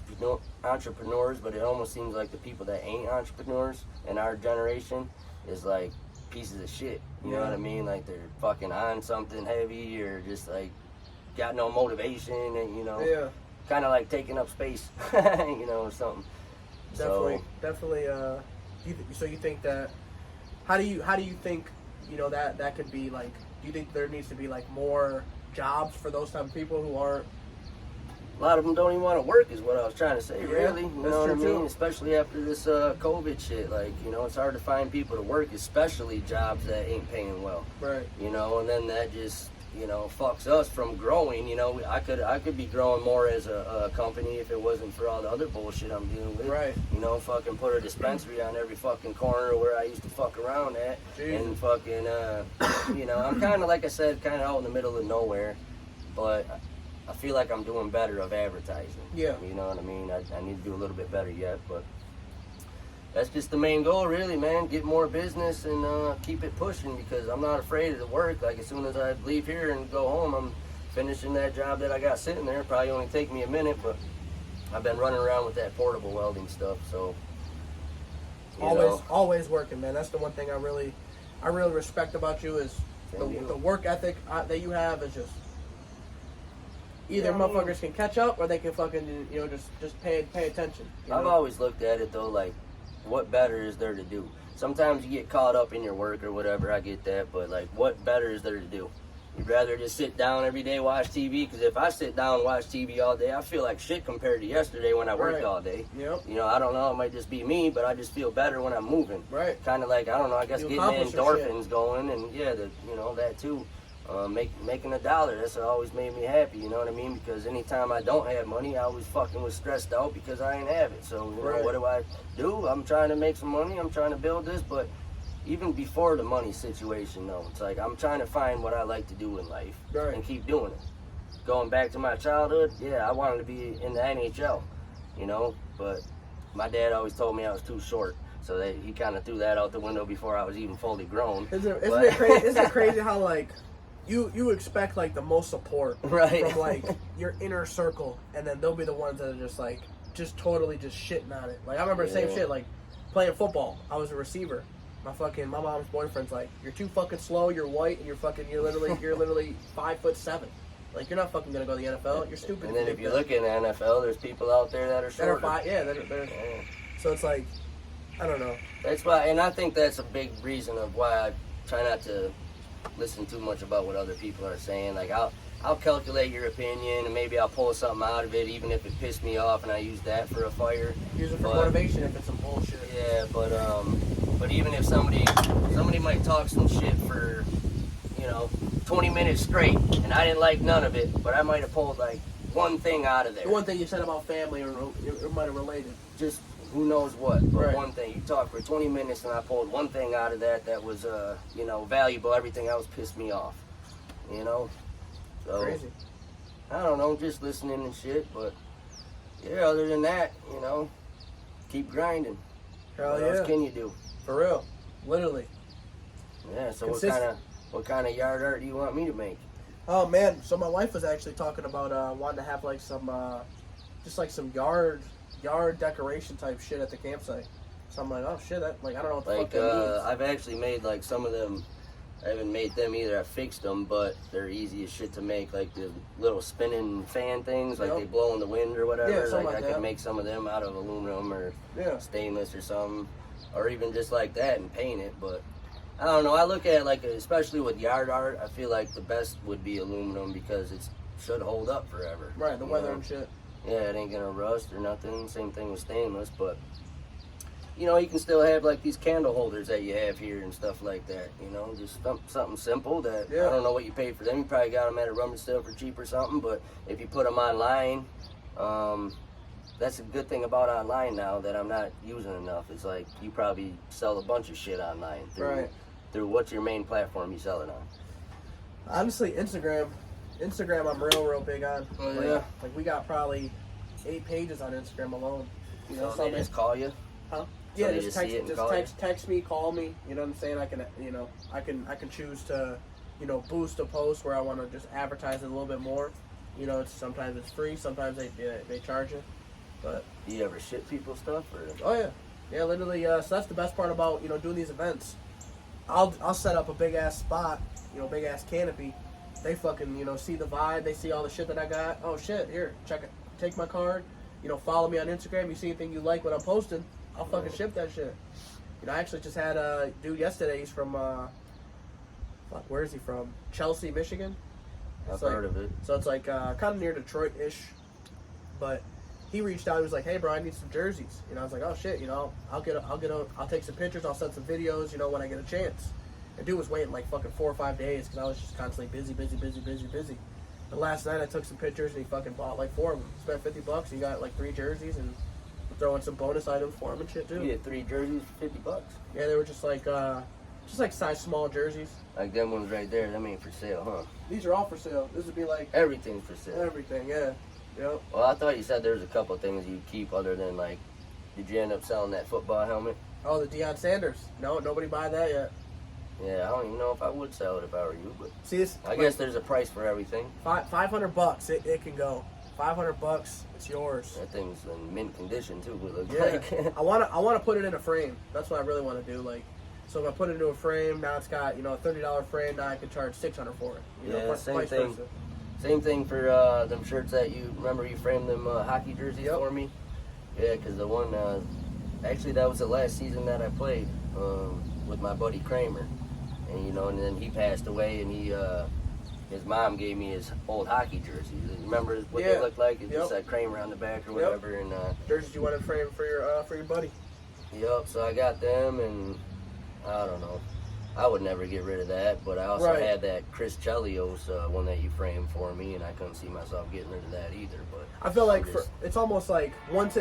entrepreneurs, but it almost seems like the people that ain't entrepreneurs in our generation is like pieces of shit. You know what I mean? Like they're fucking on something heavy or just like got no motivation and, you know, Yeah. kind of like taking up space, you know, or something. Definitely. So you think that? How do you think? You know that could be like. Do you think there needs to be like more jobs for those type of people who aren't? A lot of them don't even want to work is what I was trying to say, Yeah, really. You that's know what I true, mean? too. Especially after this COVID shit. Like, you know, it's hard to find people to work, especially jobs that ain't paying well. Right. You know, and then that just, you know, fucks us from growing. You know, I could be growing more as a company if it wasn't for all the other bullshit I'm dealing with. Right. You know, fucking put a dispensary on every fucking corner where I used to fuck around at. Jesus. And fucking, you know, I'm kind of, like I said, kind of out in the middle of nowhere. But I feel like I'm doing better of advertising. Yeah. You know what I mean? I need to do a little bit better yet, but that's just the main goal, really, man. Get more business and keep it pushing because I'm not afraid of the work. Like, as soon as I leave here and go home, I'm finishing that job that I got sitting there. Probably only take me a minute, but I've been running around with that portable welding stuff, so you know. Always working, man. That's the one thing I really respect about you is the work ethic that you have is just either motherfuckers can catch up or they can fucking, you know, just pay attention. I've always looked at it though, like, what better is there to do? Sometimes you get caught up in your work or whatever, I get that, but like, what better is there to do? You'd rather just sit down every day, watch TV, because if I sit down and watch TV all day, I feel like shit compared to yesterday when I worked all day. Yep. You know, I don't know, it might just be me, but I just feel better when I'm moving. Right. Kind of like, I don't know, I guess You getting the accomplish your endorphins going, and yeah, you know, that too. Making $1, that's what always made me happy, you know what I mean? Because anytime I don't have money, I always fucking was stressed out because I ain't have it. So, you know, what do I do? I'm trying to make some money, I'm trying to build this, but even before the money situation, though, it's like I'm trying to find what I like to do in life and keep doing it. Going back to my childhood, yeah, I wanted to be in the NHL, you know, but my dad always told me I was too short. So that he kind of threw that out the window before I was even fully grown. Isn't it crazy how, like, you expect, like, the most support from, like, your inner circle, and then they'll be the ones that are just, like, just totally just shitting on it. Like, I remember the same shit, like, playing football. I was a receiver. My mom's boyfriend's like, you're too fucking slow, you're white, and you're literally 5'7". Like, you're not fucking gonna go to the NFL. You're stupid. And then if you look in the NFL, there's people out there that are shorter. So it's like, I don't know. That's why, and I think that's a big reason of why I try not to listen too much about what other people are saying. Like, I'll calculate your opinion, and maybe I'll pull something out of it, even if it pissed me off, and I use that for a fire. Use it for motivation if it's some bullshit. Yeah, but even if somebody might talk some shit for, you know, 20 minutes straight, and I didn't like none of it, but I might have pulled like one thing out of there. The one thing you said about family, or it might have related. Just who knows what, but one thing. You talked for 20 minutes, and I pulled one thing out of that was, you know, valuable. Everything else pissed me off, you know? So, crazy. I don't know, just listening and shit, but yeah, other than that, you know, keep grinding. Hell what else can you do? For real. Literally. Yeah. So Consistent. what kind of yard art do you want me to make? Oh man, so my wife was actually talking about wanting to have like some, just like some yard decoration type shit at the campsite. So I'm like, oh shit, that like I don't know what the fuck that means. I've actually made like some of them. I haven't made them either. I fixed them, but they're easy as shit to make. Like the little spinning fan things, like they blow in the wind or whatever. Yeah, something like I that. could make some of them out of aluminum or stainless or something, or even just like that and paint it. But I don't know. I look at like, especially with yard art, I feel like the best would be aluminum because it should hold up forever. Right, the weather and shit. Yeah, it ain't gonna rust or nothing. Same thing with stainless, but you know, you can still have like these candle holders that you have here and stuff like that. You know, just something simple that I don't know what you paid for them. You probably got them at a rummage sale for cheap or something. But if you put them online, that's a good thing about online now that I'm not using enough. It's like you probably sell a bunch of shit online through what's your main platform you sell it on? Honestly, Instagram I'm real big on. Oh, like we got probably 8 pages on Instagram alone. You know, so they just call you? Huh? So yeah, they just text me, call me. You know what I'm saying? I can choose to, you know, boost a post where I want to just advertise it a little bit more. You know, sometimes it's free, sometimes they charge you. But do you ever ship people stuff or? Oh yeah, literally. So that's the best part about, you know, doing these events. I'll set up a big ass spot, you know, big ass canopy. They fucking, you know, see the vibe. They see all the shit that I got. Oh shit, here, check it. Take my card. You know, follow me on Instagram. You see anything you like what I'm posting, I'll fucking ship that shit. You know, I actually just had a dude yesterday. He's from, where is he from? Chelsea, Michigan. I've heard of it. So it's like kind of near Detroit-ish. But he reached out. He was like, "Hey, bro, I need some jerseys." You know, I was like, "Oh shit, you know, I'll take some pictures. I'll send some videos. You know, when I get a chance." And dude was waiting like fucking 4 or 5 days because I was just constantly busy. The last night I took some pictures and he fucking bought like 4 of them. Spent $50. He got like 3 jerseys and throwing some bonus items for him and shit too. You get 3 jerseys for $50? Yeah, they were just like size small jerseys. Like them ones right there. Them ain't for sale, huh? These are all for sale. This would be like everything's for sale. Everything, yeah. Yep. Well, I thought you said there was a couple of things you keep other than like, did you end up selling that football helmet? Oh, the Deion Sanders. No, nobody buy that yet. Yeah, I don't even know if I would sell it if I were you, but see, I guess there's a price for everything. $500. It can go. $500. It's yours. That thing's in mint condition too. It looks like. I wanna put it in a frame. That's what I really want to do. Like, so if I put it into a frame, now it's got, you know, a $30 frame. Now I can charge $600 for it. You know, same thing. Versa. Same thing for them shirts that you framed them hockey jerseys for me. Yeah, because the one actually that was the last season that I played with my buddy Kramer. And you know, and then he passed away, and his mom gave me his old hockey jerseys. Remember what they looked like? It just had Kramer on the back or whatever. And jerseys you wanted framed for your buddy. Yep. So I got them, and I don't know. I would never get rid of that, but I also had that Chris Chelios one that you framed for me, and I couldn't see myself getting rid of that either. But I feel like it's almost like once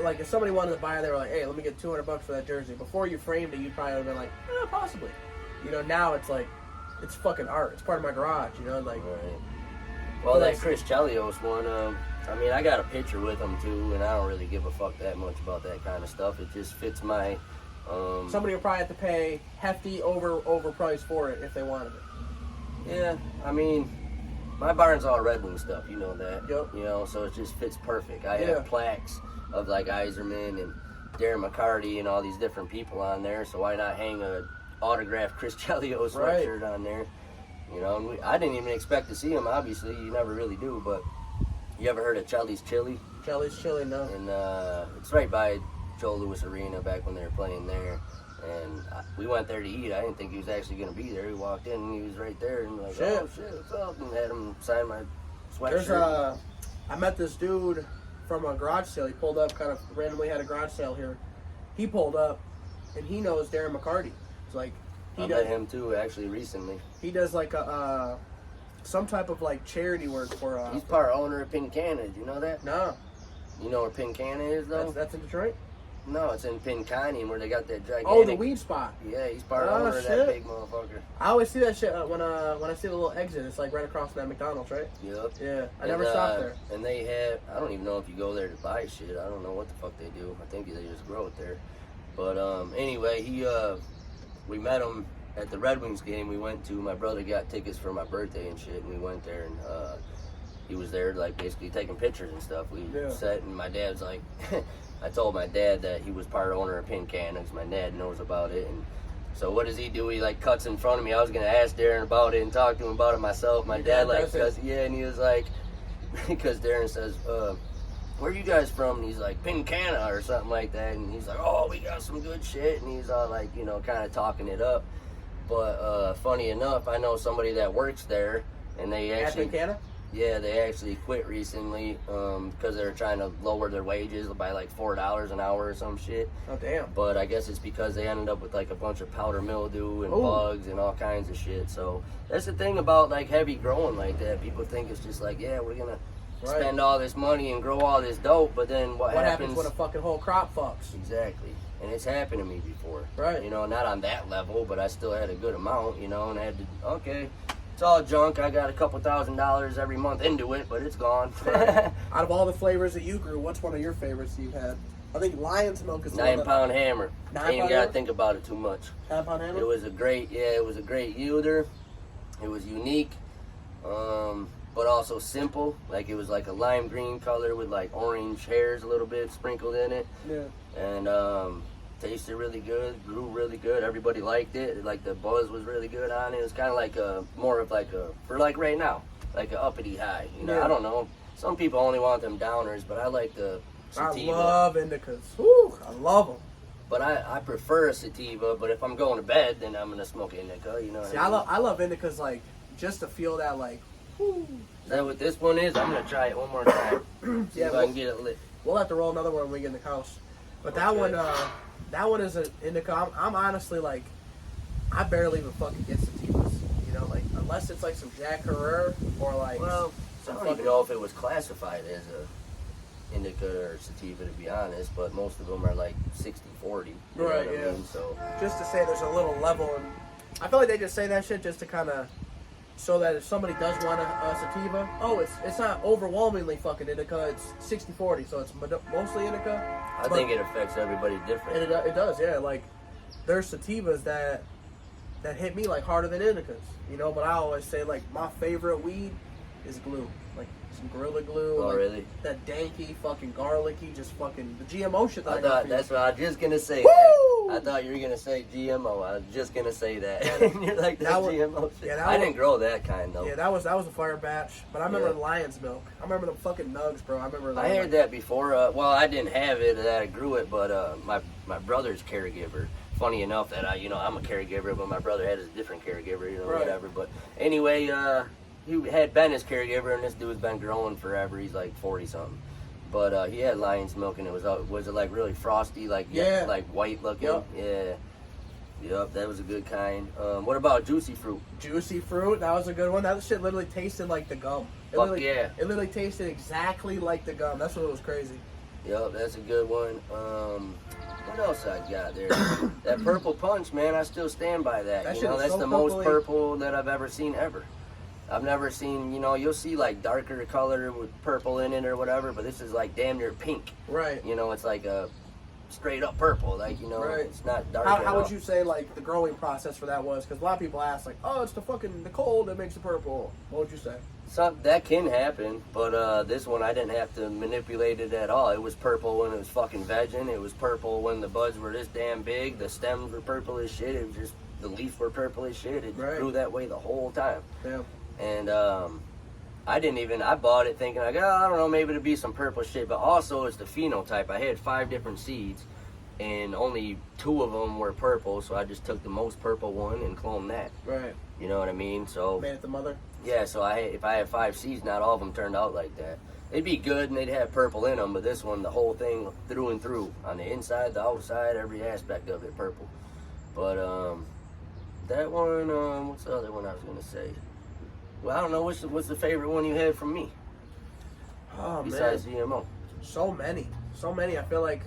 like if somebody wanted to buy it, they were like, "Hey, let me get $200 for that jersey." Before you framed it, you'd probably have been like, possibly. You know, now it's like, it's fucking art. It's part of my garage, you know, like. Right. Well, that Chris Chelios one, I mean, I got a picture with him too, and I don't really give a fuck that much about that kind of stuff. It just fits my. Somebody will probably have to pay hefty overpriced for it if they wanted it. Yeah, I mean, my barn's all Red Wing stuff, you know that. Yep. You know, so it just fits perfect. I have plaques of like Iserman and Darren McCarty and all these different people on there, so why not hang a autographed Chris Chelios sweatshirt on there? You know, and I didn't even expect to see him. Obviously, you never really do. But you ever heard of Chelly's Chili? Chelly's Chili, no. And it's right by Joe Louis Arena back when they were playing there. And we went there to eat. I didn't think he was actually going to be there. He walked in and he was right there. And like, oh shit, what's up? And had him sign my sweatshirt. I met this dude from a garage sale. He pulled up, kind of randomly had a garage sale here. He pulled up, and he knows Darren McCarty. It's like I met him too actually recently. He does like some type of like charity work for. He's part owner of Pincana. Do you know that? No. You know where Pincana is though? That's in Detroit. No, it's in Pinconning where they got that gigantic. Oh, the weed spot. Yeah, he's part owner of that big motherfucker. I always see that shit when I see the little exit. It's like right across from that McDonald's, right? Yep. Yeah, I never stopped there. And they have, I don't even know if you go there to buy shit. I don't know what the fuck they do. I think they just grow it there. But anyway, we met him at the Red Wings game we went to, my brother got tickets for my birthday and shit, and we went there, and he was there, like, basically taking pictures and stuff. We sat, and my dad's like, I told my dad that he was part owner of Pin Can, because my dad knows about it, and so what does he do? He, like, cuts in front of me. I was going to ask Darren about it and talk to him about it myself. My dad, like, and he was like, because Darren says, where you guys from? And he's like, Pincana or something like that. And he's like, oh, we got some good shit. And he's all like, you know, kind of talking it up. But funny enough, I know somebody that works there, and they actually, at Pincana? Yeah, they actually quit recently because they were trying to lower their wages by like $4 an hour or some shit. Oh, damn. But I guess it's because they ended up with like a bunch of powder mildew and bugs and all kinds of shit. So that's the thing about like heavy growing like that. People think it's just like, yeah, we're gonna spend all this money and grow all this dope, but then what happens when a fucking whole crop fucks? Exactly. And it's happened to me before. Right. You know, not on that level, but I still had a good amount, you know, and I had to, okay, it's all junk. I got a couple $1,000s every month into it, but it's gone. Right. Out of all the flavors that you grew, what's one of your favorites you've had? I think Lion's Milk is 9-pound hammer. I ain't got to think about it too much. 9-pound hammer? It was a great, it was a great yielder. It was unique, but also simple. Like it was like a lime green color with like orange hairs a little bit sprinkled in it. Yeah. And tasted really good, grew really good. Everybody liked it. Like the buzz was really good on it. It was kind of like more of like for like right now, like a uppity high. You know, I don't know. Some people only want them downers, but I like the sativa. I love indicas. Woo, I love them. But I prefer a sativa. But if I'm going to bed, then I'm gonna smoke indica. You know. See, I love indicas like just to feel that like. Whoo. Is that what this one is? I'm gonna try it one more time. See if I can get it lit. We'll have to roll another one when we get in the house. But that one is an indica. I'm honestly like, I barely even fucking get sativas. You know, like unless it's like some Jack Herrera or like. Well, I don't even know if it was classified as a indica or sativa, to be honest. But most of them are like 60-40. Right. I mean? So just to say there's a little level, and I feel like they just say that shit just to kind of. So that if somebody does want a sativa, it's not overwhelmingly fucking indica. It's 60-40, so it's mostly indica. I think it affects everybody different. And it does, yeah. Like there's sativas that hit me like harder than indicas, you know. But I always say like my favorite weed is glue, like some Gorilla Glue. Oh, like, really? That danky, fucking garlicky, just fucking the GMO shit. I thought that's what I was just gonna say. I thought you were gonna say GMO. I was just gonna say that. And you're like, that's GMO shit. Yeah, I didn't grow that kind though. Yeah, that was a fire batch. But I remember Lion's Milk. I remember them fucking nugs, bro. I had that before. Well, I didn't have it. That I grew it, but my brother's caregiver. Funny enough that I'm a caregiver, but my brother had a different caregiver, you know, whatever. But anyway, he had been his caregiver, and this dude's been growing forever. He's like 40 something. But he had Lion's Milk, and was it like really frosty, like like white looking? Yep. Yep, that was a good kind. What about Juicy Fruit? Juicy Fruit, that was a good one. That shit literally tasted like the gum. It literally tasted exactly like the gum. That's what was crazy. Yep, that's a good one. What else I got there? That Purple Punch, man, I still stand by that. That's the most purple that I've ever seen ever. I've never seen, you'll see like darker color with purple in it or whatever, but this is like damn near pink. Right. It's like a straight up purple, like, it's not dark. How would you say like the growing process for that was? Because a lot of people ask like, oh, it's the cold that makes it purple. What would you say? That can happen, but this one I didn't have to manipulate it at all. It was purple when it was fucking vegging. It was purple when the buds were this damn big. The stems were purple as shit. It was just, the leaves were purple as shit. It grew that way the whole time. Yeah. And I bought it thinking like, I don't know, maybe it'd be some purple shit, but also it's the phenotype. I had 5 different seeds, and only 2 of them were purple, so I just took the most purple one and cloned that. Right. You know what I mean? So made it the mother. Yeah. So if I had 5 seeds, not all of them turned out like that. They'd be good and they'd have purple in them, but this one, the whole thing through and through, on the inside, the outside, every aspect of it, purple. But that one, what's the other one I was gonna say? Well, I don't know. What's the favorite one you had from me? Oh, besides man. GMO. So many. I feel like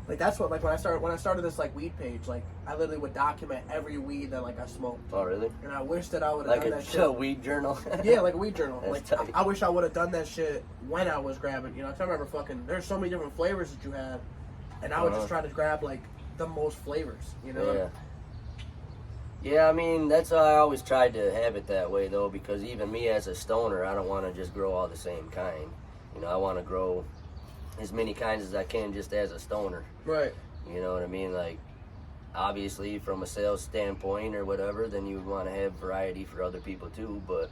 that's what, like when I started this like weed page, like I literally would document every weed that like I smoked. Oh, really? And I wish that I would have done that shit. Like a weed journal. Yeah, like a weed journal. That's like I wish I would have done that shit when I was grabbing. 'Cause I remember there's so many different flavors that you had, and I would just try to grab like the most flavors. Yeah. Yeah, I mean, that's why I always tried to have it that way, though, because even me as a stoner, I don't want to just grow all the same kind. You know, I want to grow as many kinds as I can just as a stoner. Right. You know what I mean? Like, obviously, from a sales standpoint or whatever, then you would want to have variety for other people, too, but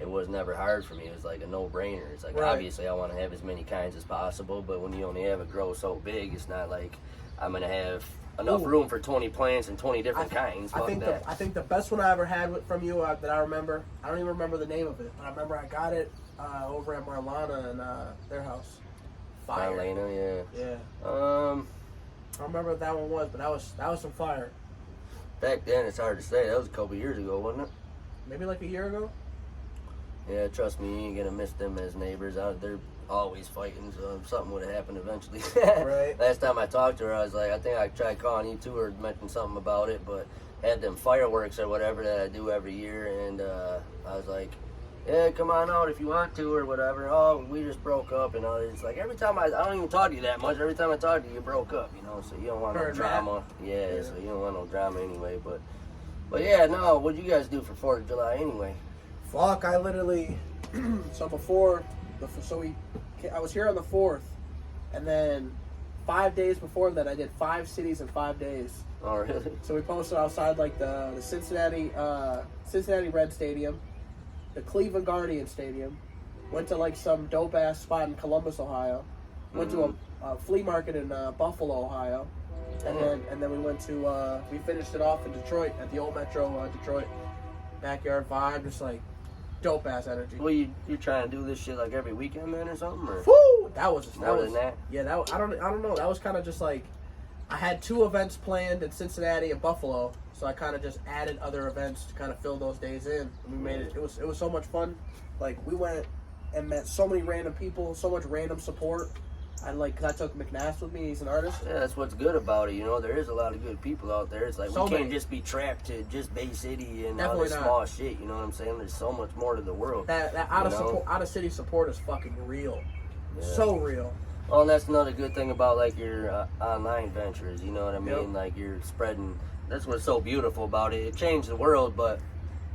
it was never hard for me. It was like a no-brainer. It's like, Right. obviously, I want to have as many kinds as possible, but when you only have it grow so big, it's not like I'm going to have enough room for 20 plants and 20 different kinds. I think the best one I ever had from you that I remember, I don't even remember the name of it, but I remember I got it over at Marlana and their house. Fire. Marlena, yeah. Yeah. I I don't remember what that one was, but that was some fire. Back then, it's hard to say. That was a couple years ago, wasn't it? Maybe like a year ago. Yeah, trust me, you ain't gonna miss them as neighbors. They're always fighting, so something would have happened eventually. Right. Last time I talked to her, I was like, I think I tried calling you too or mentioned something about it, but had them fireworks or whatever that I do every year, and I was like, yeah, come on out if you want to or whatever. Oh, we just broke up, and it's like every time I don't even talk to you that much. Every time I talk to you, you broke up, you know. So you don't want no drama. Yeah, so you don't want no drama anyway. But yeah, no. What'd you guys do for 4th of July anyway? Fuck, I literally. So before, I was here on the 4th, and then 5 days before that, I did 5 cities in 5 days. Oh, really? So we posted outside like the Cincinnati Red Stadium, the Cleveland Guardian Stadium, went to like some dope ass spot in Columbus, Ohio, went to a flea market in Buffalo, Ohio, and then we went to we finished it off in Detroit at the old Metro Detroit backyard vibe, just like dope ass energy. Well, you're trying to do this shit like every weekend then or something? Or? Woo! That was More than that? Yeah, I don't know. That was kind of just like I had 2 events planned in Cincinnati and Buffalo, so I kind of just added other events to kind of fill those days in. And we made it. It was so much fun. Like we went and met so many random people, so much random support. Cause I took McNass with me. He's an artist. Yeah, that's what's good about it. You know, there is a lot of good people out there. It's like So we can't many. just be trapped to just Bay City and all Definitely this not. small shit. You know what I'm saying? There's so much more to the world. That out of city support is fucking real. Yeah. So real. Well, and that's another good thing about like your online ventures. You know what I mean? Yep. Like you're spreading. That's what's so beautiful about it. It changed the world, but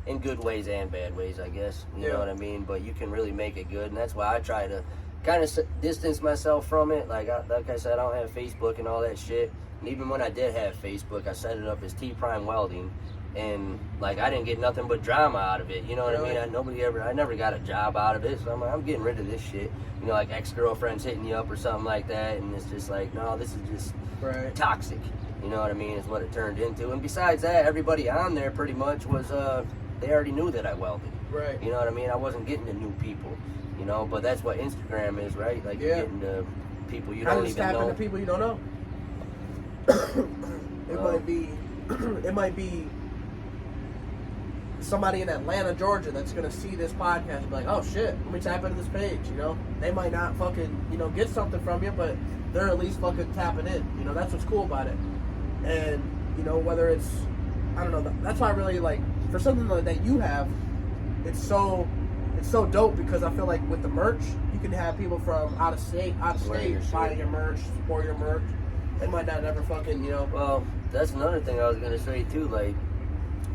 in good ways and bad ways, I guess. You know what I mean? But you can really make it good, and that's why I try to kind of distance myself from it. Like I said, I don't have Facebook and all that shit. And even when I did have Facebook, I set it up as T Prime Welding, and like I didn't get nothing but drama out of it. You know what I mean? I never got a job out of it. So I'm getting rid of this shit. You know, like ex-girlfriends hitting you up or something like that, and it's just like, no, this is just toxic. You know what I mean? Is what it turned into. And besides that, everybody on there pretty much was they already knew that I welded. Right. You know what I mean? I wasn't getting to new people. You know, but that's what Instagram is, right? Like you're getting to people you don't even know. To people you don't know. It might be somebody in Atlanta, Georgia that's gonna see this podcast and be like, oh shit, let me tap into this page, you know? They might not fucking, get something from you, but they're at least fucking tapping in. You know, that's what's cool about it. And, whether it's, I don't know, that's why I really like, for something that you have, it's so dope because I feel like with the merch, you can have people from out of state buying your merch, support your merch. They might not ever fucking, Well, that's another thing I was gonna say too. Like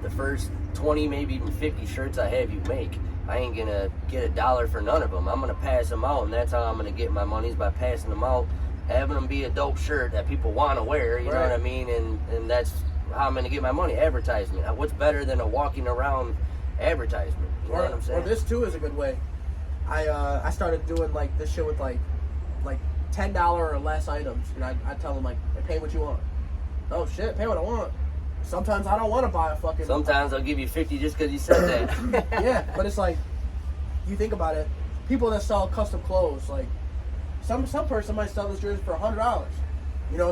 the first 20, maybe even 50 shirts I have you make, I ain't gonna get $1 for none of them. I'm gonna pass them out, and that's how I'm gonna get my monies, by passing them out, having them be a dope shirt that people want to wear. You know what I mean? And that's how I'm gonna get my money. Advertisement. What's better than a walking around advertisement? You know what I'm saying? Or this too is a good way. I started doing like this shit with like $10 or less items. I tell them like, hey, pay what you want. Oh shit, pay what I want. Sometimes I don't want to buy a fucking. Sometimes I'll give you 50 just because you said that. Yeah, but it's like, you think about it. People that sell custom clothes, like some person might sell this jersey for $100.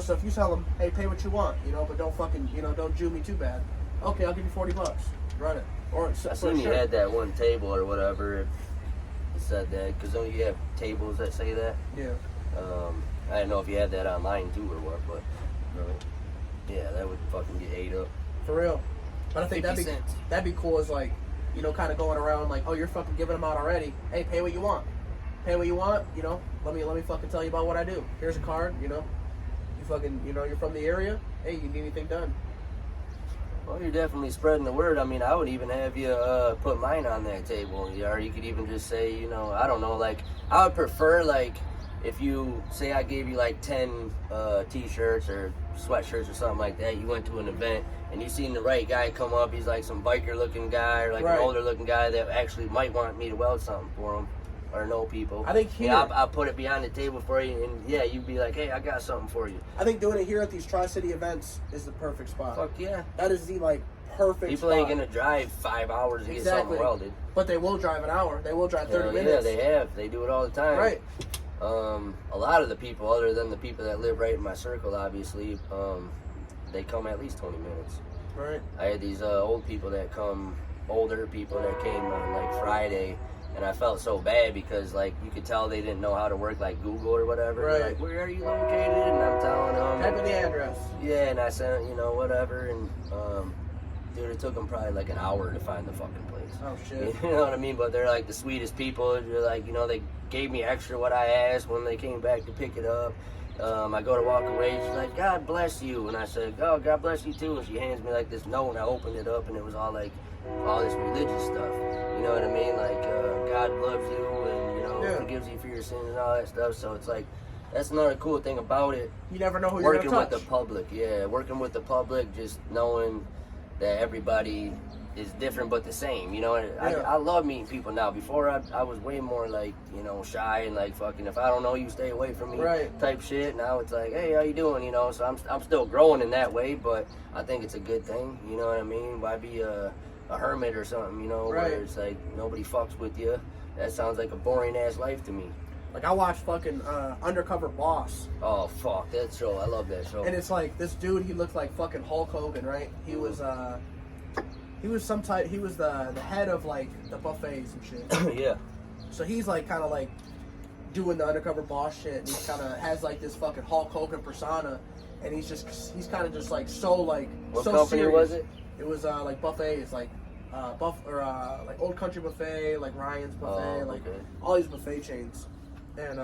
So if you tell them, hey, pay what you want, but don't fucking, don't Jew me too bad. Okay, I'll give you $40. Run it. Or I seen you had that one table or whatever. It said that because don't you have tables that say that? Yeah. I didn't know if you had that online too or what, but yeah, that would fucking get ate up. For real. But I think that'd be cool. Is like, kind of going around like, oh, you're fucking giving them out already. Hey, pay what you want. Pay what you want. Let me fucking tell you about what I do. Here's a card. You fucking, you're from the area. Hey, you need anything done? Well, you're definitely spreading the word. I mean, I would even have you put mine on that table, or you could even just say, you know, I don't know, like, I would prefer, like, if you, say I gave you, like, 10 t-shirts or sweatshirts or something like that, you went to an event, and you seen the right guy come up, he's like some biker-looking guy, or like an older-looking guy that actually might want me to weld something for him, or know people. I think here... Yeah, I'll put it behind the table for you, and yeah, you'd be like, hey, I got something for you. I think doing it here at these Tri-City events is the perfect spot. Fuck yeah. That is the, like, perfect People spot. ain't gonna drive 5 hours to get something welded. But they will drive an hour. They will drive 30 minutes. Yeah, they have. They do it all the time. Right. A lot of the people, other than the people that live right in my circle, obviously, they come at least 20 minutes. Right. I had these older people that came on like Friday, and I felt so bad because like you could tell they didn't know how to work like Google or whatever. Right. Like, where are you located? And I'm telling them. Type in the address. Yeah, and I sent, you know, whatever, and dude, it took them probably like an hour to find the fucking place. Oh shit. You know what I mean? But they're like the sweetest people. They're like, you know, they gave me extra what I asked when they came back to pick it up. I go to walk away, she's like, God bless you. And I said, oh, God bless you too. And she hands me like this note, and I opened it up, and it was all like, all this religious stuff. You know what I mean? Like, God loves you, and, you know, forgives you for your sins and all that stuff. So it's like, that's another cool thing about it. You never know who you're going to touch. Working with the public, yeah. Working with the public, just knowing that everybody is different but the same, you know. I love meeting people now. Before I was way more like, you know, shy and like fucking, if I don't know you, stay away from me type shit. Now it's like, hey, how you doing, you know? So I'm still growing in that way, but I think it's a good thing, you know what I mean? Why be a hermit or something, you know, where it's like nobody fucks with you? That sounds like a boring ass life to me. Like, I watched fucking Undercover Boss. Oh, fuck, that show. I love that show. And it's like, this dude, he looked like fucking Hulk Hogan, right? He was the head of, like, the buffets and shit. Yeah. So he's, like, kind of, like, doing the Undercover Boss shit. And he kind of has, like, this fucking Hulk Hogan persona. And he's kind of just, like, so, like, what so company serious. was it? It was, like, buffets, like, like Old Country Buffet, like Ryan's Buffet, like, all these buffet chains. And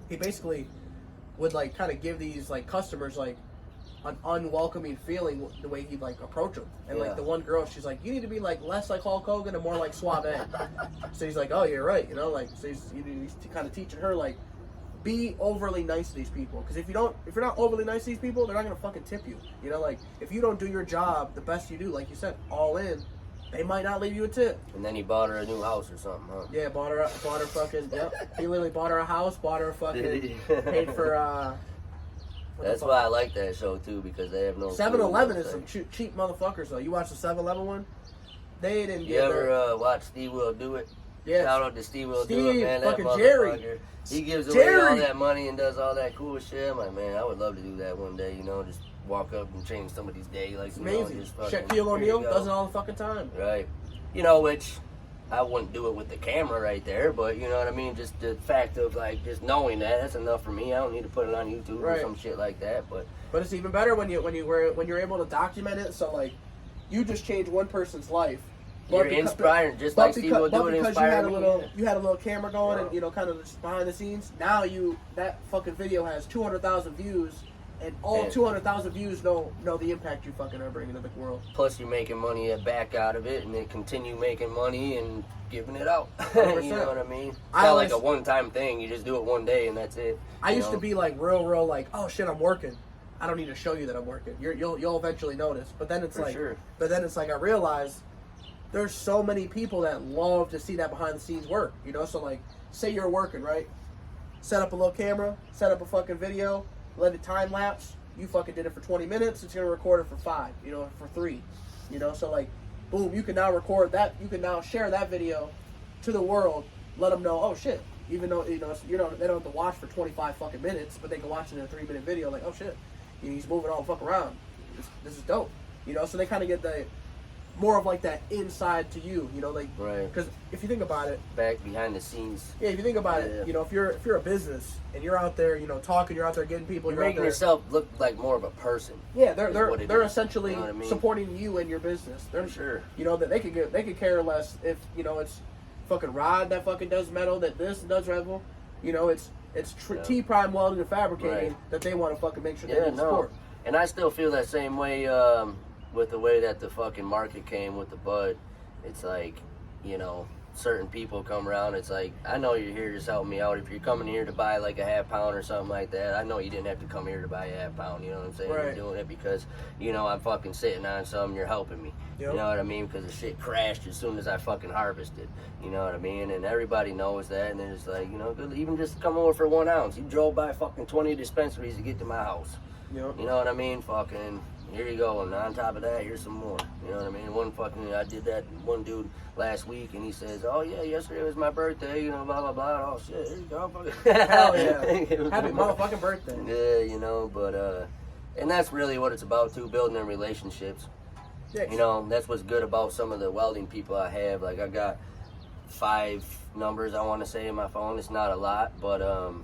he basically would like kind of give these like customers like an unwelcoming feeling the way he'd like approach them. And like the one girl, she's like, you need to be like less like Hulk Hogan and more like Suave. So he's like, oh, you're right, you know, like so he's kind of teaching her like be overly nice to these people, because if you're not overly nice to these people, they're not gonna fucking tip you. You know, like if you don't do your job the best you do, like you said, all in, they might not leave you a tip. And then he bought her a new house or something, huh? Yeah, bought her fucking, yep. He literally bought her a house, bought her a fucking, paid for, That's why I like that show, too, because they have no 7-Eleven is some cheap motherfuckers, though. You watch the 7-Eleven one? They didn't get You ever watch Steve Will Do It? Yeah. Shout out to Steve Will Do It, man. That fucking motherfucker. Jerry. He gives away all that money and does all that cool shit. I'm like, man, I would love to do that one day, you know, just walk up and change somebody's day. Like, it's amazing. You know, just Shaquille O'Neal does it all the fucking time. Right. You know, which I wouldn't do it with the camera right there, but you know what I mean? Just the fact of, like, just knowing that's enough for me. I don't need to put it on YouTube or some shit like that, but it's even better when you're able to document it, so, like, you just change one person's life. You're inspiring, just like Steve will do it, inspiring me. You had a little camera going and, you know, kind of just behind the scenes. Now that fucking video has 200,000 views, and all 200,000 views know the impact you fucking are bringing to the world. Plus, you're making money back out of it, and then continue making money and giving it out. You know what I mean? It's not like a one-time thing. You just do it one day, and that's it. I used to be like real like, oh shit, I'm working. I don't need to show you that I'm working. You'll eventually notice. But then it's like I realize there's so many people that love to see that behind the scenes work. You know, so like, say you're working, right? Set up a little camera, set up a fucking video, let it time lapse. You fucking did it for 20 minutes. It's gonna record it for 5. You know, for 3. You know, so like, boom, you can now record that. You can now share that video to the world. Let them know, oh shit. Even though they don't have to watch for 25 fucking minutes, but they can watch it in a 3-minute video. Like, oh shit, he's moving all the fuck around. This is dope. You know, so they kind of get the more of like that inside to you, you know, like, because if you think about it, back behind the scenes. Yeah, if you think about it, you know, if you're a business and you're out there, you know, talking, you're out there getting people, you're making yourself look like more of a person. Yeah, they're essentially, you know what I mean? Supporting you and your business. They're sure. You know that they could care less if, you know, it's fucking Rod that fucking does metal, that this does Revel. You know, it's T Prime Welding and Fabricating that they want to fucking make sure they support. And I still feel that same way. with the way that the fucking market came with the bud, it's like, you know, certain people come around. It's like, I know you're here just helping me out. If you're coming here to buy like a half pound or something like that, I know you didn't have to come here to buy a half pound. You know what I'm saying? Right. You're doing it because, you know, I'm fucking sitting on something. You're helping me. Yep. You know what I mean? Because the shit crashed as soon as I fucking harvested. You know what I mean? And everybody knows that. And it's like, you know, even just come over for 1 ounce. You drove by fucking 20 dispensaries to get to my house. Yep. You know what I mean? Fucking, here you go. And on top of that, here's some more. You know what I mean? I did that one dude last week, and he says, oh, yeah, yesterday was my birthday, you know, blah, blah, blah. Oh, shit, here you go. Hell yeah. Happy motherfucking birthday. Yeah, you know, but, and that's really what it's about, too, building them relationships. Yeah, You know, that's what's good about some of the welding people I have. Like, I got 5 numbers, I want to say, in my phone. It's not a lot, but,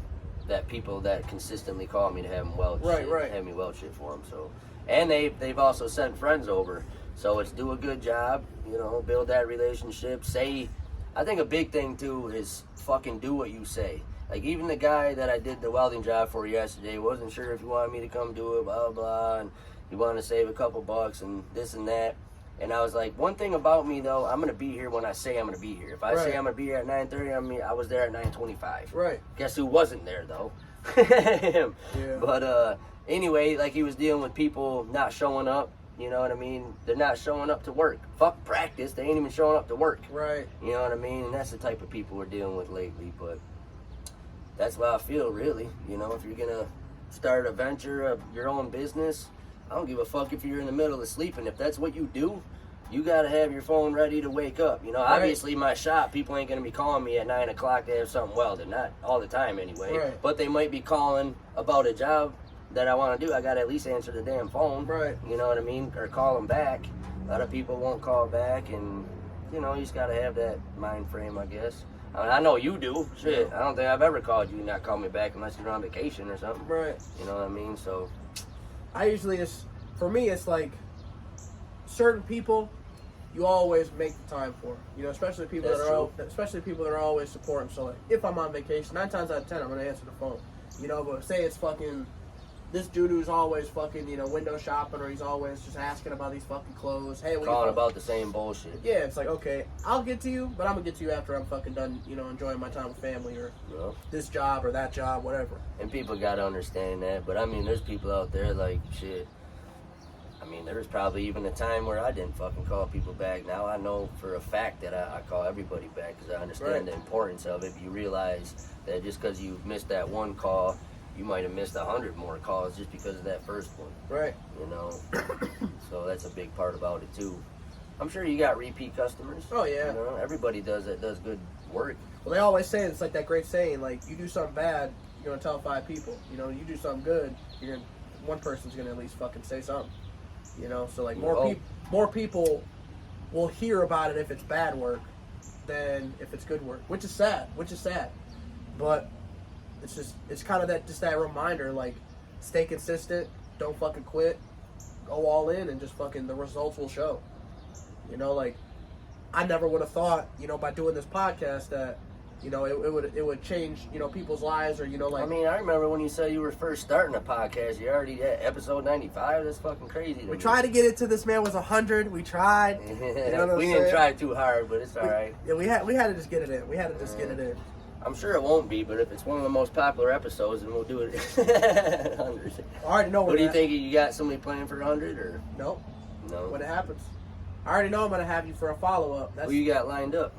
that people that consistently call me to have them weld shit, have me weld shit for them, so. And they've also sent friends over. So it's do a good job, you know, build that relationship. I think a big thing too is fucking do what you say. Like even the guy that I did the welding job for yesterday wasn't sure if he wanted me to come do it, blah, blah, and he wanted to save a couple bucks and this and that. And I was like, one thing about me though, I'm gonna be here when I say I'm gonna be here. If I say I'm gonna be here at 9:30, I was there at 9:25. Right. Guess who wasn't there though? Him. Yeah. But anyway, like he was dealing with people not showing up. You know what I mean? They're not showing up to work. Fuck practice. They ain't even showing up to work. Right. You know what I mean? And that's the type of people we're dealing with lately. But that's what I feel, really. You know, if you're gonna start a venture of your own business, I don't give a fuck if you're in the middle of sleeping. If that's what you do, you gotta have your phone ready to wake up. You know, obviously my shop, people ain't gonna be calling me at 9 o'clock to have something welded. Not all the time anyway. Right. But they might be calling about a job that I want to do. I gotta at least answer the damn phone. Right. You know what I mean? Or call them back. A lot of people won't call back, and you know, you just gotta have that mind frame, I guess. I know you do. Shit, I don't think I've ever called you and not call me back unless you're on vacation or something. Right. You know what I mean? So I usually just, for me, it's like certain people you always make the time for. You know, especially people that are always supporting. So like, if I'm on vacation, 9 times out of 10, I'm gonna answer the phone. You know, but say it's fucking this dude who's always fucking, you know, window shopping, or he's always just asking about these fucking clothes. Hey, what calling about the same bullshit. Yeah, it's like, okay, I'll get to you, but I'm gonna get to you after I'm fucking done, you know, enjoying my time with family or this job or that job, whatever. And people gotta understand that. But I mean, there's people out there like shit. I mean, there was probably even a time where I didn't fucking call people back. Now I know for a fact that I call everybody back because I understand the importance of it. You realize that just because you missed that one call, you might have missed 100 more calls just because of that first one. Right. You know? So that's a big part about it too. I'm sure you got repeat customers. Oh yeah. You know, everybody does that, does good work. Well, they always say, it's like that great saying, like, you do something bad, you're gonna tell 5 people. You know, you do something good, one person's gonna at least fucking say something. You know, so like more people will hear about it if it's bad work than if it's good work, which is sad. But it's kind of that reminder, like, stay consistent, don't fucking quit, go all in, and just fucking the results will show. You know, like, I never would have thought, you know, by doing this podcast that, you know, it would change, you know, people's lives, or, you know, like. I mean, I remember when you said you were first starting a podcast, you already at episode 95. That's fucking crazy. We tried to get it to this man was 100. We tried. You know what we didn't try too hard, but it's all right. Yeah, we had to just get it in. I'm sure it won't be, but if it's one of the most popular episodes, then we'll do it. 100. I already know what do you think? You got somebody planning for 100 or? Nope. No. When it happens, I already know I'm gonna have you for a follow up. Who you got lined up?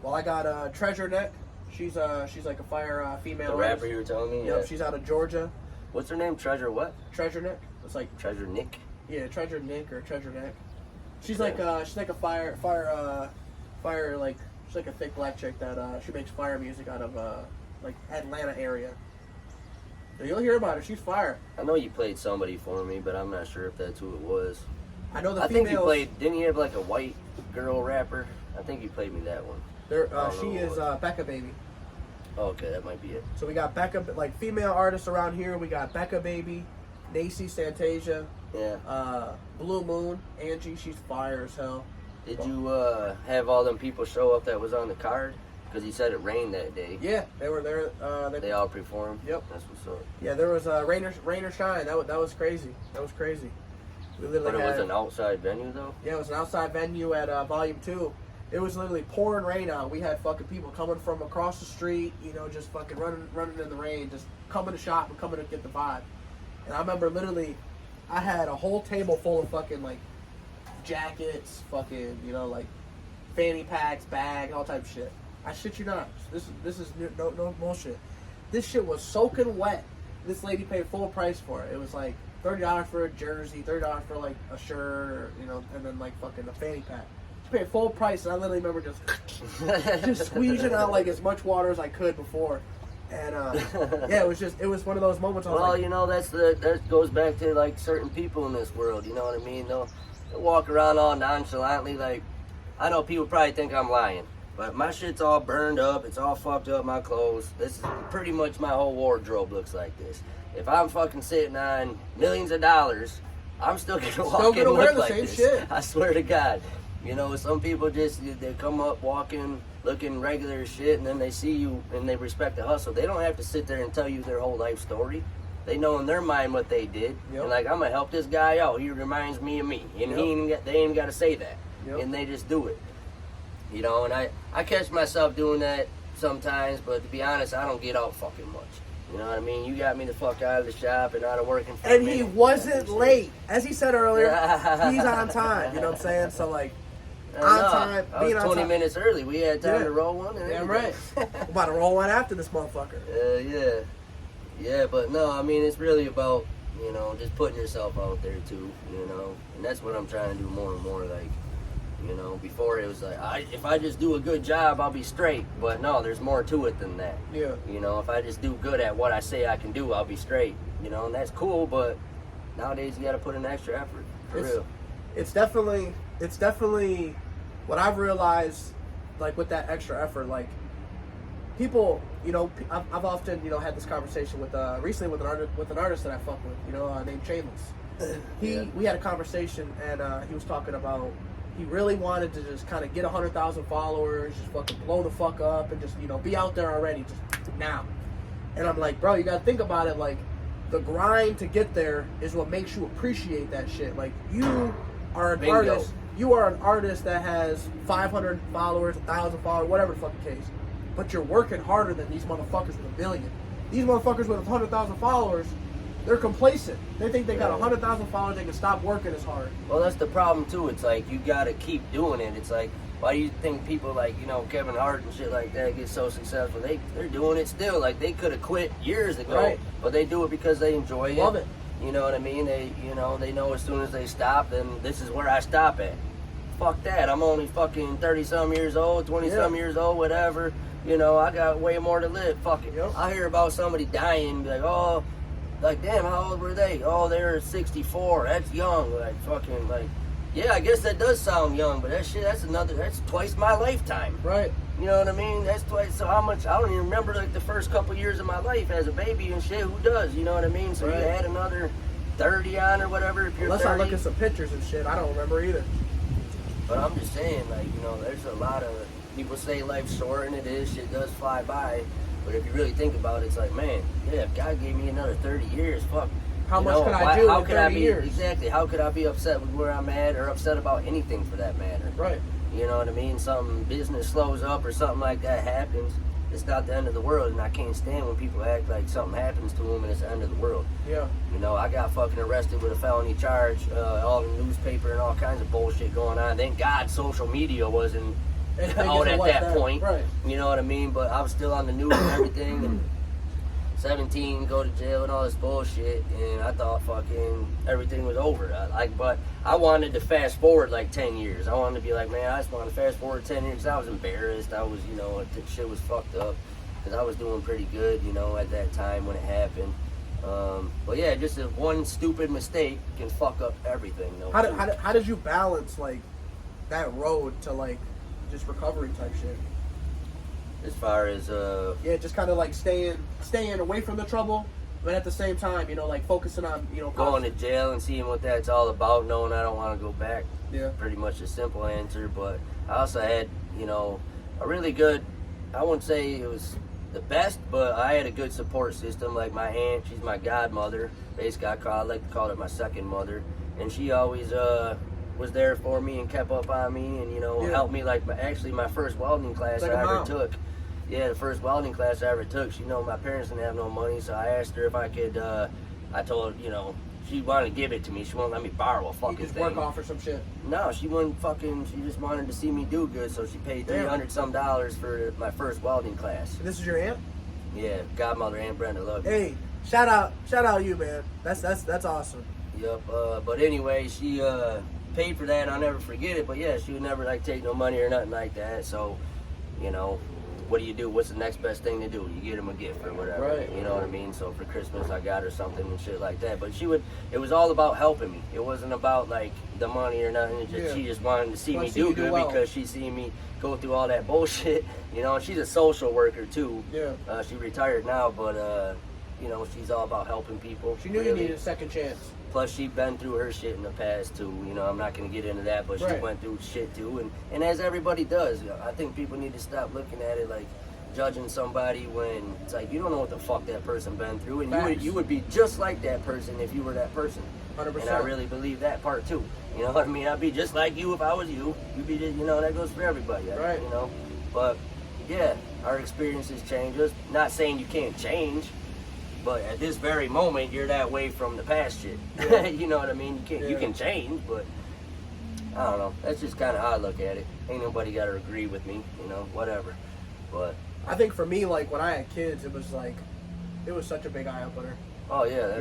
Well, I got Treasure Neck. She's like a fire female. The rapper you were telling me. Yep, she's out of Georgia. What's her name? Treasure what? Treasure Neck. It's like Treasure Nick. Yeah, Treasure Nick or Treasure Neck. She's like a fire like, she's like a thick black chick that she makes fire music out of like Atlanta area. So you'll hear about her. She's fire. I know you played somebody for me, but I'm not sure if that's who it was. I know the I females. think you played. Didn't you have like a white girl rapper? I think you played me that one. She is Becca Baby. Oh, okay, that might be it. So we got Becca, like female artists around here. We got Becca Baby, Nacy Santasia, Blue Moon, Angie. She's fire as hell. Did you have all them people show up that was on the card? Because he said it rained that day. Yeah, they were there. They all performed. Yep, that's what's up. Yeah, there was rain or shine. That was crazy. We literally But it was had, an outside venue though? yeah, it was an outside venue at Volume 2. It was literally pouring rain out. We had fucking people coming from across the street, you know, just fucking running in the rain, just coming to shop and coming to get the vibe. And I remember literally, I had a whole table full of fucking like jackets, fucking, you know, like fanny packs, bags, all type of shit. I shit you not. This is no bullshit. This shit was soaking wet. This lady paid full price for it. It was like $30 for a jersey, $30 for like a shirt, or, you know, and then like fucking a fanny pack. She paid full price, and I literally remember just squeezing out like as much water as I could before. And yeah, it was one of those moments. I was Well, like, you know, that goes back to like certain people in this world. You know what I mean? They'll walk around all nonchalantly. Like, I know people probably think I'm lying, but my shit's all burned up. It's all fucked up. My clothes. This is pretty much my whole wardrobe looks like this. If I'm fucking sitting on millions of dollars, I'm still gonna walk in and wear look the like same this. shit. I swear to God. You know, some people just, they come up walking, looking regular as shit, and then they see you and they respect the hustle. They don't have to sit there and tell you their whole life story. They know in their mind what they did. Yep. And like, I'm gonna help this guy out. He reminds me of me. And they ain't got to say that. Yep. And they just do it. You know, and I catch myself doing that sometimes, but to be honest, I don't get out fucking much. You know what I mean? You got me the fuck out of the shop and out of working for a and minute. he wasn't late. As he said earlier, he's on time. You know what I'm saying? So like, on time, I was being on 20 time. minutes early. We had time Yeah. to roll one. And Damn right. everything. We're about to roll one after this motherfucker. Yeah, but no, I mean, it's really about, you know, just putting yourself out there too, you know, and that's what I'm trying to do more and more. Like, you know, before it was like, if I just do a good job, I'll be straight. But no, there's more to it than that. Yeah. You know, if I just do good at what I say I can do, I'll be straight. You know, and that's cool, but nowadays you got to put in extra effort, for real. It's definitely what I've realized, like with that extra effort, like people, you know, I've often, you know, had this conversation with recently with an artist that I fuck with, you know, named Chainless. We had a conversation, and he was talking about he really wanted to just kind of get 100,000 followers, just fucking blow the fuck up, and just, you know, be out there already, just now. And I'm like, bro, you gotta think about it. Like, the grind to get there is what makes you appreciate that shit. Like, you are an artist. You are an artist that has 500 followers, 1,000 followers, whatever the fucking case. But you're working harder than these motherfuckers with 1 million. These motherfuckers with 100,000 followers, they're complacent. They think they got 100,000 followers, they can stop working as hard. Well, that's the problem too. It's like, you gotta keep doing it. It's like, why do you think people like, you know, Kevin Hart and shit like that get so successful? They're doing it still. Like, they could have quit years ago, right, but they do it because they enjoy it. Love it. You know what I mean? They know as soon as they stop, then this is where I stop at. Fuck that. I'm only fucking 30-some years old, 20-some years old, whatever. You know, I got way more to live. Fuck it. Yep. I hear about somebody dying, be like, oh, like, damn, how old were they? Oh, they're 64. That's young. Like, fucking, like, yeah, I guess that does sound young, but that's twice my lifetime. Right. You know what I mean? That's twice. So how much? I don't even remember like the first couple years of my life as a baby and shit. Who does? You know what I mean? So you add another 30 on or whatever. If you're Unless 30. I look at some pictures and shit, I don't remember either. But I'm just saying, like, you know, there's a lot of people say life's short, and it is. Shit does fly by. But if you really think about it, it's like, man, yeah, if God gave me another 30 years, fuck. How much could I do in 30 years? Exactly. How could I be upset with where I'm at, or upset about anything for that matter? Right. You know what I mean? Some business slows up or something like that happens. It's not the end of the world, and I can't stand when people act like something happens to them and it's the end of the world. Yeah. You know, I got fucking arrested with a felony charge, all the newspaper and all kinds of bullshit going on. Thank God social media wasn't out at that point. Right. You know what I mean? But I was still on the news and everything, and 17, go to jail and all this bullshit, and I thought fucking everything was over. But I wanted to fast forward like 10 years. I wanted to be like, man, I just wanted to fast forward 10 years. I was embarrassed. I was, you know, the shit was fucked up because I was doing pretty good, you know, at that time when it happened. But yeah, just one stupid mistake can fuck up everything. Though. How did you balance like that road to like just recovery type shit? As far as yeah, just kind of like staying away from the trouble, but at the same time, you know, like focusing on, you know, going to jail and seeing what that's all about, knowing I don't want to go back. Yeah. Pretty much a simple answer, but I also had, you know, a really good, I wouldn't say it was the best, but I had a good support system. Like my aunt, she's my godmother. Basically, I like to call it my second mother. and she always was there for me and kept up on me and helped me. Like my first welding class I ever took. Yeah, the first welding class I ever took. She my parents didn't have no money, so I asked her if I could. I told her, she wanted to give it to me. She won't let me borrow a fucking just thing. Work off or some shit. No, she wouldn't fucking. She just wanted to see me do good, so she paid $300 some for my first welding class. And this is your aunt? Yeah, godmother, Aunt Brenda, love you. Hey, shout out you, man. That's awesome. Yep. But anyway, she paid for that, and I'll never forget it. But yeah, she would never like take no money or nothing like that. So, what do? What's the next best thing to do? You get him a gift or whatever. Right. You know what I mean? So for Christmas, I got her something and shit like that. But it was all about helping me. It wasn't about like the money or nothing. She just wanted to see me do good because she seen me go through all that bullshit. And she's a social worker too. Yeah. She retired now, but she's all about helping people. She knew you needed a second chance. Plus, she'd been through her shit in the past too. I'm not gonna get into that, but she went through shit too, and as everybody does. I think people need to stop looking at it like judging somebody when it's like you don't know what the fuck that person been through, and you would be just like that person if you were that person. 100%. And I really believe that part too. You know what I mean? I'd be just like you if I was you. You'd be just, that goes for everybody. Right. But yeah, our experiences change us. Not saying you can't change. But at this very moment, you're that way from the past shit. Yeah. You know what I mean? You can change, but I don't know. That's just kind of how I look at it. Ain't nobody got to agree with me, whatever. But I think for me, like when I had kids, it was such a big eye opener. Oh yeah,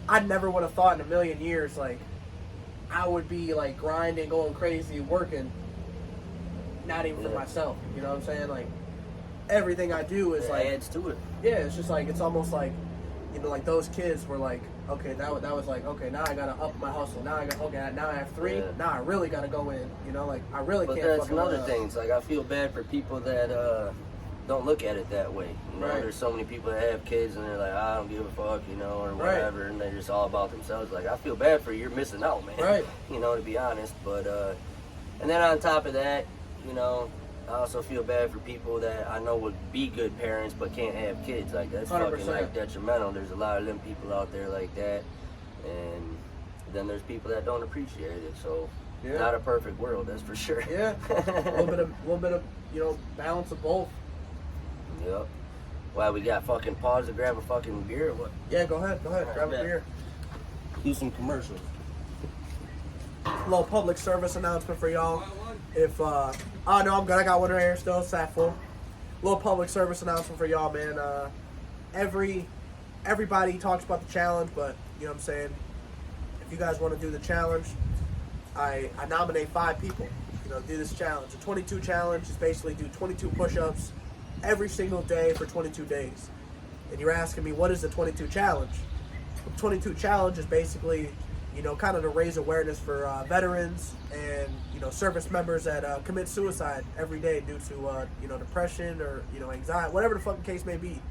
I never would have thought in a million years like I would be like grinding, going crazy, working, not even for myself. You know what I'm saying? Like everything I do is like adds to it. Yeah, it's just like it's almost like like those kids were like, okay, that was like, okay, now I gotta up my hustle. Now now I have 3. Yeah. Now I really gotta go in. Like I really but can't. But that's another thing. It's like I feel bad for people that don't look at it that way. There's so many people that have kids and they're like, I don't give a fuck, or whatever, and they're just all about themselves. Like I feel bad for you. You're missing out, man. Right. To be honest. But and then on top of that, I also feel bad for people that I know would be good parents but can't have kids. Like that's 100%. fucking like detrimental. There's a lot of them people out there like that, and then there's people that don't appreciate it. So not a perfect world, that's for sure. Yeah, a little bit of balance of both. Yep. Why we got fucking pause to grab a fucking beer or what? Yeah, go ahead, grab a beer. Do some commercials. A little public service announcement for y'all. If no, I'm good. I got one right here still, sack full. Little public service announcement for y'all, man. Everybody talks about the challenge, but you know what I'm saying. If you guys want to do the challenge, I nominate 5 people. Do this challenge. The 22 challenge is basically do 22 push-ups every single day for 22 days. And you're asking me, what is the 22 challenge? The 22 challenge is basically, kind of to raise awareness for veterans and, service members that commit suicide every day due to, depression or, anxiety, whatever the fucking case may be.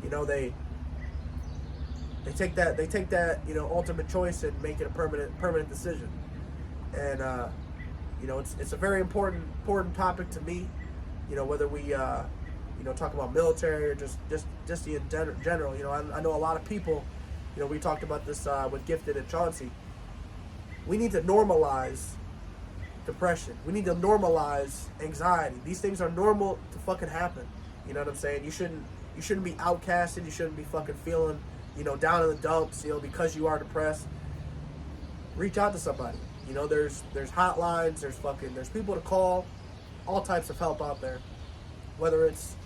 They take that, ultimate choice and make it a permanent decision. And, it's a very important topic to me, whether we, talk about military or just in general. I know a lot of people, we talked about this with Gifted and Chauncey. We need to normalize depression. We need to normalize anxiety. These things are normal to fucking happen. You know what I'm saying? You shouldn't be outcasted. You shouldn't be fucking feeling, down in the dumps, because you are depressed. Reach out to somebody. There's hotlines, there's people to call, all types of help out there. Whether it's,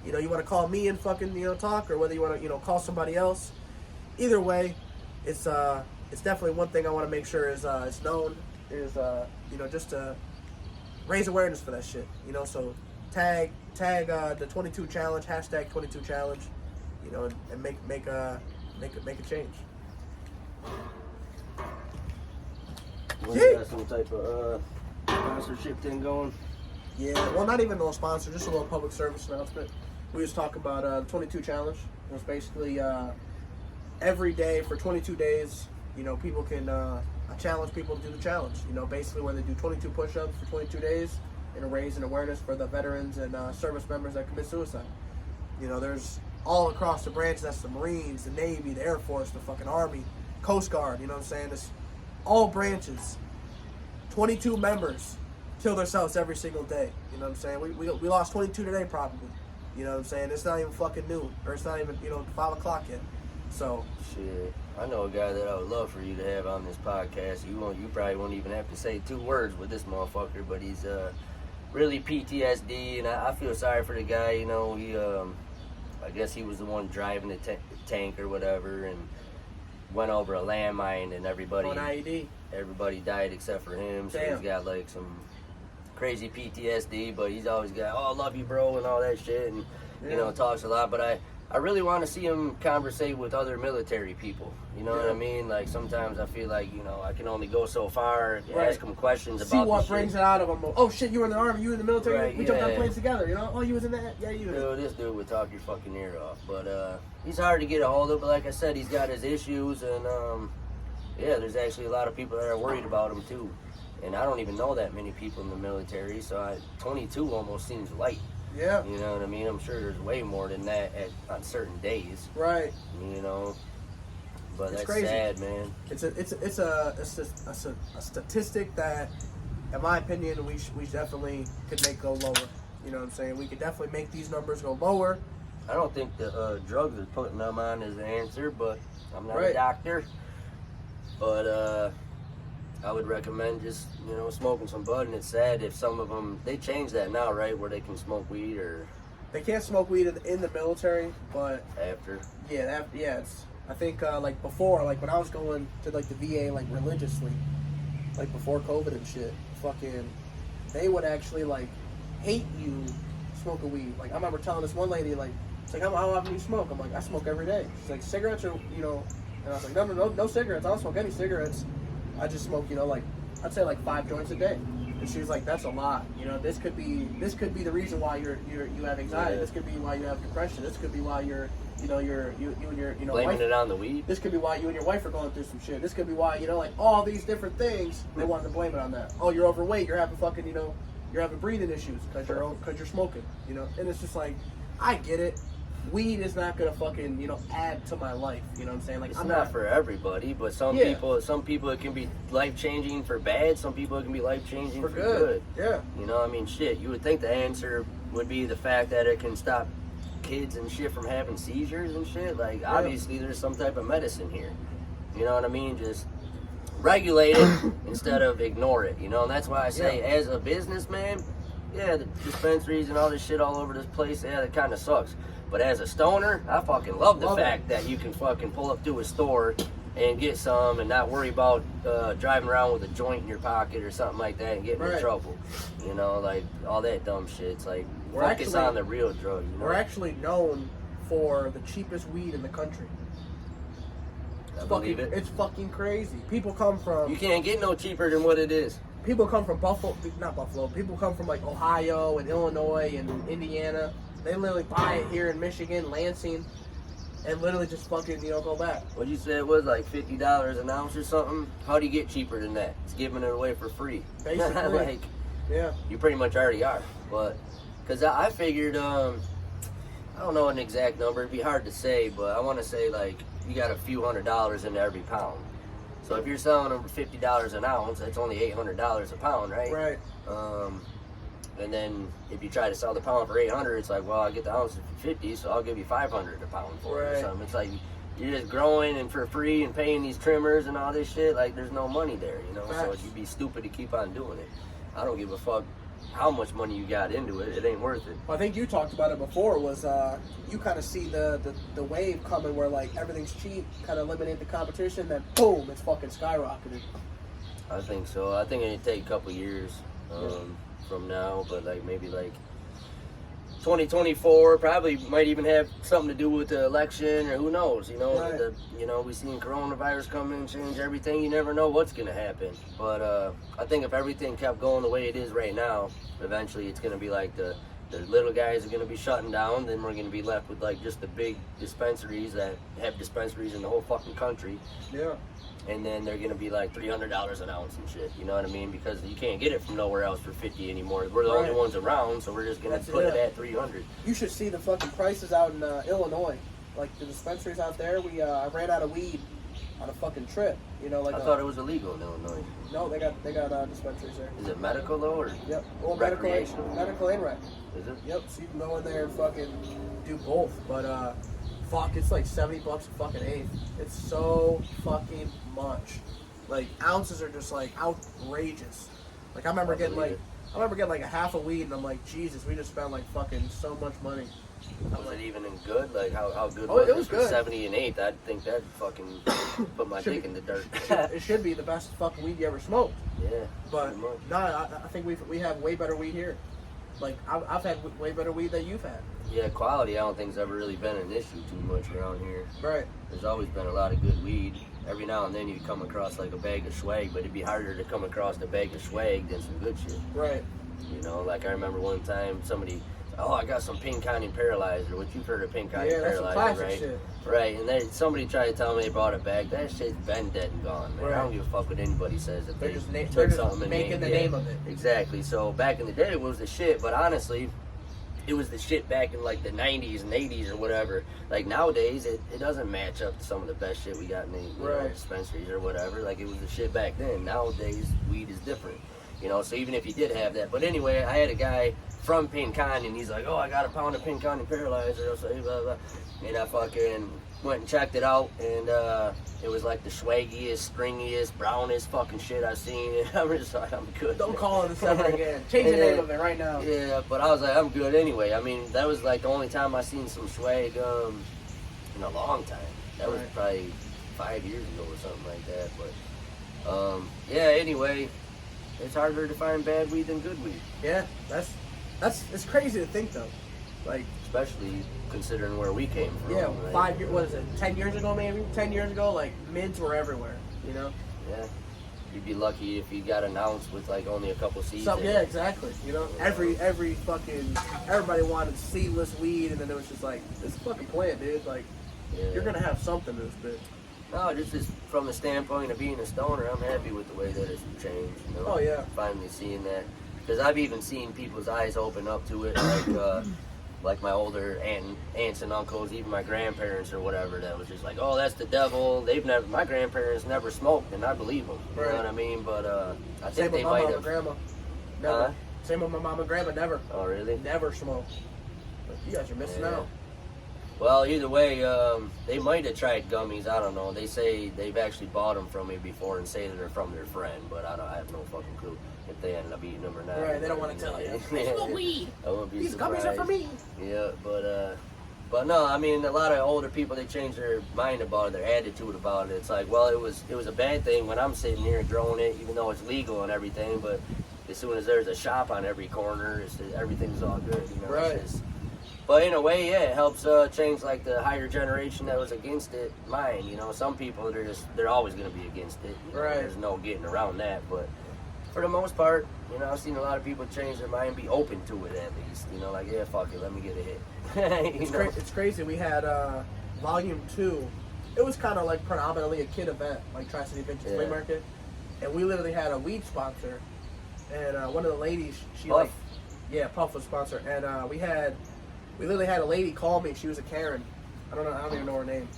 you want to call me and fucking, talk, or whether you want to, call somebody else. Either way, it's definitely one thing I want to make sure is known is, just to raise awareness for that shit. So tag the 22 challenge, hashtag 22 challenge, and make a change. You got some type of sponsorship thing going? Yeah, well, not even a sponsor, just a little public service announcement. We was talking about the 22 challenge. It was basically every day for 22 days. People can I challenge people to do the challenge. Basically where they do 22 push-ups for 22 days and raise an awareness for the veterans and service members that commit suicide. There's all across the branches. That's the Marines, the Navy, the Air Force, the fucking Army, Coast Guard. You know what I'm saying? all branches, 22 members kill themselves every single day. You know what I'm saying? We lost 22 today probably. You know what I'm saying? It's not even fucking noon, or it's not even 5 o'clock yet. So shit, I know a guy that I would love for you to have on this podcast. You probably won't even have to say 2 words with this motherfucker, but he's really PTSD, and I feel sorry for the guy. You know, he I guess he was the one driving the tank or whatever, and went over a landmine, and everybody on IED. Everybody died except for him. So Damn. he's got like some crazy PTSD, but he's always got, oh, I love you, bro, and all that shit, and you know, talks a lot. But I really want to see him conversate with other military people. You know what I mean? Like, sometimes I feel like, I can only go so far, ask him questions see about what brings it out of him. Oh shit, you were in the army, you were in the military, Right, we jumped on planes together, Oh, you was in that? Yeah, you Dude, this dude would talk your fucking ear off. But he's hard to get a hold of, but like I said, he's got his issues, and yeah, there's actually a lot of people that are worried about him too. And I don't even know that many people in the military, so 22 almost seems light. Yeah. You know what I mean? I'm sure there's way more than that on certain days. Right. But it's that's crazy. sad, man. It's a statistic that, in my opinion, we definitely could make go lower. You know what I'm saying? We could definitely make these numbers go lower. I don't think the drugs are putting them on is the answer, but I'm not a doctor. But I would recommend just, smoking some bud, and it's sad if some of them, they changed that now, right, where they can smoke weed or... They can't smoke weed in the military, but... After? Yeah, I think, like, before, like, when I was going to, like, the VA, like, religiously, like, before COVID and shit, fucking, they would actually, like, hate you smoking weed. Like, I remember telling this one lady, like, it's like, how often do you smoke? I'm like, I smoke every day. She's like, cigarettes or, and I was like, no cigarettes. I don't smoke any cigarettes. I just smoke, like, I'd say like 5 joints a day. And she was like, that's a lot. This could be the reason why you have anxiety. Yeah. This could be why you have depression. This could be why you and your blaming wife, it on the weed. This could be why you and your wife are going through some shit. This could be why, like, all these different things, they wanted to blame it on that. Oh, you're overweight, you're having fucking, you're having breathing issues because you're smoking, And it's just like, I get it. Weed is not gonna fucking, add to my life. You know what I'm saying? Like, It's I'm not for everybody, but some people it can be life changing for bad. Some people it can be life changing for good. Yeah. Shit. You would think the answer would be the fact that it can stop kids and shit from having seizures and shit. Like, obviously there's some type of medicine here. You know what I mean? Just regulate it instead of ignore it. And that's why I say, as a businessman, the dispensaries and all this shit all over this place, that kind of sucks. But as a stoner, I fucking love the fact that you can fucking pull up to a store and get some and not worry about driving around with a joint in your pocket or something like that and getting in trouble. Like all that dumb shit. It's like, focus on the real drug. We're actually known for the cheapest weed in the country. It's fucking crazy. People come from... You can't get no cheaper than what it is. People come from not Buffalo. People come from like Ohio and Illinois and Indiana. They literally buy it here in Michigan, Lansing, and literally just fucking, go back. What'd you say it was, like $50 an ounce or something? How do you get cheaper than that? It's giving it away for free. Basically. You pretty much already are. But, because I figured, I don't know an exact number. It'd be hard to say, but I want to say, like, you got a few $100s into every pound. So if you're selling them for $50 an ounce, that's only $800 a pound, right? Right. And then if you try to sell the pound for $800, it's like, well, I get the ounce for $50, so I'll give you $500 a pound for it or something. It's like you're just growing and for free and paying these trimmers and all this shit. Like, there's no money there, So you'd be stupid to keep on doing it. I don't give a fuck how much money you got into it. It ain't worth it. Well, I think you talked about it before. Was you kind of see the wave coming where like everything's cheap, kind of eliminate the competition, then boom, it's fucking skyrocketed. I think so. I think it'd take a couple years. From now, but like maybe like 2024 probably might even have something to do with the election, or who knows, we seen coronavirus come in and change everything. You never know what's gonna happen, but I think if everything kept going the way it is right now, eventually it's gonna be like the little guys are gonna be shutting down, then we're gonna be left with like just the big dispensaries that have dispensaries in the whole fucking country. Yeah. And then they're gonna be like $300 an ounce and shit. You know what I mean? Because you can't get it from nowhere else for $50 anymore. We're the only ones around, so we're just gonna put it at $300. You should see the fucking prices out in Illinois, like the dispensaries out there. I ran out of weed on a fucking trip. You know, like I thought it was illegal in Illinois. No, they got dispensaries there. Is it medical though, or Yep. Well, recreational? medical and rec. Is it? Yep. So you can go in there and fucking do both. But fuck, it's like $70 a fucking eighth. It's so fucking much. Like ounces are just like outrageous. Like I remember getting like a half a weed, and I'm like, Jesus, we just spent like fucking so much money. Was it even in good? Like how good Oh, was it was for good. 70 and 8? I'd think that'd fucking put my dick in the dirt. It should be the best fucking weed you ever smoked. Yeah. But pretty much. no, I think we have way better weed here. Like I've had way better weed than you've had. Yeah, quality I don't think's ever really been an issue too much around here. Right. There's always been a lot of good weed. Every now and then you come across like a bag of swag, but it'd be harder to come across a bag of swag than some good shit. Right. You know, like I remember one time somebody, oh, I got some pink cotton paralyzer, which you've heard of pink cotton Yeah, that's some paralyzer, classic right? shit. Right, and somebody tried to tell me they bought a bag. That shit's been dead and gone, man. Right. I don't give a fuck what anybody says that They're they just took something and making the yeah, name of it. Exactly. So back in the day, it was the shit, but honestly, it was the shit back in like the 90s and 80s or whatever. Like nowadays, it doesn't match up to some of the best shit we got in the you know, dispensaries or whatever. Like it was the shit back then. Nowadays, weed is different. You know, so even if you did have that. But anyway, I had a guy from Pinconning, and he's like, oh, I got a pound of Pinconning paralyzer. I was like, blah, blah. And I fucking went and checked it out, and it was like the swaggiest, stringiest, brownest fucking shit I've seen. And I'm just like, I'm good. Don't call it this ever again. Change the name of it right now. Yeah, but I was like, I'm good anyway. I mean, that was like the only time I seen some swag in a long time. That was probably 5 years ago or something like that. But yeah, anyway, it's harder to find bad weed than good weed. Yeah, it's crazy to think though. Like, especially considering where we came from. Yeah, right? 5 years. What is it? 10 years ago, maybe. 10 years ago, like mids were everywhere. You know. Yeah. You'd be lucky if you got an ounce with like only a couple seeds. Yeah, exactly. You know, every fucking everybody wanted seedless weed, and then it was just like this fucking plant, dude. Like, you're gonna have something to this bitch. No, just from the standpoint of being a stoner, I'm happy with the way that it's changed. You know? Oh yeah. Finally seeing that, because I've even seen people's eyes open up to it, like my older aunts and uncles, even my grandparents or whatever. That was just like, oh, that's the devil. My grandparents never smoked, and I believe them. You know what I mean? But I think they might have. Grandma. Never. Same with my mom and grandma. Never. Oh really? Never smoked. But you guys are missing out. Well, either way, they might have tried gummies. I don't know. They say they've actually bought them from me before and say that they're from their friend, but I have no fucking clue if they ended up eating them or not. Right, they don't want to tell you. It's the weed. I won't be These surprised. gummies are for me. Yeah, but no, I mean, a lot of older people, they change their mind about it, their attitude about it. It's like, well, it was a bad thing when I'm sitting here growing it, even though it's legal and everything, but as soon as there's a shop on every corner, everything's all good, you know. Right. But in a way, yeah, it helps change like the higher generation that was against it, mind. You know, some people they're always going to be against it. You know, there's no getting around that. But for the most part, you know, I've seen a lot of people change their mind, be open to it at least. You know, like, yeah, fuck it, let me get a hit. It's crazy. We had Volume 2. It was kind of like predominantly a kid event, like Tri-City Vintage Flea Market, and we literally had a weed sponsor. And one of the ladies, Puff. Puff was sponsor, and we literally had a lady call me. She was a Karen. I don't even know her name.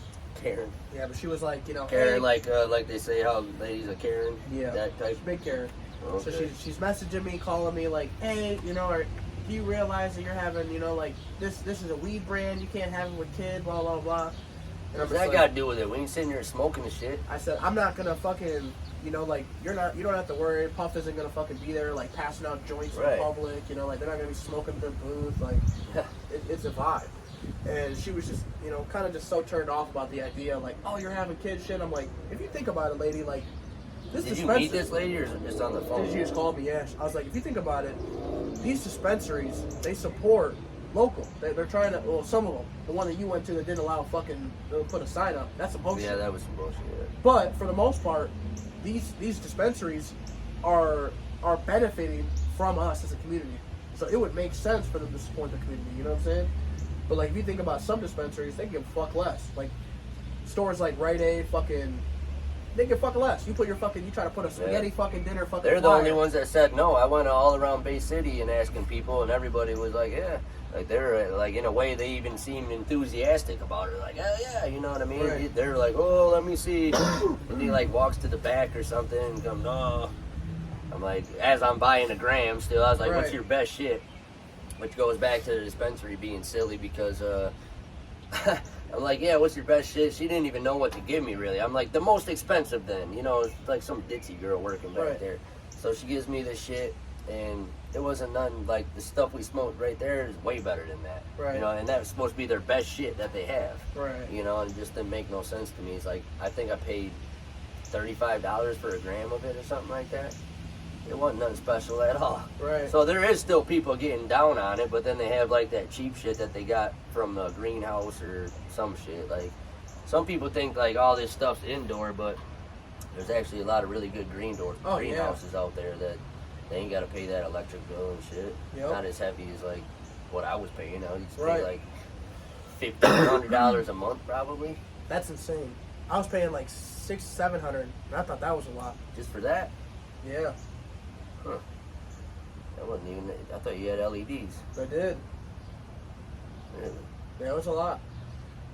Karen. Yeah, but she was like, you know, Karen, hey. like they say how ladies are Karen. Yeah. That type. Big Karen. Okay. So she's messaging me, calling me like, hey, you know, do you realize that you're having, you know, like this is a weed brand. You can't have it with kids. Blah blah blah. And What's that got to do with it? We ain't sitting here smoking the shit. I said, I'm not gonna fucking, you know, like you don't have to worry. Puff isn't gonna fucking be there like passing out joints in public. You know, like they're not gonna be smoking their booth. Like it's a vibe. And she was just, you know, kind of just so turned off about the idea, like, oh, you're having kids shit. I'm like, if you think about it, lady, like, this Did you dispensary. meet this lady or is it just on the phone? She just called me, yeah. I was like, if you think about it, these dispensaries, they support local. They're trying to, well, some of them. The one that you went to that didn't allow fucking, put a sign up, that's some bullshit. Yeah, that was some bullshit. But for the most part, these dispensaries are benefiting from us as a community. So it would make sense for them to support the community, you know what I'm saying? But like if you think about some dispensaries, they give a fuck less. Like stores like Rite Aid, fucking they get fucking less. You try to put a spaghetti fucking dinner fucking. They're the flyer. only ones that said no. I went all around Bay City and asking people, and everybody was like, yeah. Like they're like, in a way, they even seemed enthusiastic about it. Like, oh yeah, you know what I mean? Right. They're like, oh, let me see. And he like walks to the back or something and comes, oh. I'm like, as I'm buying a gram still, I was like, what's your best shit? Which goes back to the dispensary being silly because I'm like, yeah, what's your best shit? She didn't even know what to give me, really. I'm like, the most expensive then. You know, it's like some ditzy girl working back there. So she gives me this shit, and it wasn't nothing like the stuff we smoked right there is way better than that. Right. You know, and that was supposed to be their best shit that they have. Right. You know, and it just didn't make no sense to me. It's like, I think I paid $35 for a gram of it or something like that. It wasn't nothing special at all. Right. So there is still people getting down on it, but then they have like that cheap shit that they got from the greenhouse or some shit. Like some people think like all this stuff's indoor, but there's actually a lot of really good greenhouses out there that they ain't got to pay that electric bill and shit. Yep. Not as heavy as like what I was paying. I used to pay like $1,500 a month probably. That's insane. I was paying like $600-700, and I thought that was a lot. Just for that? Yeah. Huh. That wasn't even. I thought you had LEDs. I did. Really? Yeah, it was a lot.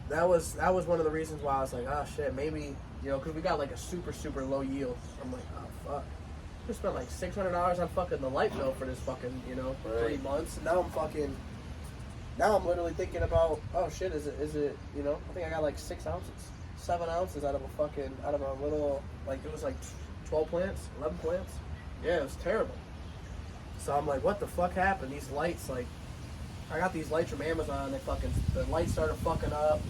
That was one of the reasons why I was like, oh shit, maybe, you know, because we got like a super low yield. I'm like, oh fuck. We spent like $600 on fucking the light bill for this fucking, you know, 3 months. And now I'm literally thinking about, oh shit, is it, you know, I think I got like 6 ounces, 7 ounces out of a little, like it was like 12 plants, 11 plants. Yeah, it was terrible. So I'm like, what the fuck happened? These lights, like, I got these lights from Amazon. The lights started fucking up.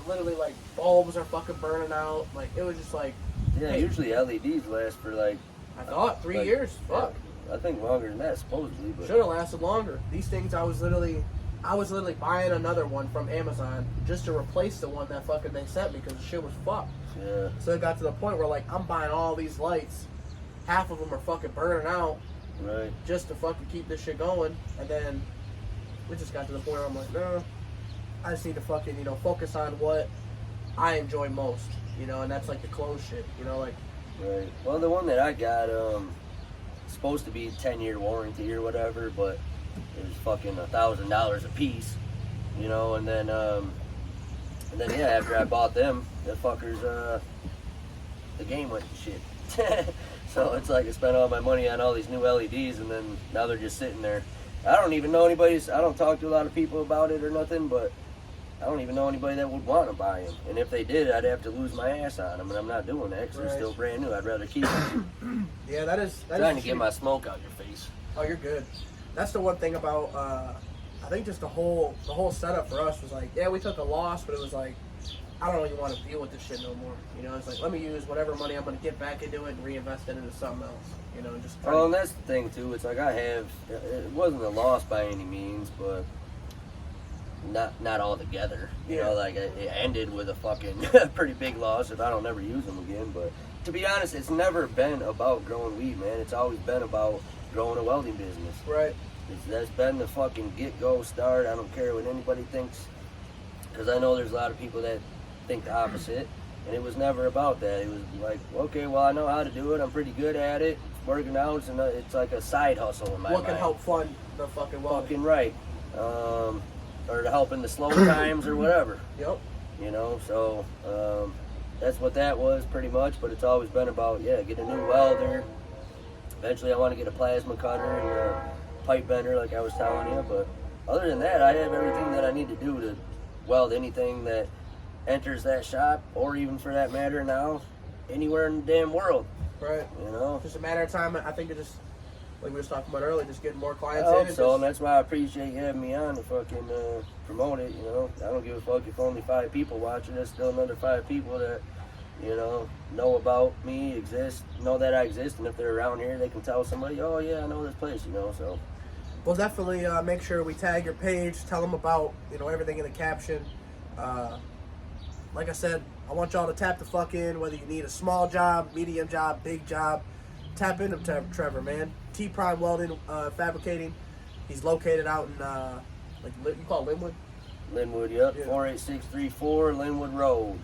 Literally, like, bulbs are fucking burning out. Like, it was just like. Yeah, hey, usually LEDs last for like. I thought 3 years. Fuck. Yeah, I think longer than that, supposedly. But should have lasted longer. These things, I was literally buying another one from Amazon just to replace the one that fucking they sent me because the shit was fucked. Yeah. So it got to the point where, like, I'm buying all these lights. Half of them are fucking burning out. Right. Just to fucking keep this shit going. And then we just got to the point where I'm like, no, I just need to fucking, you know, focus on what I enjoy most, you know, and that's like the clothes shit, you know, like. Right. Well, the one that I got, supposed to be 10-year warranty or whatever, but it was fucking $1,000 a piece, you know, and then yeah, after I bought them, the fuckers, the game went to shit. So it's like I spent all my money on all these new LEDs, and then now they're just sitting there. I don't even know I don't talk to a lot of people about it or nothing, but I don't even know anybody that would want to buy them. And if they did, I'd have to lose my ass on them, and I'm not doing that because they're still brand new. I'd rather keep them. Yeah, that is trying to get my smoke out your face. Oh, you're good. That's the one thing about, I think just the whole setup for us was like, yeah, we took a loss, but it was like, I don't really want to deal with this shit no more. You know, it's like, let me use whatever money I'm going to get back into it and reinvest it into something else. You know, just try and that's the thing, too. It's like it wasn't a loss by any means, but not all together. You know, like it ended with a fucking pretty big loss if I don't ever use them again. But to be honest, it's never been about growing weed, man. It's always been about growing a welding business. Right. That's been the fucking get-go start. I don't care what anybody thinks, because I know there's a lot of people that think the opposite, and it was never about that. It was like, okay, well, I know how to do it. I'm pretty good at it. It's working out. It's like a side hustle in my mind. What can help fund the fucking welding? Fucking right. Or to help in the slow times or whatever. Yep. You know, so that's what that was pretty much, but it's always been about, get a new welder. Eventually I want to get a plasma cutter and a pipe bender like I was telling you, but other than that, I have everything that I need to do to weld anything that enters that shop, or even for that matter now, anywhere in the damn world. Right. You know? Just a matter of time. I think it just, like we were talking about earlier, just getting more clients I in. hope so, and that's why I appreciate you having me on to fucking promote it, you know? I don't give a fuck if only 5 people watch it. There's still another 5 people that, you know about me, know that I exist, and if they're around here, they can tell somebody, oh yeah, I know this place, you know, so. We'll definitely make sure we tag your page, tell them about, you know, everything in the caption. Like I said, I want y'all to tap the fuck in, whether you need a small job, medium job, big job. Tap into Trevor, man. T Prime Welding Fabricating. He's located out in, you call it Linwood? Linwood, yep. 48634 Linwood Road.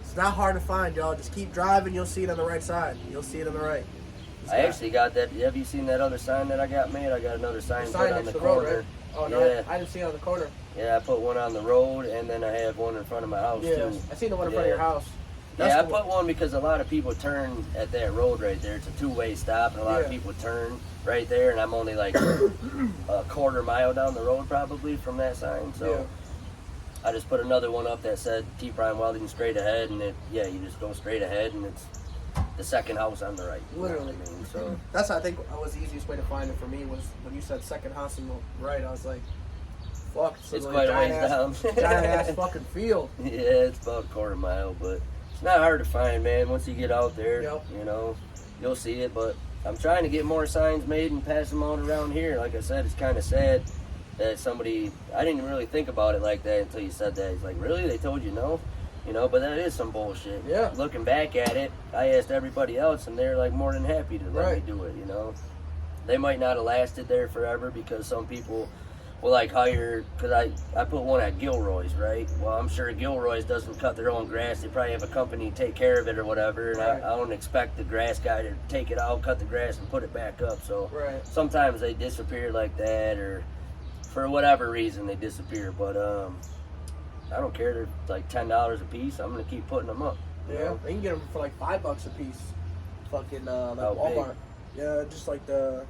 It's not hard to find, y'all. Just keep driving. You'll see it on the right side. You'll see it on the right. I actually got that. Have you seen that other sign that I got made? I got another sign put on the road, corner. right? Oh, no, Yeah. I didn't see it on the corner. Yeah, I put one on the road, and then I have one in front of my house, Yeah, too. I seen the one in front of your house. That's Yeah, I cool. put one because a lot of people turn at that road right there. It's a two-way stop, and a lot of people turn right there, and I'm only like a quarter mile down the road probably from that sign. So I just put another one up that said T Prime Welding straight ahead, and you just go straight ahead, and it's the second house on the right. Literally. You know what I mean? So That's, I think, was the easiest way to find it for me was when you said second house on the right. I was like, fuck. it's quite a ways down. Giant ass fucking field. Yeah, it's about a quarter mile, but it's not hard to find, man. Once you get out there, you know, you'll see it. But I'm trying to get more signs made and pass them out around here. Like I said, it's kind of sad that somebody, I didn't even really think about it like that until you said that. It's like, really? They told you no? You know, but that is some bullshit. Yeah. Looking back at it, I asked everybody else, and they're like more than happy to let me do it, you know. They might not have lasted there forever because some people will like hire, because I put one at Gilroy's, right? Well, I'm sure Gilroy's doesn't cut their own grass. They probably have a company take care of it or whatever, and I don't expect the grass guy to take it out, cut the grass, and put it back up. So sometimes they disappear like that, or for whatever reason they disappear. But I don't care. They're like $10 a piece. I'm gonna keep putting them up. Yeah, know? they can get them for like $5 a piece. Fucking like How Walmart. big? Yeah, just like the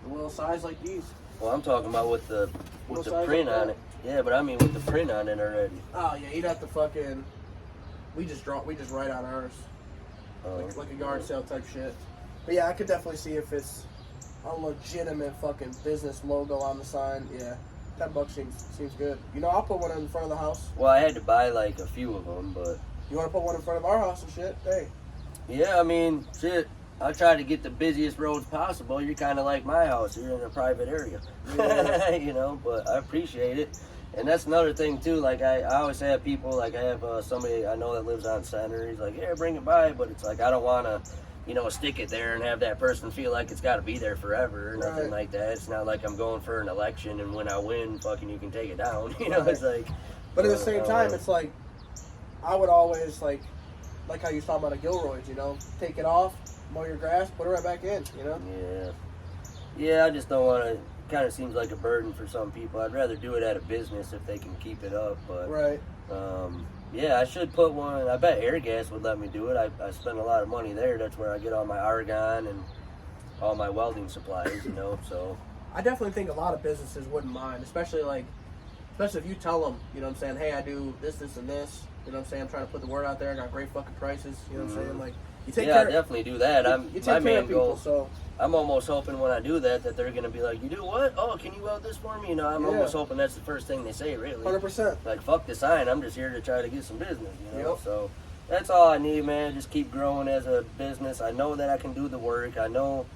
little size like these. Well, I'm talking about with the size print like on that? it. Yeah, but I mean with the print on it already. Oh yeah, you'd have to fucking. We just write on ours, like a yard sale type shit. But yeah, I could definitely see if it's a legitimate fucking business logo on the sign. Yeah, $10 seems good. You know, I'll put one in front of the house. Well, I had to buy like a few of them, but you want to put one in front of our house and shit? Hey. Yeah, I mean, shit. I try to get the busiest roads possible. You're kind of like my house. You're in a private area, you know. But I appreciate it, and that's another thing too. Like I always have people. Like I have somebody I know that lives on Center. He's like, "Yeah, bring it by," but it's like I don't want to, you know, stick it there and have that person feel like it's got to be there forever or nothing like that. It's not like I'm going for an election and when I win, fucking, you can take it down. You know, it's like. But at the same time, it's like I would always like how you was talking about a Gilroy's. You know, take it off. Mow your grass, put it right back in, you know? Yeah, I just don't want to, kind of seems like a burden for some people. I'd rather do it at a business if they can keep it up, but yeah, I should put one. I bet Airgas would let me do it. I spend a lot of money there. That's where I get all my argon and all my welding supplies, you know, so. I definitely think a lot of businesses wouldn't mind, especially if you tell them, you know what I'm saying, hey, I do this, this, and this, you know what I'm saying, I'm trying to put the word out there, I got great fucking prices, you know what I'm saying, like, you take care I definitely do that. You take care of people, so. I'm almost hoping when I do that they're going to be like, you do what? Oh, can you weld this for me? You know, I'm almost hoping that's the first thing they say, really. 100%. Like, fuck the sign. I'm just here to try to get some business, you know? So that's all I need, man. Just keep growing as a business. I know that I can do the work. I know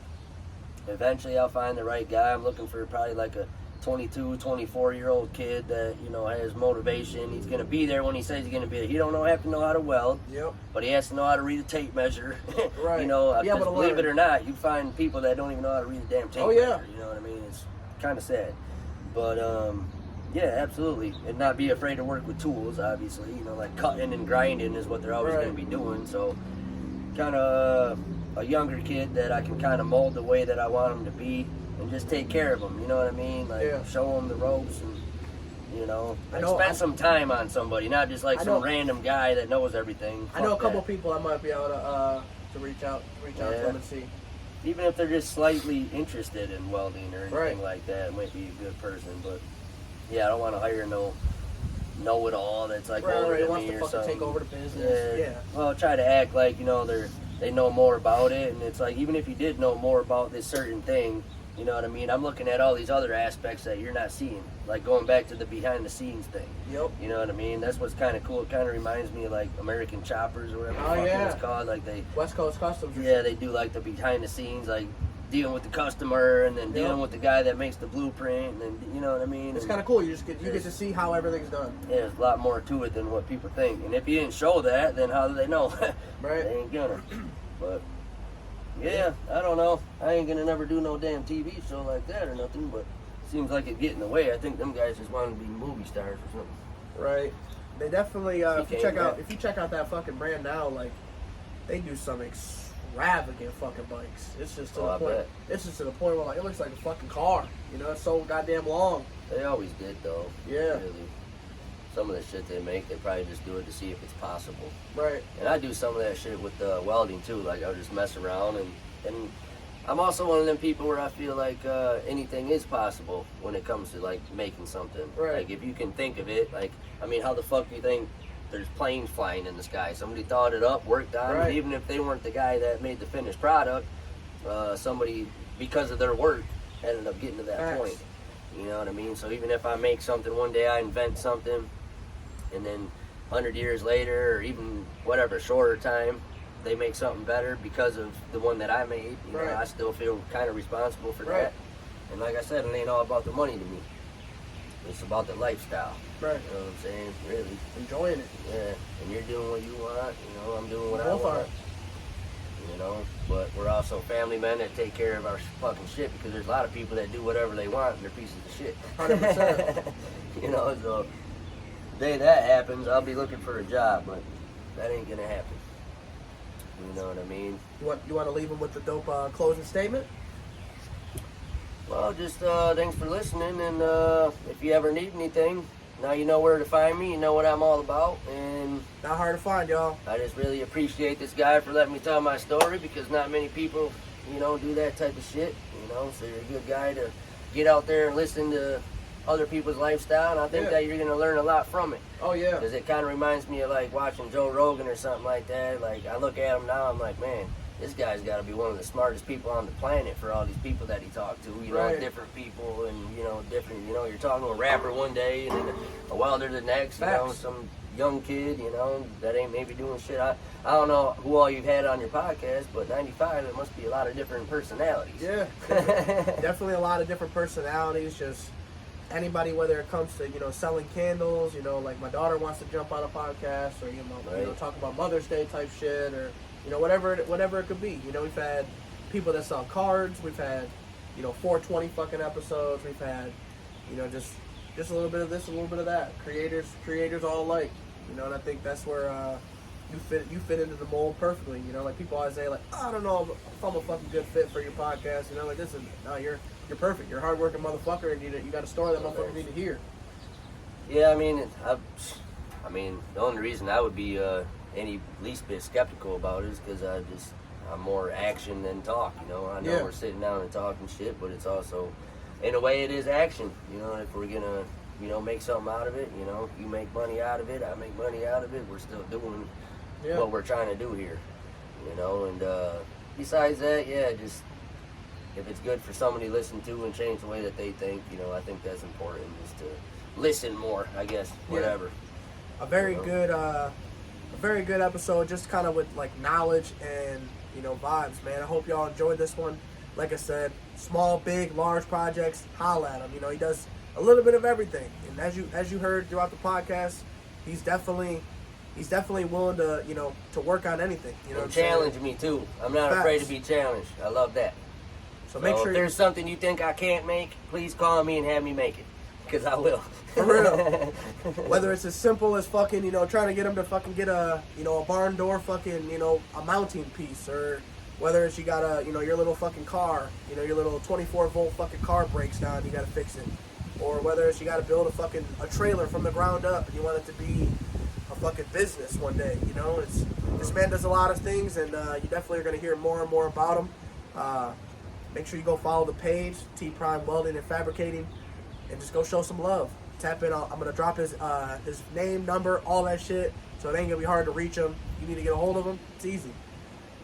eventually I'll find the right guy. I'm looking for probably like a 22, 24-year-old kid that, you know, has motivation. He's going to be there when he says he's going to be there. He don't have to know how to weld, but he has to know how to read a tape measure. You know, because believe it or not, you find people that don't even know how to read a damn tape measure. You know what I mean? It's kind of sad. But, yeah, absolutely. And not be afraid to work with tools, obviously. You know, like cutting and grinding is what they're always going to be doing. So, kind of a younger kid that I can kind of mold the way that I want him to be. And just take care of them, you know what I mean? Like, show them the ropes and, you know, spend some time on somebody, not just like some random guy that knows everything. I know a couple people I might be able to reach out to them and see. Even if they're just slightly interested in welding or anything like that, it might be a good person. But, yeah, I don't want to hire no know-it-all that's like older than me or something. Take over the business. Well, try to act like, you know, they know more about it. And it's like, even if you did know more about this certain thing, you know what I mean? I'm looking at all these other aspects that you're not seeing, like going back to the behind-the-scenes thing. You know what I mean? That's what's kind of cool. It kind of reminds me of like American Choppers or whatever it's called. Like West Coast Customs. They do like the behind-the-scenes, like dealing with the customer and then dealing with the guy that makes the blueprint, and then, you know what I mean? It's kind of cool. You get to see how everything's done. Yeah, there's a lot more to it than what people think. And if you didn't show that, then how do they know? They ain't gonna. But. Yeah, I don't know. I ain't gonna never do no damn TV show like that or nothing, but it seems like it get in the way. I think them guys just want to be movie stars or something. They definitely if you came check out that fucking brand now, like they do some extravagant fucking bikes. It's just to the point. Bet. It's just to the point where like it looks like a fucking car. You know, it's so goddamn long. They always did though. Yeah. Really. Some of the shit they make, they probably just do it to see if it's possible. Right. And I do some of that shit with welding too. Like I'll just mess around, and I'm also one of them people where I feel like anything is possible when it comes to like making something. Right. Like if you can think of it, like I mean, how the fuck do you think there's planes flying in the sky? Somebody thought it up, worked on it. Even if they weren't the guy that made the finished product, somebody, because of their work, ended up getting to that point. You know what I mean? So even if I make something one day, I invent something, and then 100 years later, or even whatever shorter time, they make something better because of the one that I made. You know, I still feel kind of responsible for that. And like I said, it ain't all about the money to me. It's about the lifestyle. Right. You know what I'm saying? Really. Enjoying it. Yeah. And you're doing what you want. You know, I'm doing what I want. You know, but we're also family men that take care of our fucking shit, because there's a lot of people that do whatever they want and they're pieces of shit. 100%. You know, so the day that happens, I'll be looking for a job, but that ain't gonna happen. You know what I mean? You want to leave them with the dope closing statement? Well, just thanks for listening, and if you ever need anything, now you know where to find me. You know what I'm all about, and not hard to find, y'all. I just really appreciate this guy for letting me tell my story, because not many people, you know, do that type of shit. You know, so you're a good guy to get out there and listen to other people's lifestyle, and I think that you're gonna learn a lot from it. Oh yeah. Because it kind of reminds me of like watching Joe Rogan or something like that. Like I look at him now, I'm like, man, this guy's got to be one of the smartest people on the planet for all these people that he talked to. You know, different people, and you know, different. You know, you're talking to a rapper one day and then a welder the next. You know, some young kid, you know, that ain't maybe doing shit. I don't know who all you've had on your podcast, but 95, it must be a lot of different personalities. Yeah, definitely a lot of different personalities. Just anybody, whether it comes to, you know, selling candles, you know, like my daughter wants to jump on a podcast, or you know, talk about Mother's Day type shit, or you know, whatever it could be. You know, we've had people that sell cards. We've had, you know, 420 fucking episodes. We've had, you know, just a little bit of this, a little bit of that. Creators all alike. You know, and I think that's where you fit into the mold perfectly. You know, like people always say, like, oh, I don't know if I'm a fucking good fit for your podcast. You know, like this is no, you're perfect. You're a hardworking motherfucker, and you got a story that motherfuckers need to hear. Yeah, I mean, the only reason I would be any least bit skeptical about it is because I'm more action than talk. You know, I know we're sitting down and talking shit, but it's also, in a way, it is action. You know, if we're gonna, you know, make something out of it, you know, you make money out of it, I make money out of it. We're still doing what we're trying to do here. You know, and besides that, just if it's good for somebody to listen to and change the way that they think, you know, I think that's important, is to listen more, I guess, whatever. A very good episode, just kind of with like knowledge and, you know, vibes, man. I hope y'all enjoyed this one. Like I said, small, big, large projects, holla at him. You know, he does a little bit of everything, and as you heard throughout the podcast, he's definitely willing to, you know, to work on anything. You know, and challenge me too. I'm not afraid to be challenged. I love that. So make sure if there's something you think I can't make, please call me and have me make it, because I will. For real. Whether it's as simple as fucking, you know, trying to get him to fucking get a, you know, a barn door fucking, you know, a mounting piece, or whether it's you got a, you know, your little fucking car, you know, your little 24-volt fucking car breaks down, you got to fix it. Or whether it's you got to build a trailer from the ground up and you want it to be a fucking business one day, you know. This man does a lot of things, and you definitely are going to hear more and more about him. Make sure you go follow the page, T Prime Welding and Fabricating, and just go show some love. Tap in. I'm going to drop his name, number, all that shit, so it ain't going to be hard to reach him. You need to get a hold of him. It's easy.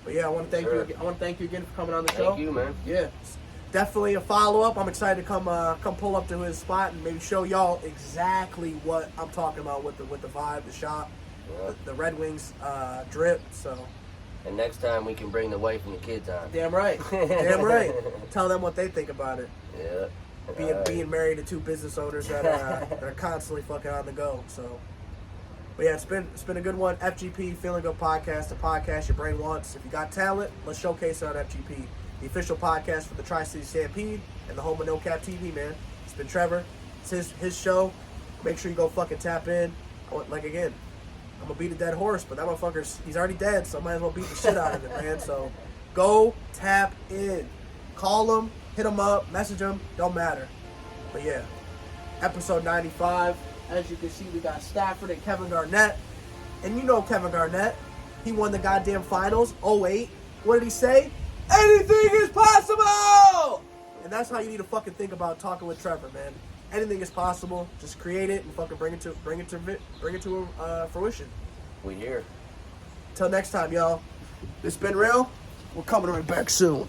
But yeah, I want to thank you. I want to thank you again for coming on the show. Thank you, man. Yeah, definitely a follow-up. I'm excited to come pull up to his spot and maybe show y'all exactly what I'm talking about with the vibe, the shop, the Red Wings drip. So. And next time we can bring the wife and the kids on. Damn right. Damn right. Tell them what they think about it. Yeah. Being married to two business owners that are constantly fucking on the go. So, but yeah, it's been a good one. FGP, Feeling Good Podcast, the podcast your brain wants. If you got talent, let's showcase it on FGP, the official podcast for the Tri-City Stampede and the home of No Cap TV, man. It's been Trevor. It's his show. Make sure you go fucking tap in. like again, I'm gonna beat a dead horse, but that motherfucker's he's already dead, so I might as well beat the shit out of it, man. So go tap in, call him, hit him up, message him, don't matter. But yeah, episode 95. As you can see, we got Stafford and Kevin Garnett, and you know Kevin Garnett, he won the goddamn finals, 08. What did he say? Anything is possible! And that's how you need to fucking think about talking with Trevor, man. Anything is possible. Just create it and fucking bring it to fruition. We here. Till next time, y'all. It's been real. We're coming right back soon.